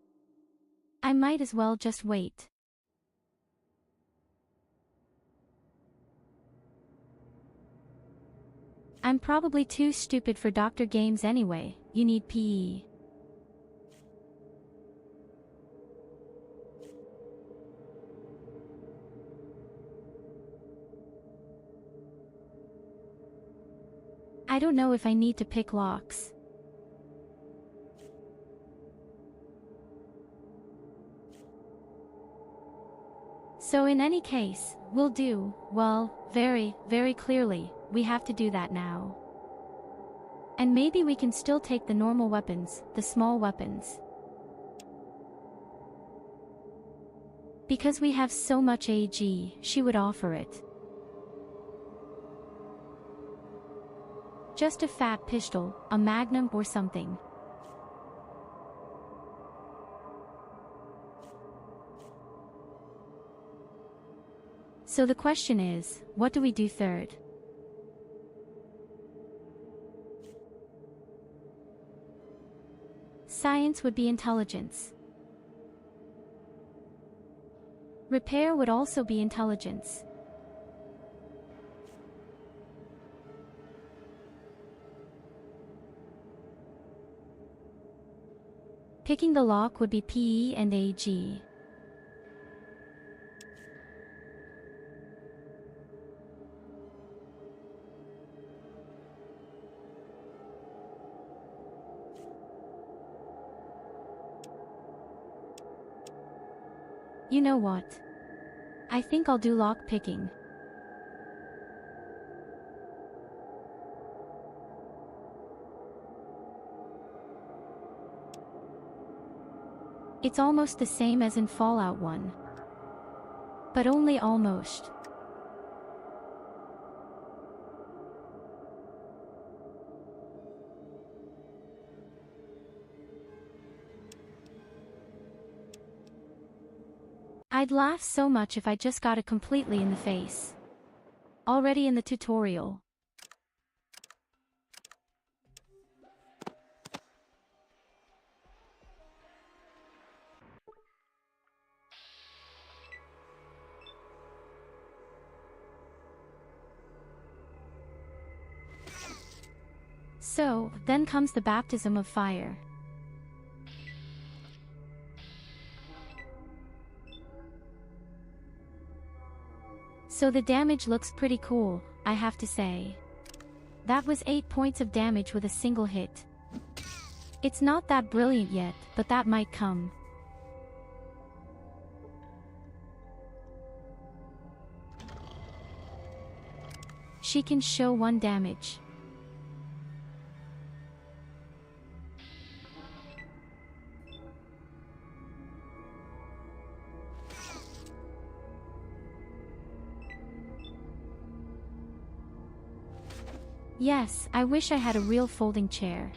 I might as well just wait. I'm probably too stupid for doctor games anyway, you need PE. I don't know if I need to pick locks. So in any case, we'll do, well, very, very clearly, we have to do that now. And maybe we can still take the normal weapons, the small weapons. Because we have so much AG, she would offer it. Just a fat pistol, a magnum or something. So the question is, what do we do third? Science would be intelligence. Repair would also be intelligence. Picking the lock would be PE and AG. You know what? I think I'll do lock picking. It's almost the same as in Fallout 1. But only almost. I'd laugh so much if I just got it completely in the face. Already in the tutorial. So, then comes the baptism of fire. So the damage looks pretty cool, I have to say. That was 8 points of damage with a single hit. It's not that brilliant yet, but that might come. She can show 1 damage. Yes, I wish I had a real folding chair.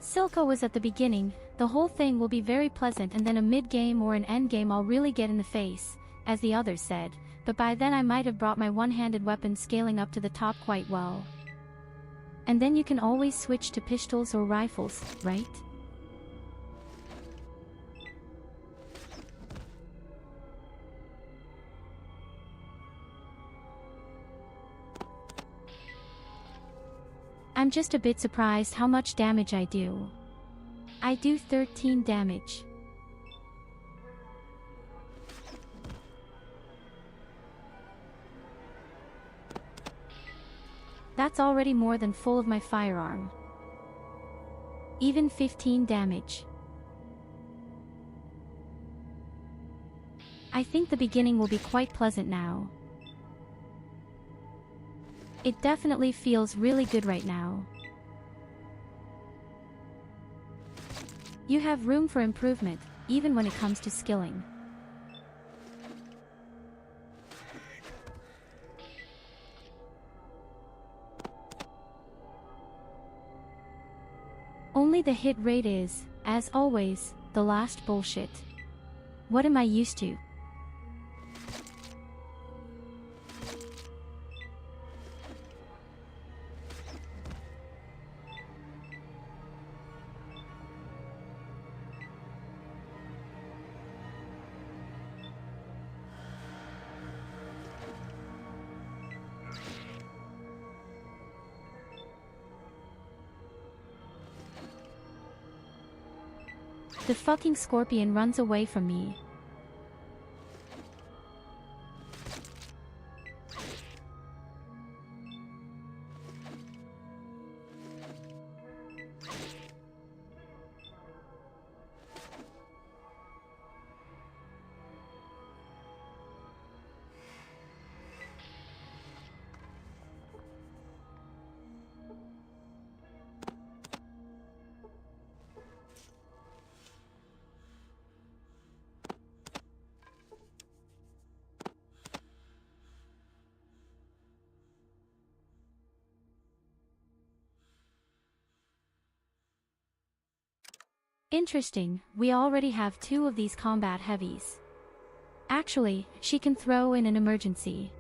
Silco was at the beginning, the whole thing will be very pleasant, and then a mid-game or an end-game I'll really get in the face, as the others said, but by then I might have brought my one-handed weapon scaling up to the top quite well. And then you can always switch to pistols or rifles, right? I'm just a bit surprised how much damage I do. I do 13 damage. That's already more than full of my firearm. Even 15 damage. I think the beginning will be quite pleasant now. It definitely feels really good right now. You have room for improvement, even when it comes to skilling. Only the hit rate is, as always, the last bullshit. What am I used to? The fucking scorpion runs away from me. Interesting, we already have 2 of these combat heavies. Actually, she can throw in an emergency.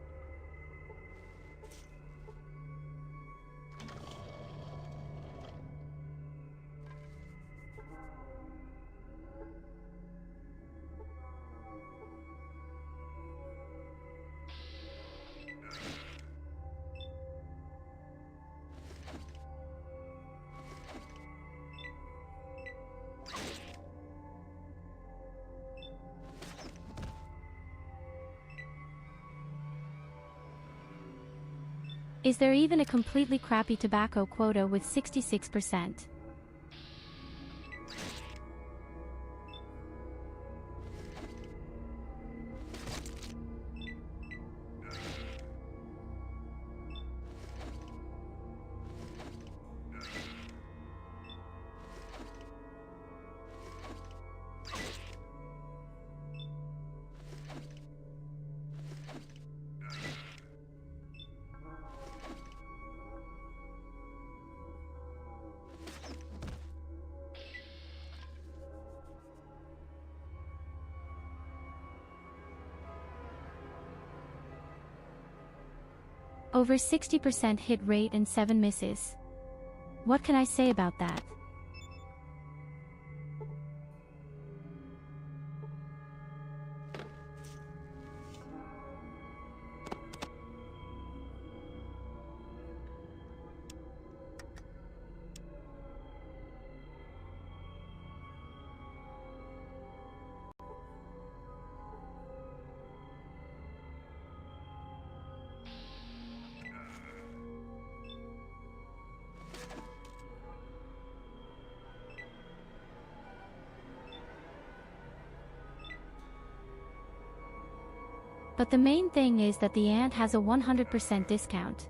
Is there even a completely crappy tobacco quota with 66%? Over 60% hit rate and 7 misses. What can I say about that? But the main thing is that the ant has a 100% discount.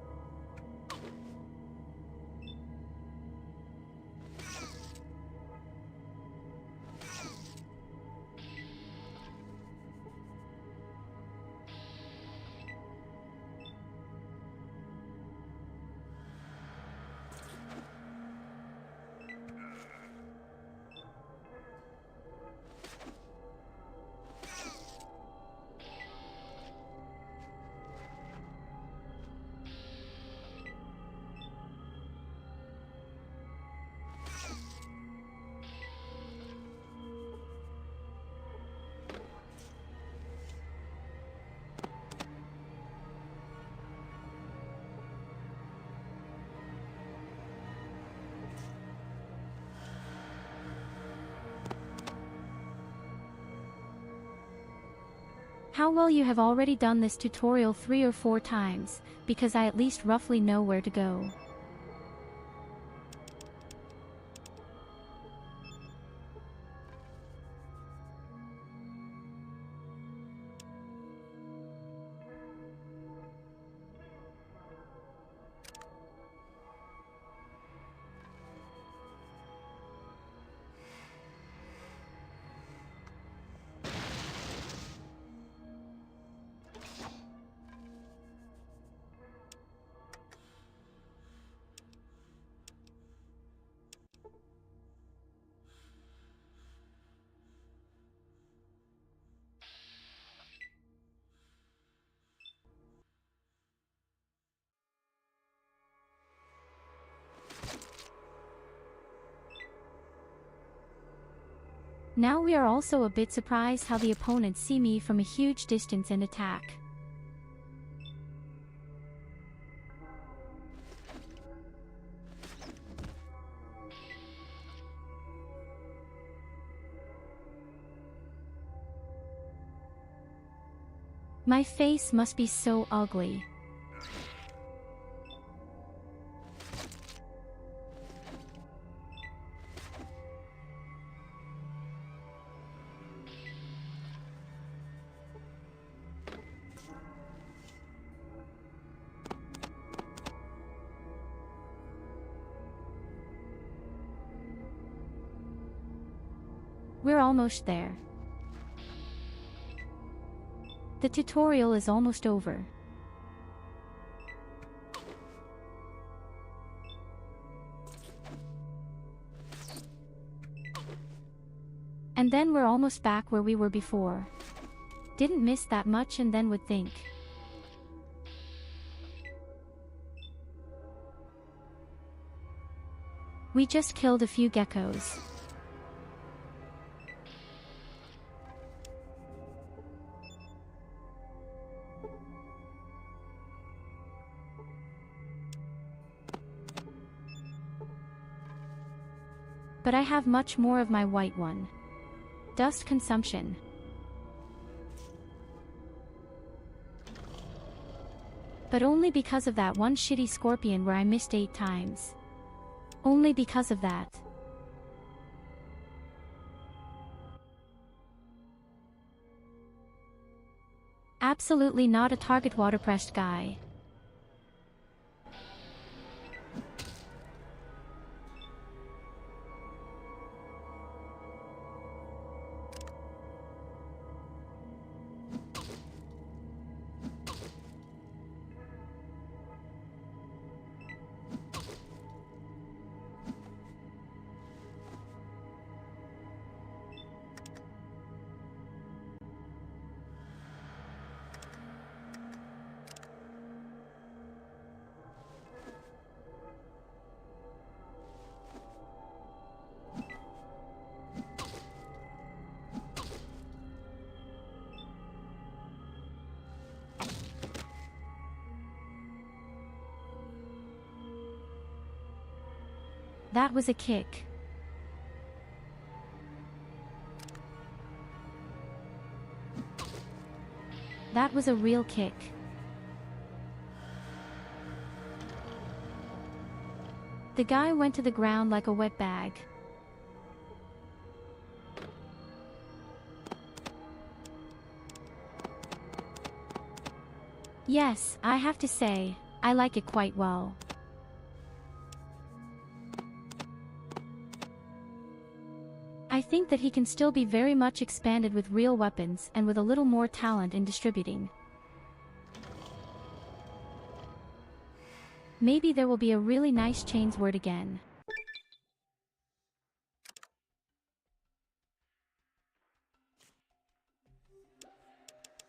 How well you have already done this tutorial 3 or 4 times, because I at least roughly know where to go. Now we are also a bit surprised how the opponents see me from a huge distance and attack. My face must be so ugly. We're almost there. The tutorial is almost over. And then we're almost back where we were before. Didn't miss that much and then would think. We just killed a few geckos. But I have much more of my white one. Dust consumption. But only because of that one shitty scorpion where I missed 8 times. Only because of that. Absolutely not a target waterpressed guy. That was a kick. That was a real kick. The guy went to the ground like a wet bag. Yes, I have to say, I like it quite well. I think that he can still be very much expanded with real weapons and with a little more talent in distributing. Maybe there will be a really nice chains word again.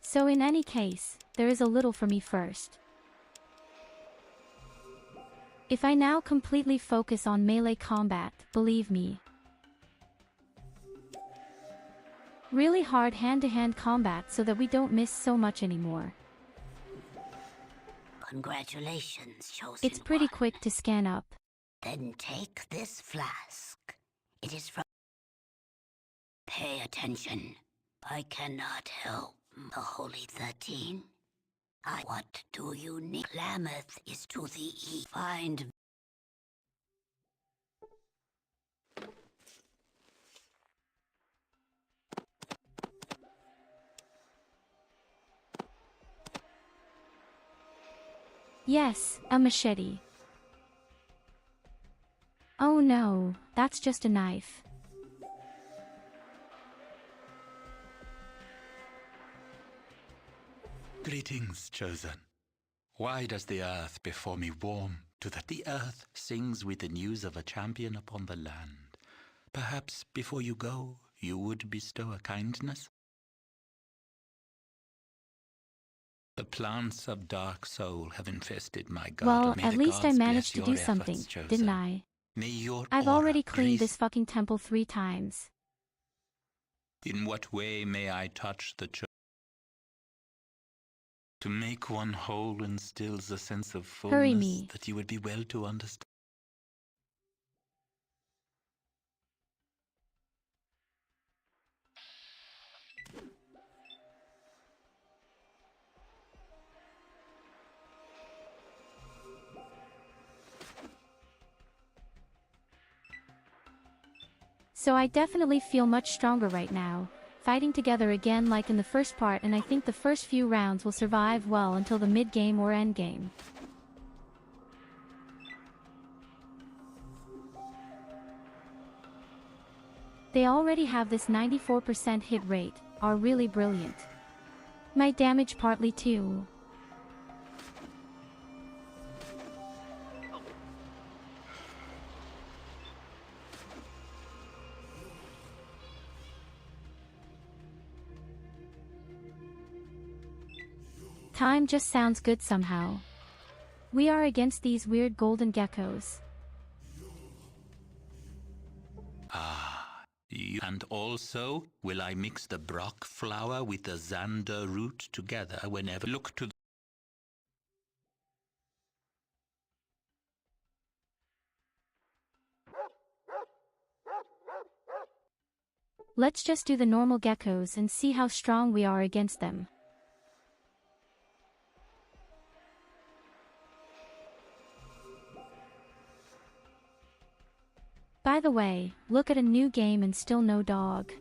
So in any case, there is a little for me first. If I now completely focus on melee combat, believe me, really hard hand-to-hand combat so that we don't miss so much anymore. Congratulations, chosen It's pretty one. quick to scan up. Then take this flask. It is from... Pay attention. I cannot help the Holy 13. What do you need? Klamath is to the east. Find... Yes, a machete. Oh no, that's just a knife. Greetings, chosen. Why does the earth before me warm, to that the earth sings with the news of a champion upon the land? Perhaps before you go, you would bestow a kindness? The plants of dark soul have infested my garden. Well, May at the least I gods managed to bless do your something, efforts, chosen. didn't I? May your I've aura already cleaned grace- this fucking temple 3 times. In what way may I touch the chosen? To make one whole instills a sense of fullness Hurry me. that you would be well to understand. So I definitely feel much stronger right now, fighting together again like in the first part, and I think the first few rounds will survive well until the mid-game or end-game. They already have this 94% hit rate, are really brilliant. My damage partly too. Time just sounds good somehow. We are against these weird golden geckos. And also, will I mix the Brock flower with the Xander root together whenever look to Let's just do the normal geckos and see how strong we are against them. By the way, look at a new game and still no dog.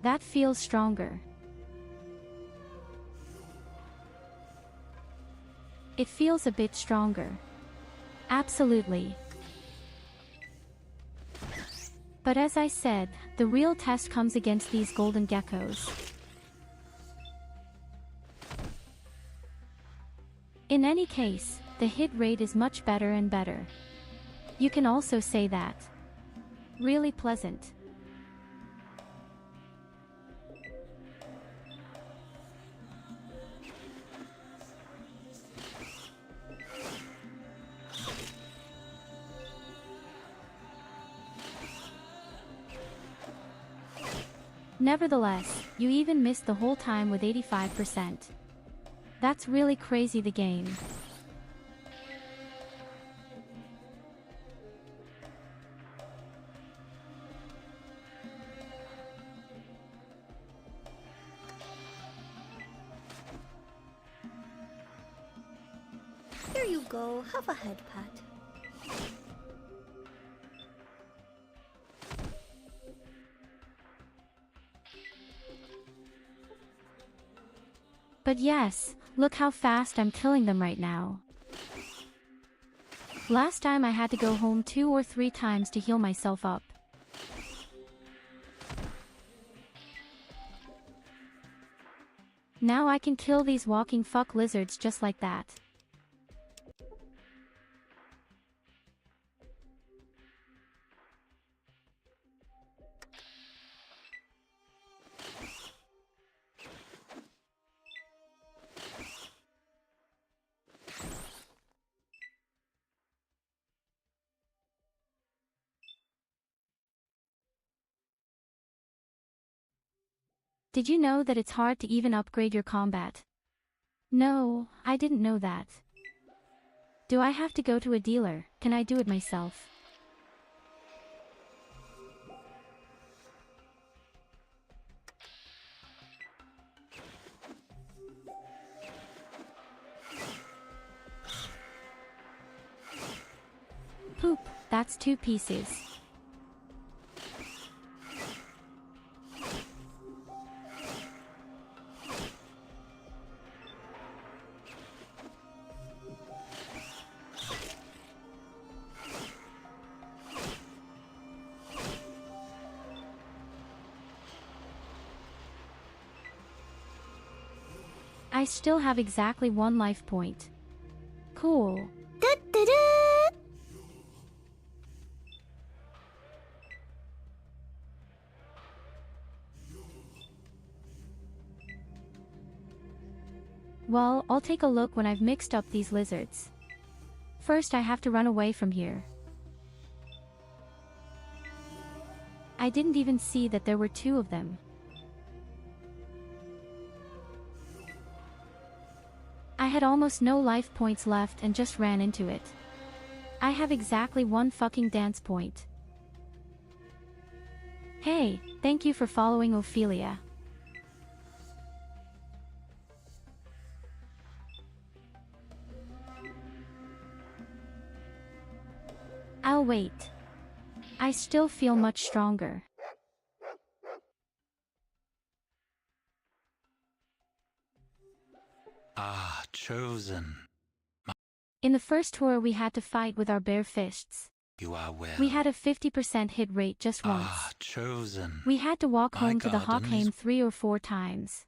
That feels stronger. It feels a bit stronger. Absolutely. But as I said, the real test comes against these golden geckos. In any case, the hit rate is much better and better. You can also say that. Really pleasant. Nevertheless, you even missed the whole time with 85%. That's really crazy the game. Here you go, have a head pat. But yes, look how fast I'm killing them right now. Last time I had to go home 2 or 3 times to heal myself up. Now I can kill these walking fuck lizards just like that. Did you know that it's hard to even upgrade your combat? No, I didn't know that. Do I have to go to a dealer? Can I do it myself? Poop, that's 2 pieces. I still have exactly 1 life point. Cool. Well, I'll take a look when I've mixed up these lizards. First I have to run away from here. I didn't even see that there were 2 of them. I had almost no life points left and just ran into it. I have exactly one fucking dance point. Hey, thank you for following Ophelia. I'll wait. I still feel much stronger. Ah, chosen. In the first tour we had to fight with our bare fists. You are well. We had a 50% hit rate just once. Ah, chosen. We had to walk My home to the garden Hockheim is- 3 or 4 times.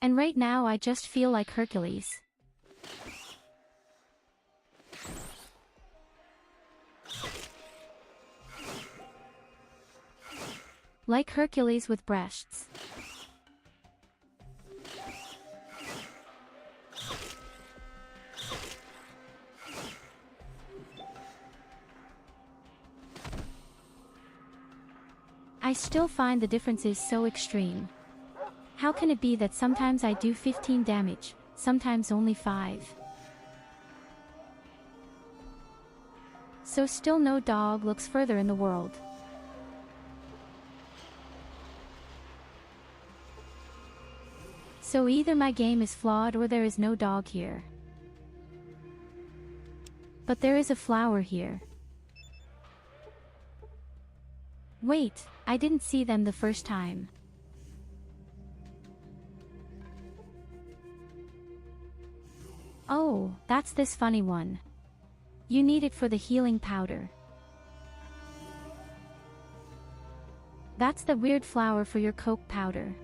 And right now I just feel like Hercules. Like Hercules with breasts. I still find the differences so extreme. How can it be that sometimes I do 15 damage, sometimes only 5? So still no dog looks further in the world. So either my game is flawed or there is no dog here. But there is a flower here. Wait, I didn't see them the first time. Oh, that's this funny one. You need it for the healing powder. That's the weird flower for your coke powder.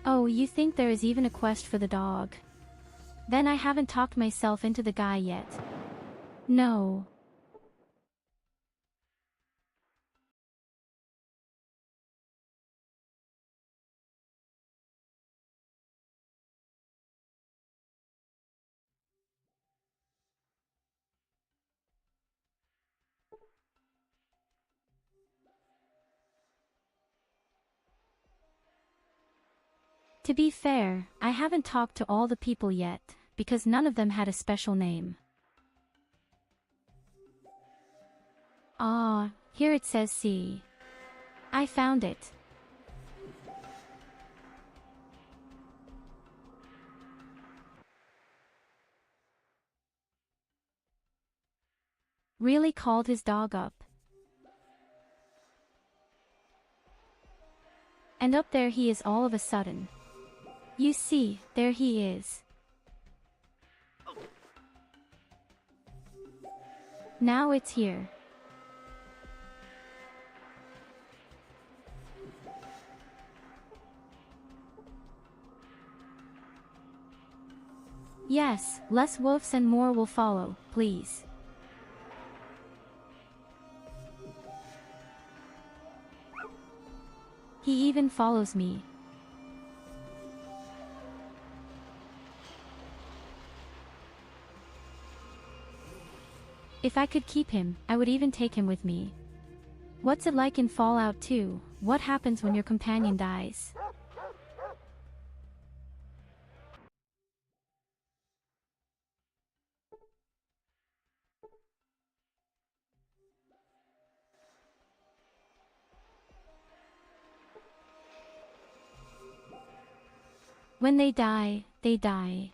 Oh, you think there is even a quest for the dog? Then I haven't talked myself into the guy yet. No. To be fair, I haven't talked to all the people yet, because none of them had a special name. Ah, here it says C. I found it. Really called his dog up. And up there he is all of a sudden. You see, there he is. Now it's here. Yes, less wolves and more will follow, please. He even follows me. If I could keep him, I would even take him with me. What's it like in Fallout 2? What happens when your companion dies? When they die, they die.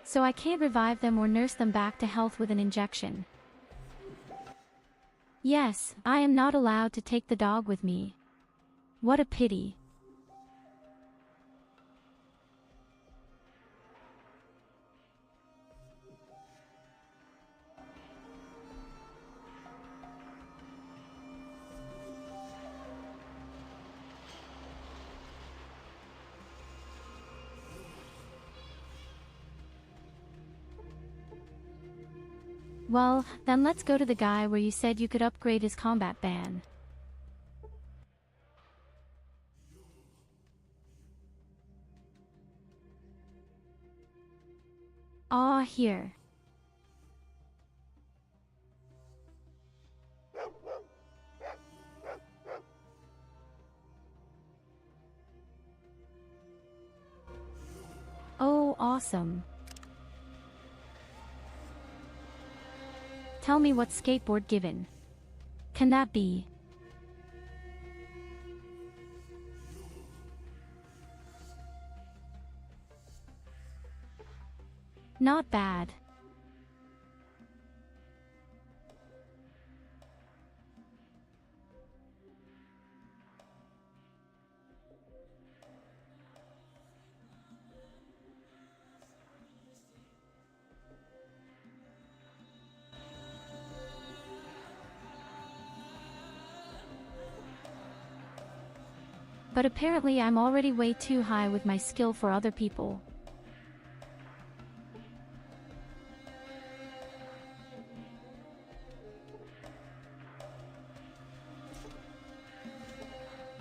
So I can't revive them or nurse them back to health with an injection. Yes, I am not allowed to take the dog with me. What a pity. Well, then let's go to the guy where you said you could upgrade his combat ban. Ah, here. Oh, awesome. Tell me what skateboard given. Can that be? Not bad. But apparently I'm already way too high with my skill for other people.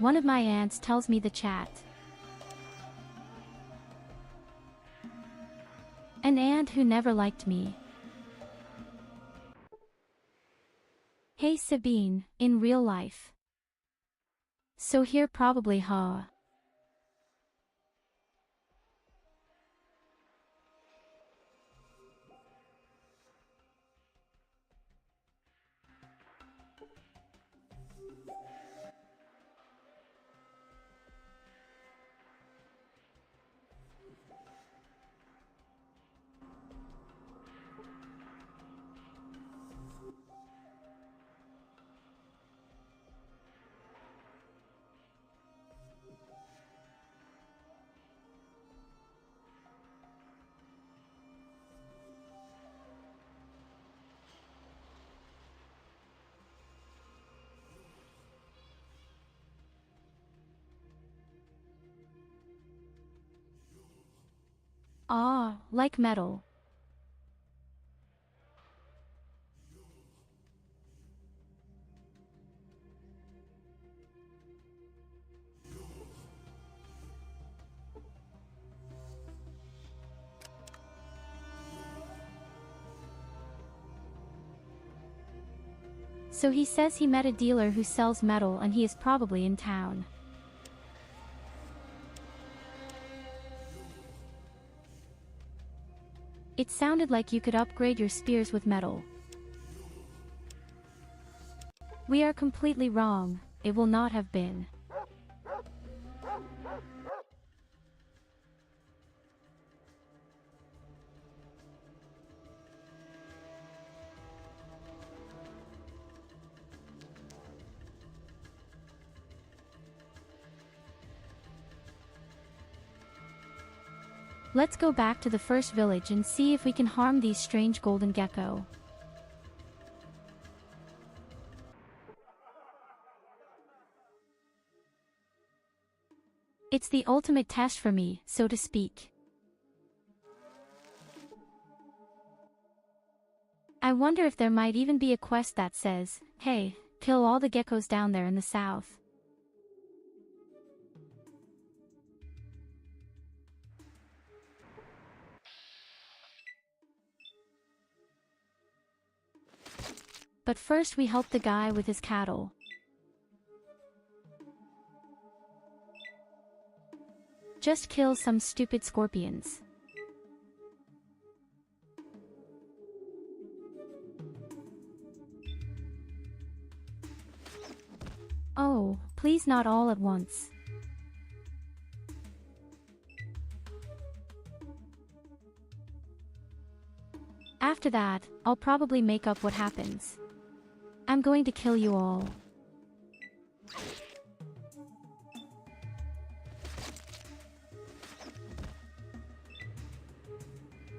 One of my aunts tells me the chat. An aunt who never liked me. Hey Sabine, in real life. So here probably huh? Ah, like metal. So he says he met a dealer who sells metal and he is probably in town. It sounded like you could upgrade your spears with metal. We are completely wrong, it will not have been. Let's go back to the first village and see if we can harm these strange golden gecko. It's the ultimate test for me, so to speak. I wonder if there might even be a quest that says, hey, kill all the geckos down there in the south. But first we help the guy with his cattle. Just kill some stupid scorpions. Oh, please not all at once. After that, I'll probably make up what happens. I'm going to kill you all.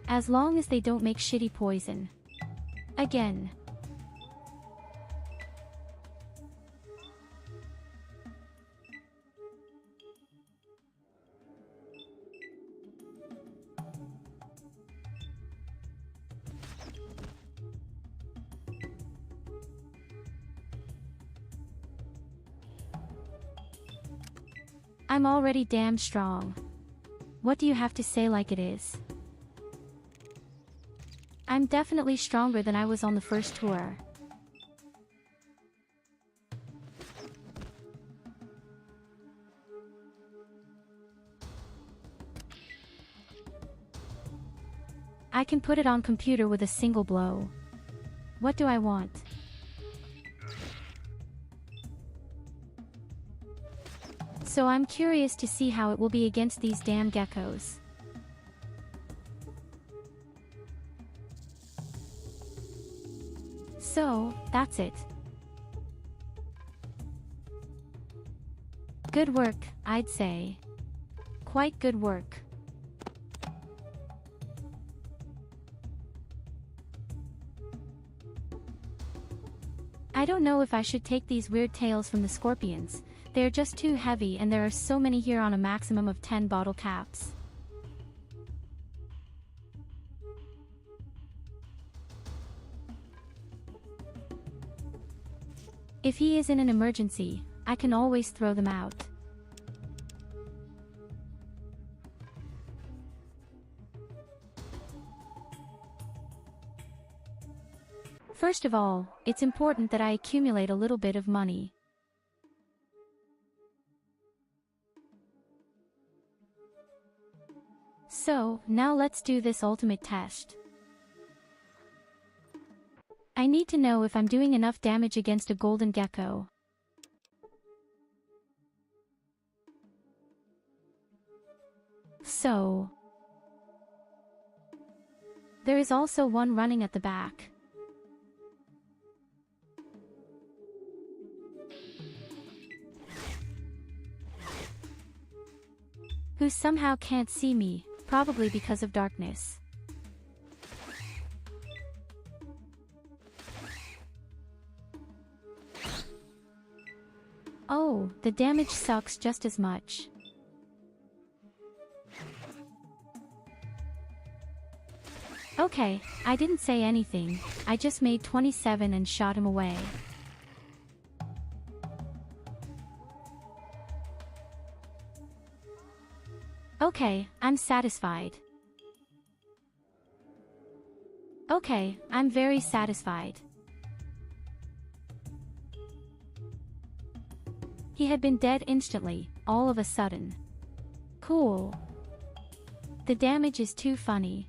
As long as they don't make shitty poison. Again. I'm already damn strong. What do you have to say like it is? I'm definitely stronger than I was on the first tour. I can put it on computer with a single blow. What do I want? So I'm curious to see how it will be against these damn geckos. So, that's it. Good work, I'd say. Quite good work. I don't know if I should take these weird tails from the scorpions. They're just too heavy and there are so many here on a maximum of 10 bottle caps. If he is in an emergency, I can always throw them out. First of all, it's important that I accumulate a little bit of money. So, now let's do this ultimate test. I need to know if I'm doing enough damage against a golden gecko. So, there is also one running at the back. Who somehow can't see me, probably because of darkness. Oh, the damage sucks just as much. Okay, I didn't say anything, I just made 27 and shot him away. Okay, I'm satisfied. Okay, I'm very satisfied. He had been dead instantly, all of a sudden. Cool. The damage is too funny.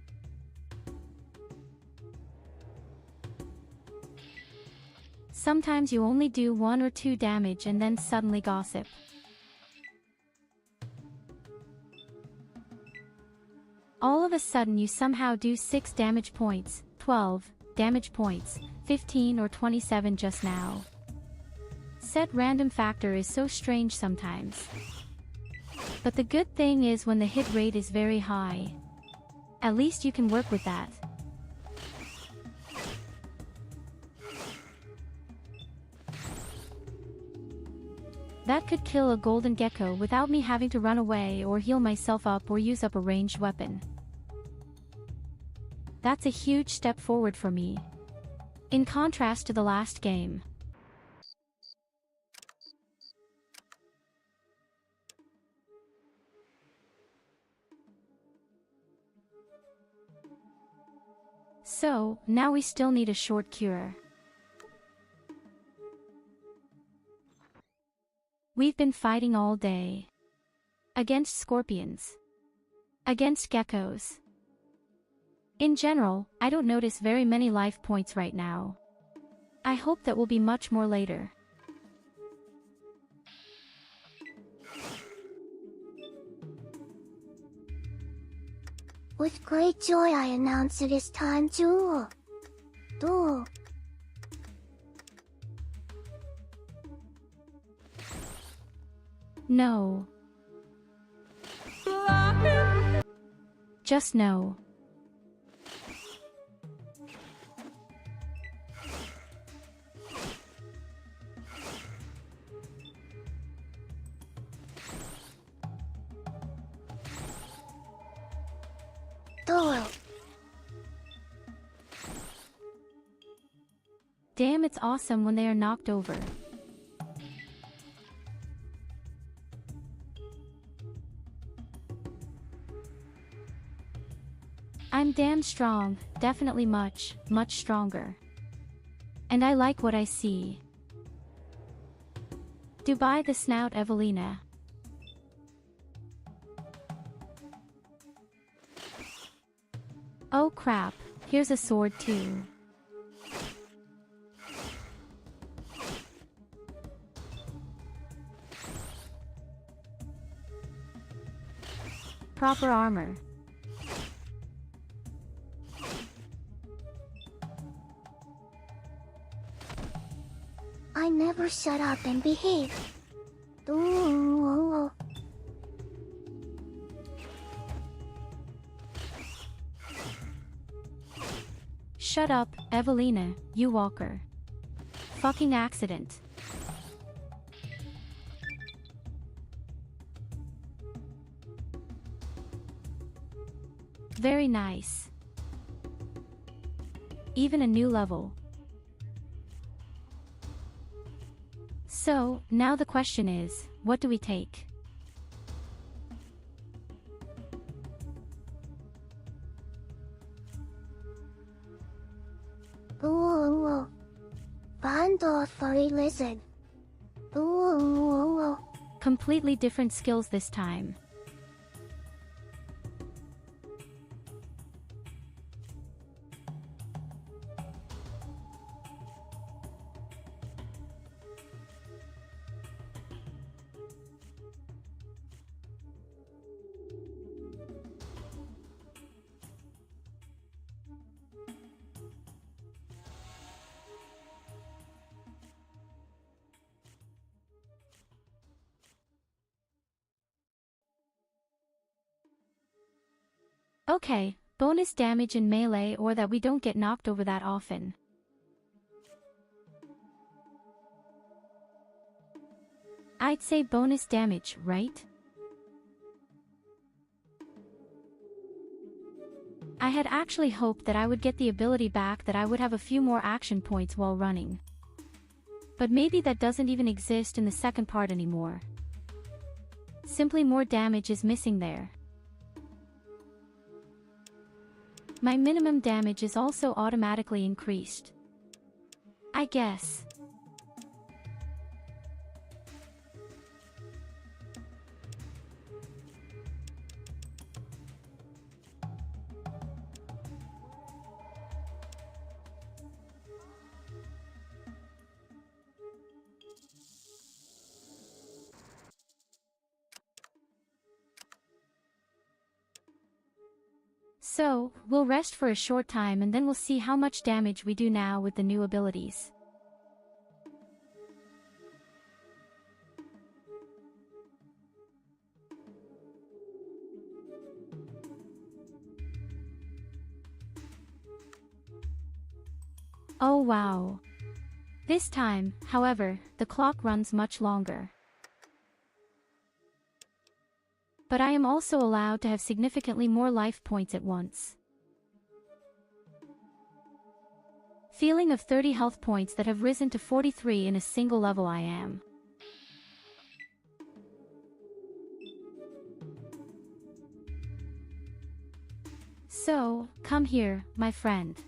Sometimes you only do 1 or 2 damage and then suddenly gossip. All of a sudden you somehow do 6 damage points, 12 damage points, 15 or 27 just now. Set random factor is so strange sometimes. But the good thing is when the hit rate is very high. At least you can work with that. That could kill a golden gecko without me having to run away or heal myself up or use up a ranged weapon. That's a huge step forward for me. In contrast to the last game. So, now we still need a short cure. We've been fighting all day. Against scorpions. Against geckos. In general, I don't notice very many life points right now. I hope that will be much more later. With great joy I announce it is time to duel. No. Just no. Duel. Damn, it's awesome when they are knocked over. I'm damn strong, definitely much, much stronger. And I like what I see. Dubai the snout Evelina. Oh crap, here's a sword too. Proper armor. I never shut up and behave. Ooh. Shut up, Evelina, you walker. Fucking accident. Very nice. Even a new level. So, now the question is, what do we take? Ooh. Bando furry lizard. Ooh. Completely different skills this time. Okay, bonus damage in melee or that we don't get knocked over that often. I'd say bonus damage, right? I had actually hoped that I would get the ability back that I would have a few more action points while running. But maybe that doesn't even exist in the second part anymore. Simply more damage is missing there. My minimum damage is also automatically increased. I guess. So, we'll rest for a short time and then we'll see how much damage we do now with the new abilities. Oh wow. This time, however, the clock runs much longer. But I am also allowed to have significantly more life points at once. Feeling of 30 health points that have risen to 43 in a single level I am. So, come here, my friend.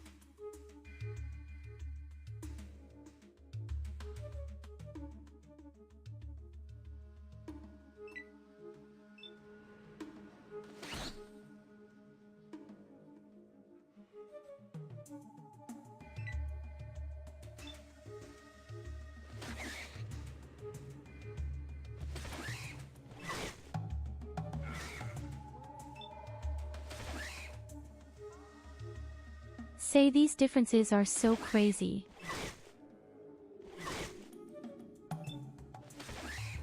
Say these differences are so crazy.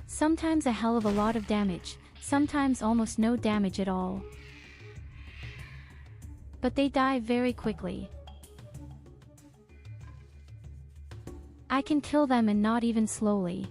Sometimes a hell of a lot of damage, sometimes almost no damage at all. But they die very quickly. I can kill them and not even slowly.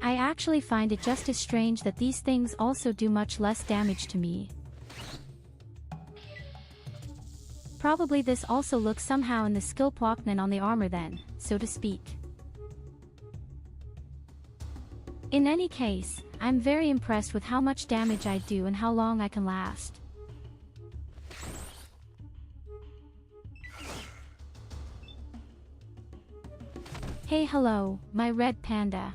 I actually find it just as strange that these things also do much less damage to me. Probably this also looks somehow in the skill Pwaknan on the armor then, so to speak. In any case, I'm very impressed with how much damage I do and how long I can last. Hey hello, my red panda.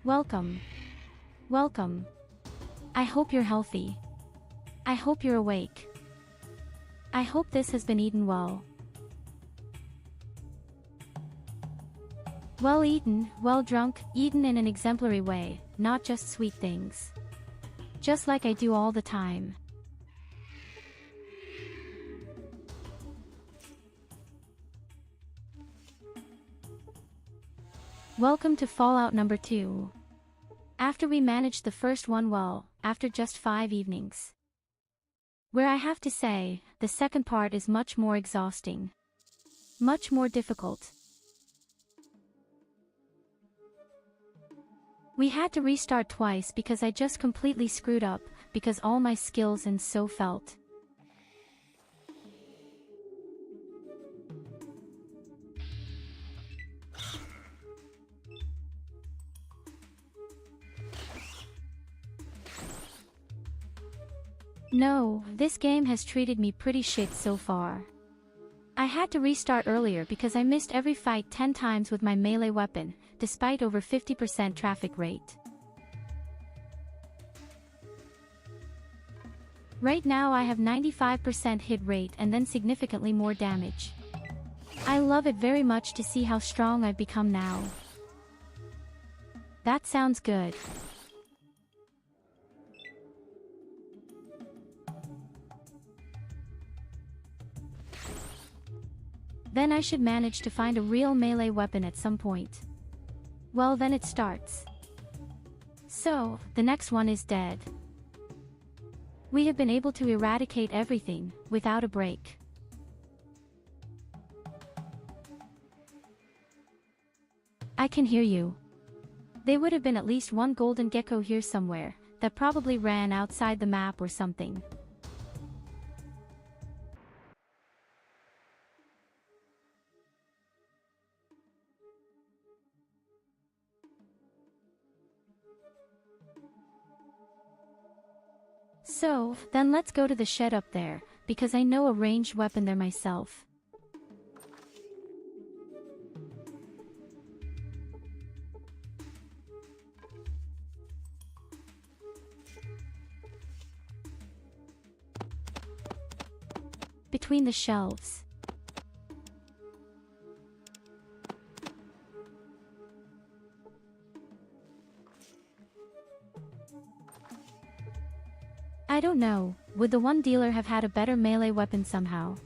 Welcome. Welcome. I hope you're healthy. I hope you're awake. I hope this has been eaten well. Well eaten, well drunk, eaten in an exemplary way, not just sweet things. Just like I do all the time. Welcome to Fallout number 2. After we managed the first one well, after just 5 evenings. Where I have to say, the second part is much more exhausting. Much more difficult. We had to restart twice because I just completely screwed up, because all my skills and so felt. No, this game has treated me pretty shit so far. I had to restart earlier because I missed every fight 10 times with my melee weapon, despite over 50% traffic rate. Right now I have 95% hit rate and then significantly more damage. I love it very much to see how strong I've become now. That sounds good. Then I should manage to find a real melee weapon at some point. Well, then it starts. So, the next one is dead. We have been able to eradicate everything, without a break. I can hear you. There would have been at least one golden gecko here somewhere, that probably ran outside the map or something. So, then let's go to the shed up there, because I know a ranged weapon there myself. Between the shelves. I don't know, would the one dealer have had a better melee weapon somehow?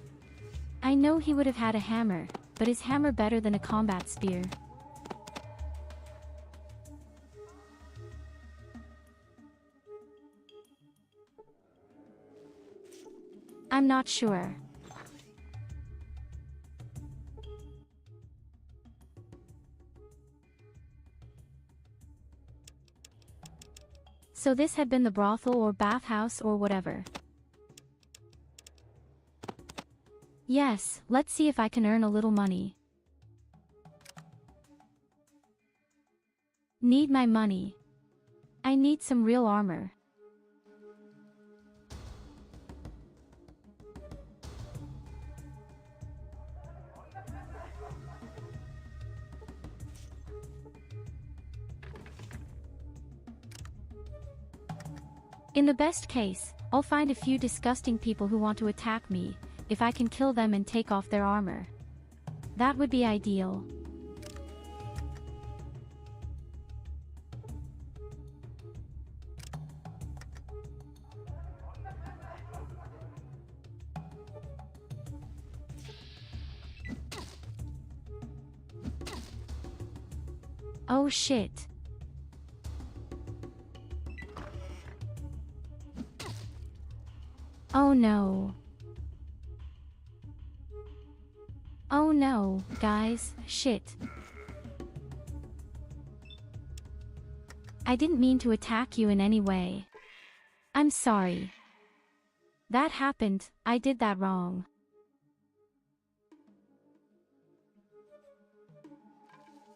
I know he would have had a hammer, but is hammer better than a combat spear? I'm not sure. So this had been the brothel or bathhouse or whatever. Yes, let's see if I can earn a little money. Need my money. I need some real armor. In the best case, I'll find a few disgusting people who want to attack me, if I can kill them and take off their armor. That would be ideal. Oh shit. Oh no. Oh no, guys, shit. I didn't mean to attack you in any way. I'm sorry. That happened, I did that wrong.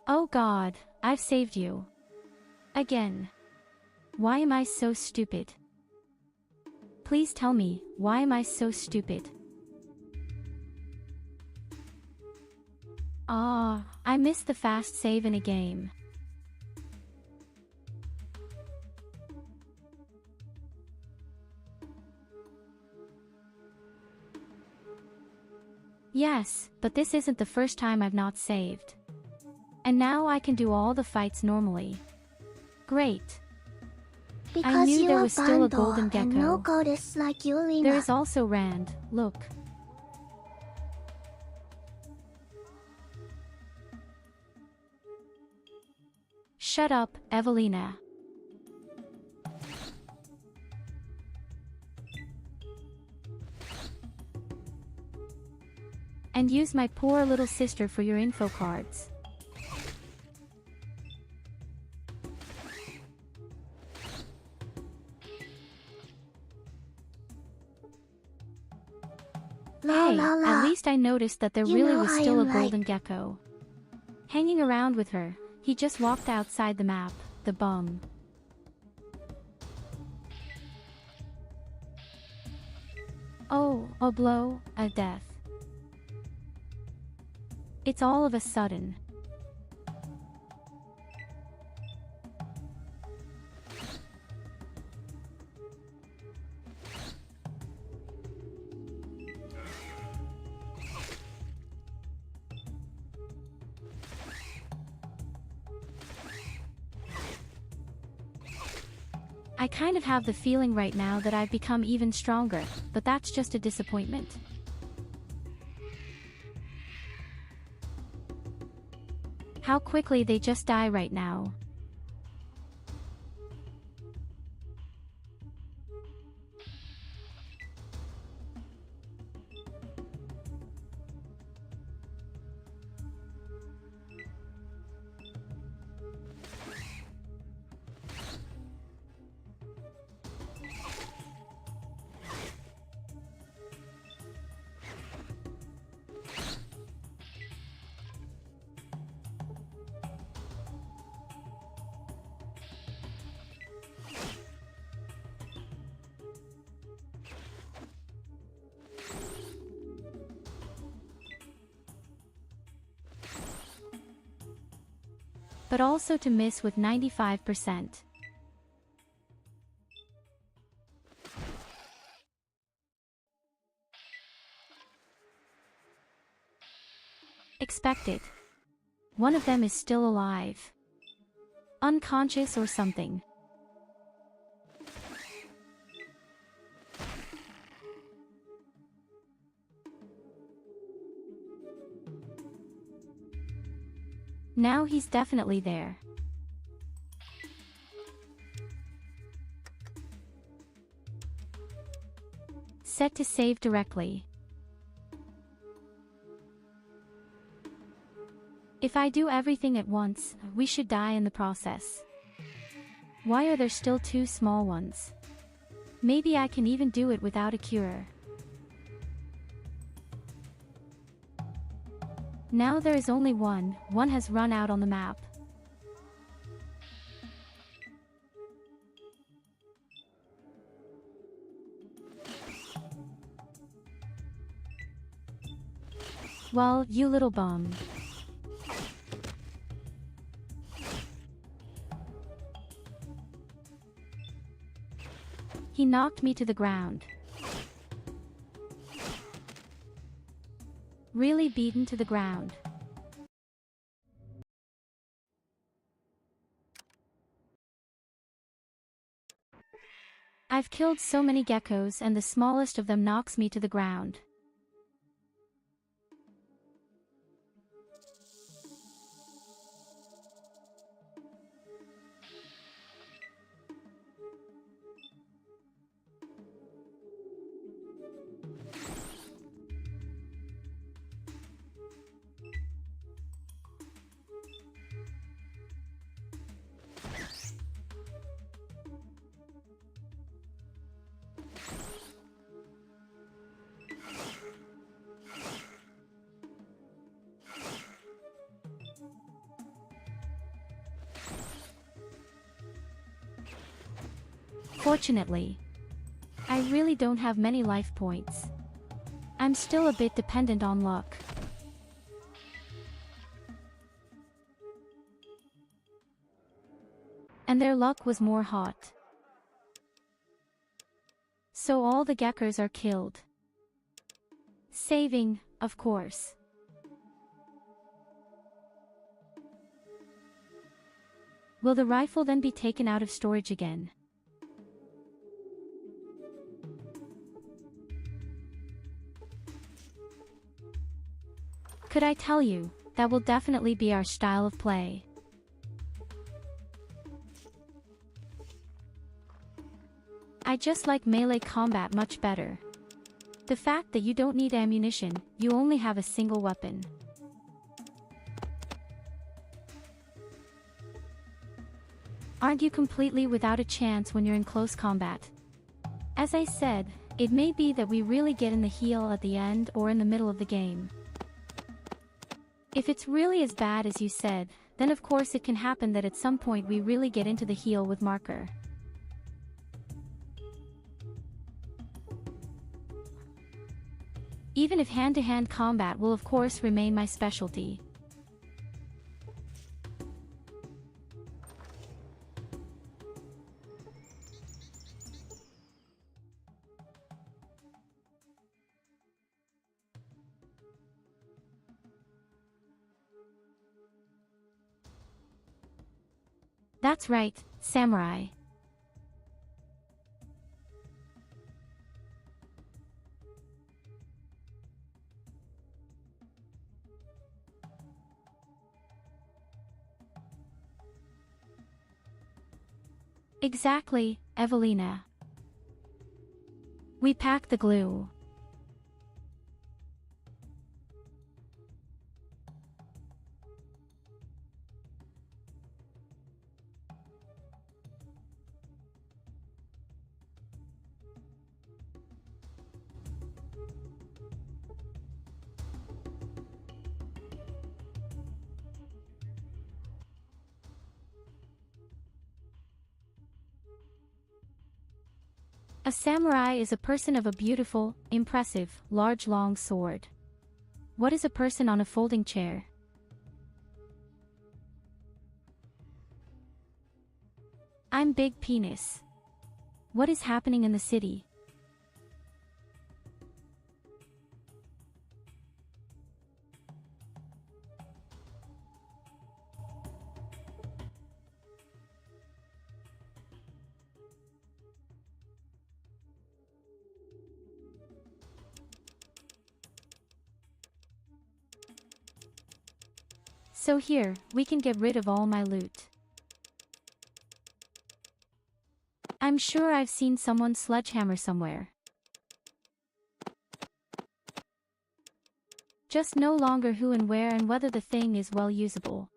Oh God, I've saved you. Again. Why am I so stupid? Please tell me, why am I so stupid? Ah, I missed the fast save in a game. Yes, but this isn't the first time I've not saved. And now I can do all the fights normally. Great. Because I knew you there are was still a Bundle golden and gecko. no goddess like you, Lena. There is also Rand, look. Shut up, Evelina. And use my poor little sister for your info cards. La, Hey, la, la. at least I noticed that there You really know was I still a am golden gecko. Hanging around with her, he just walked outside the map, the bum. Oh, a blow, a death. It's all of a sudden. I kind of have the feeling right now that I've become even stronger, but that's just a disappointment. How quickly they just die right now. But also to miss with 95%. Expect it. One of them is still alive. Unconscious or something. Now he's definitely there. Set to save directly. If I do everything at once, we should die in the process. Why are there still two small ones? Maybe I can even do it without a cure. Now there is only one has run out on the map. Well, you little bum. He knocked me to the ground. Really beaten to the ground. I've killed so many geckos and the smallest of them knocks me to the ground. Fortunately, I really don't have many life points. I'm still a bit dependent on luck. And their luck was more hot. So all the geckers are killed. Saving, of course. Will the rifle then be taken out of storage again? Could I tell you, that will definitely be our style of play. I just like melee combat much better. The fact that you don't need ammunition, you only have a single weapon. Aren't you completely without a chance when you're in close combat? As I said, it may be that we really get in the heel at the end or in the middle of the game. If it's really as bad as you said, then of course it can happen that at some point we really get into the heel with marker. Even if hand-to-hand combat will of course remain my specialty. That's right, samurai. Exactly, Evelina. We pack the glue. A samurai is a person of a beautiful, impressive, large long sword. What is a person on a folding chair? I'm big penis. What is happening in the city? So here, we can get rid of all my loot. I'm sure I've seen someone's sledgehammer somewhere. Just no longer who and where and whether the thing is well usable.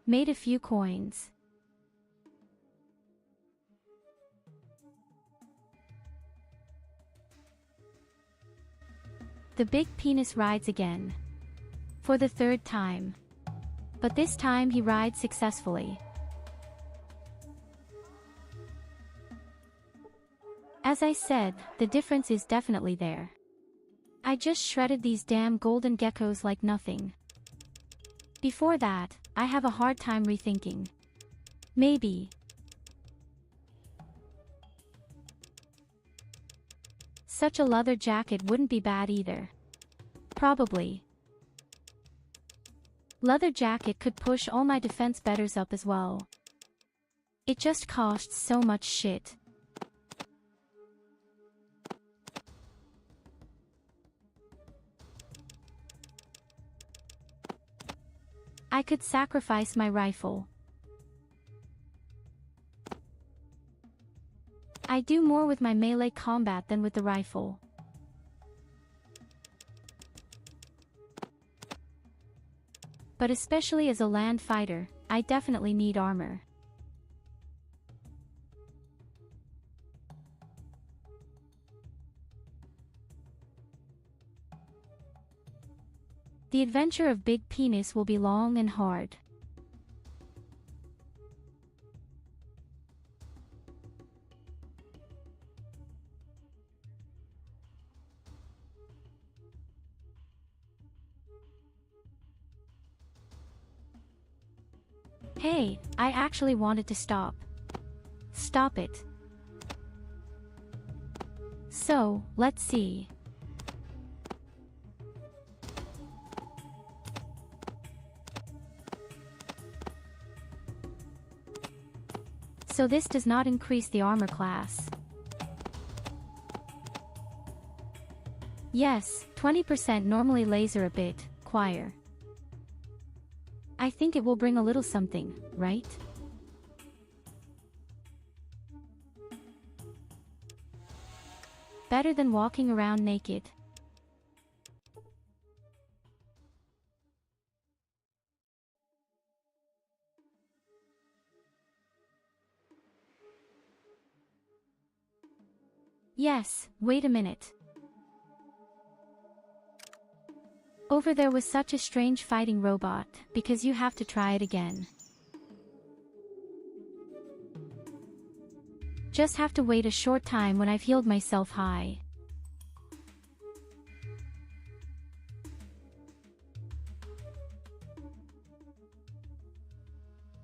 Made a few coins. The big penis rides again. For the third time. But this time he rides successfully. As I said, the difference is definitely there. I just shredded these damn golden geckos like nothing. Before that, I have a hard time rethinking. Maybe. Such a leather jacket wouldn't be bad either. Probably. Leather jacket could push all my defense betters up as well. It just costs so much shit. I could sacrifice my rifle. I do more with my melee combat than with the rifle. But especially as a land fighter, I definitely need armor. The adventure of Big Penis will be long and hard. Hey, I actually wanted to stop. Stop it. So, let's see. So this does not increase the armor class. Yes, 20% normally laser a bit, choir. I think it will bring a little something, right? Better than walking around naked. Yes, wait a minute. Over there was such a strange fighting robot, because you have to try it again. Just have to wait a short time when I've healed myself high.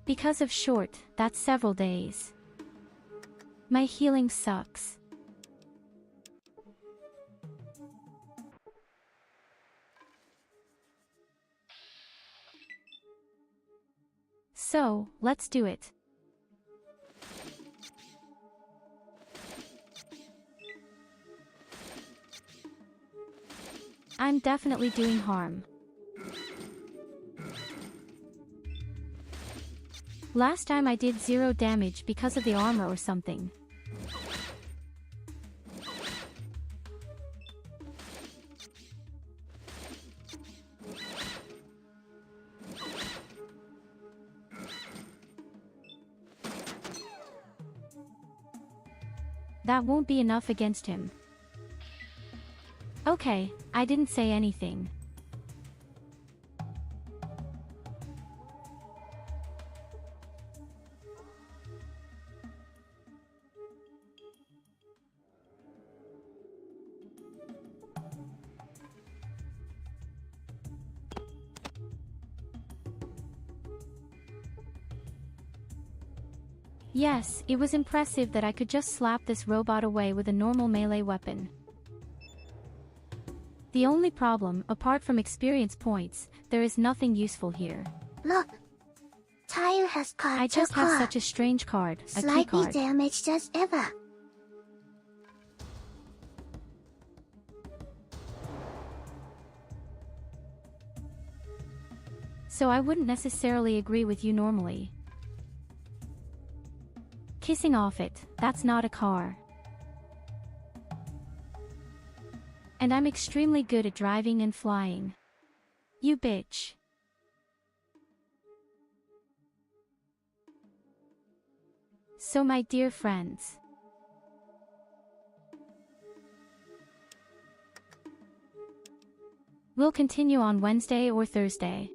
Because of short, that's several days. My healing sucks. So, let's do it. I'm definitely doing harm. Last time I did 0 damage because of the armor or something. That won't be enough against him. Okay, I didn't say anything. Yes, it was impressive that I could just slap this robot away with a normal melee weapon. The only problem, apart from experience points, there is nothing useful here. Look! Tyurru has caught I just have such a strange card, a key slightly card. damaged as ever. So I wouldn't necessarily agree with you normally. Kissing off it, that's not a car. And I'm extremely good at driving and flying. You bitch. So my dear friends. We'll continue on Wednesday or Thursday.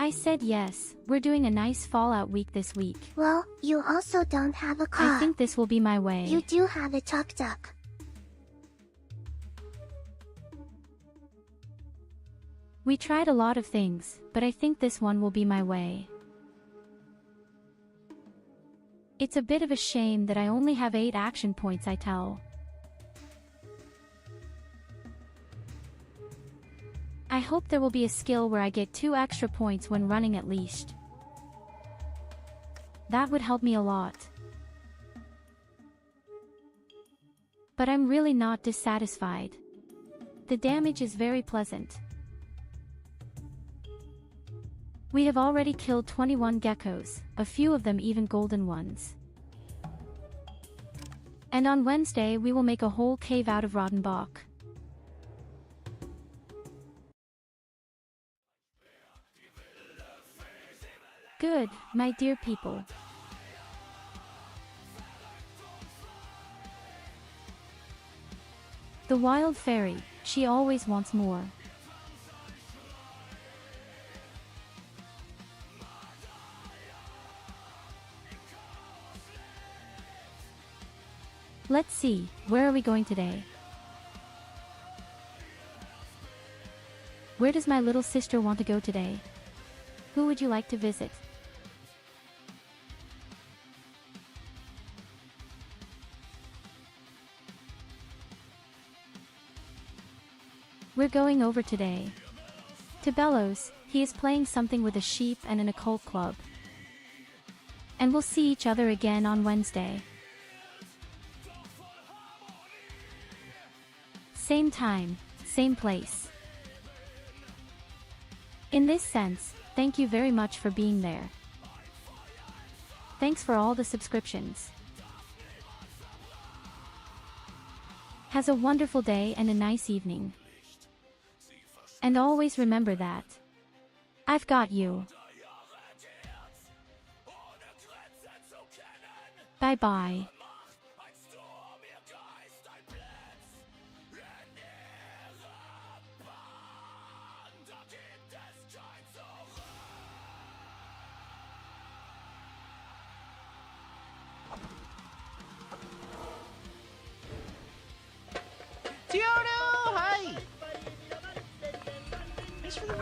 I said yes, we're doing a nice Fallout week this week. Well, you also don't have a car. I think this will be my way. You do have a tuk-tuk. We tried a lot of things, but I think this one will be my way. It's a bit of a shame that I only have 8 action points, I tell. I hope there will be a skill where I get 2 extra points when running at least. That would help me a lot. But I'm really not dissatisfied. The damage is very pleasant. We have already killed 21 geckos, a few of them even golden ones. And on Wednesday we will make a whole cave out of Rottenbach. Good, my dear people. The wild fairy, she always wants more. Let's see, where are we going today? Where does my little sister want to go today? Who would you like to visit? We're going over today. To Bellows, he is playing something with a sheep and an occult club. And we'll see each other again on Wednesday. Same time, same place. In this sense, thank you very much for being there. Thanks for all the subscriptions. Has a wonderful day and a nice evening. And always remember that I've got you. Bye bye. Tyurru! Hi! Thanks for the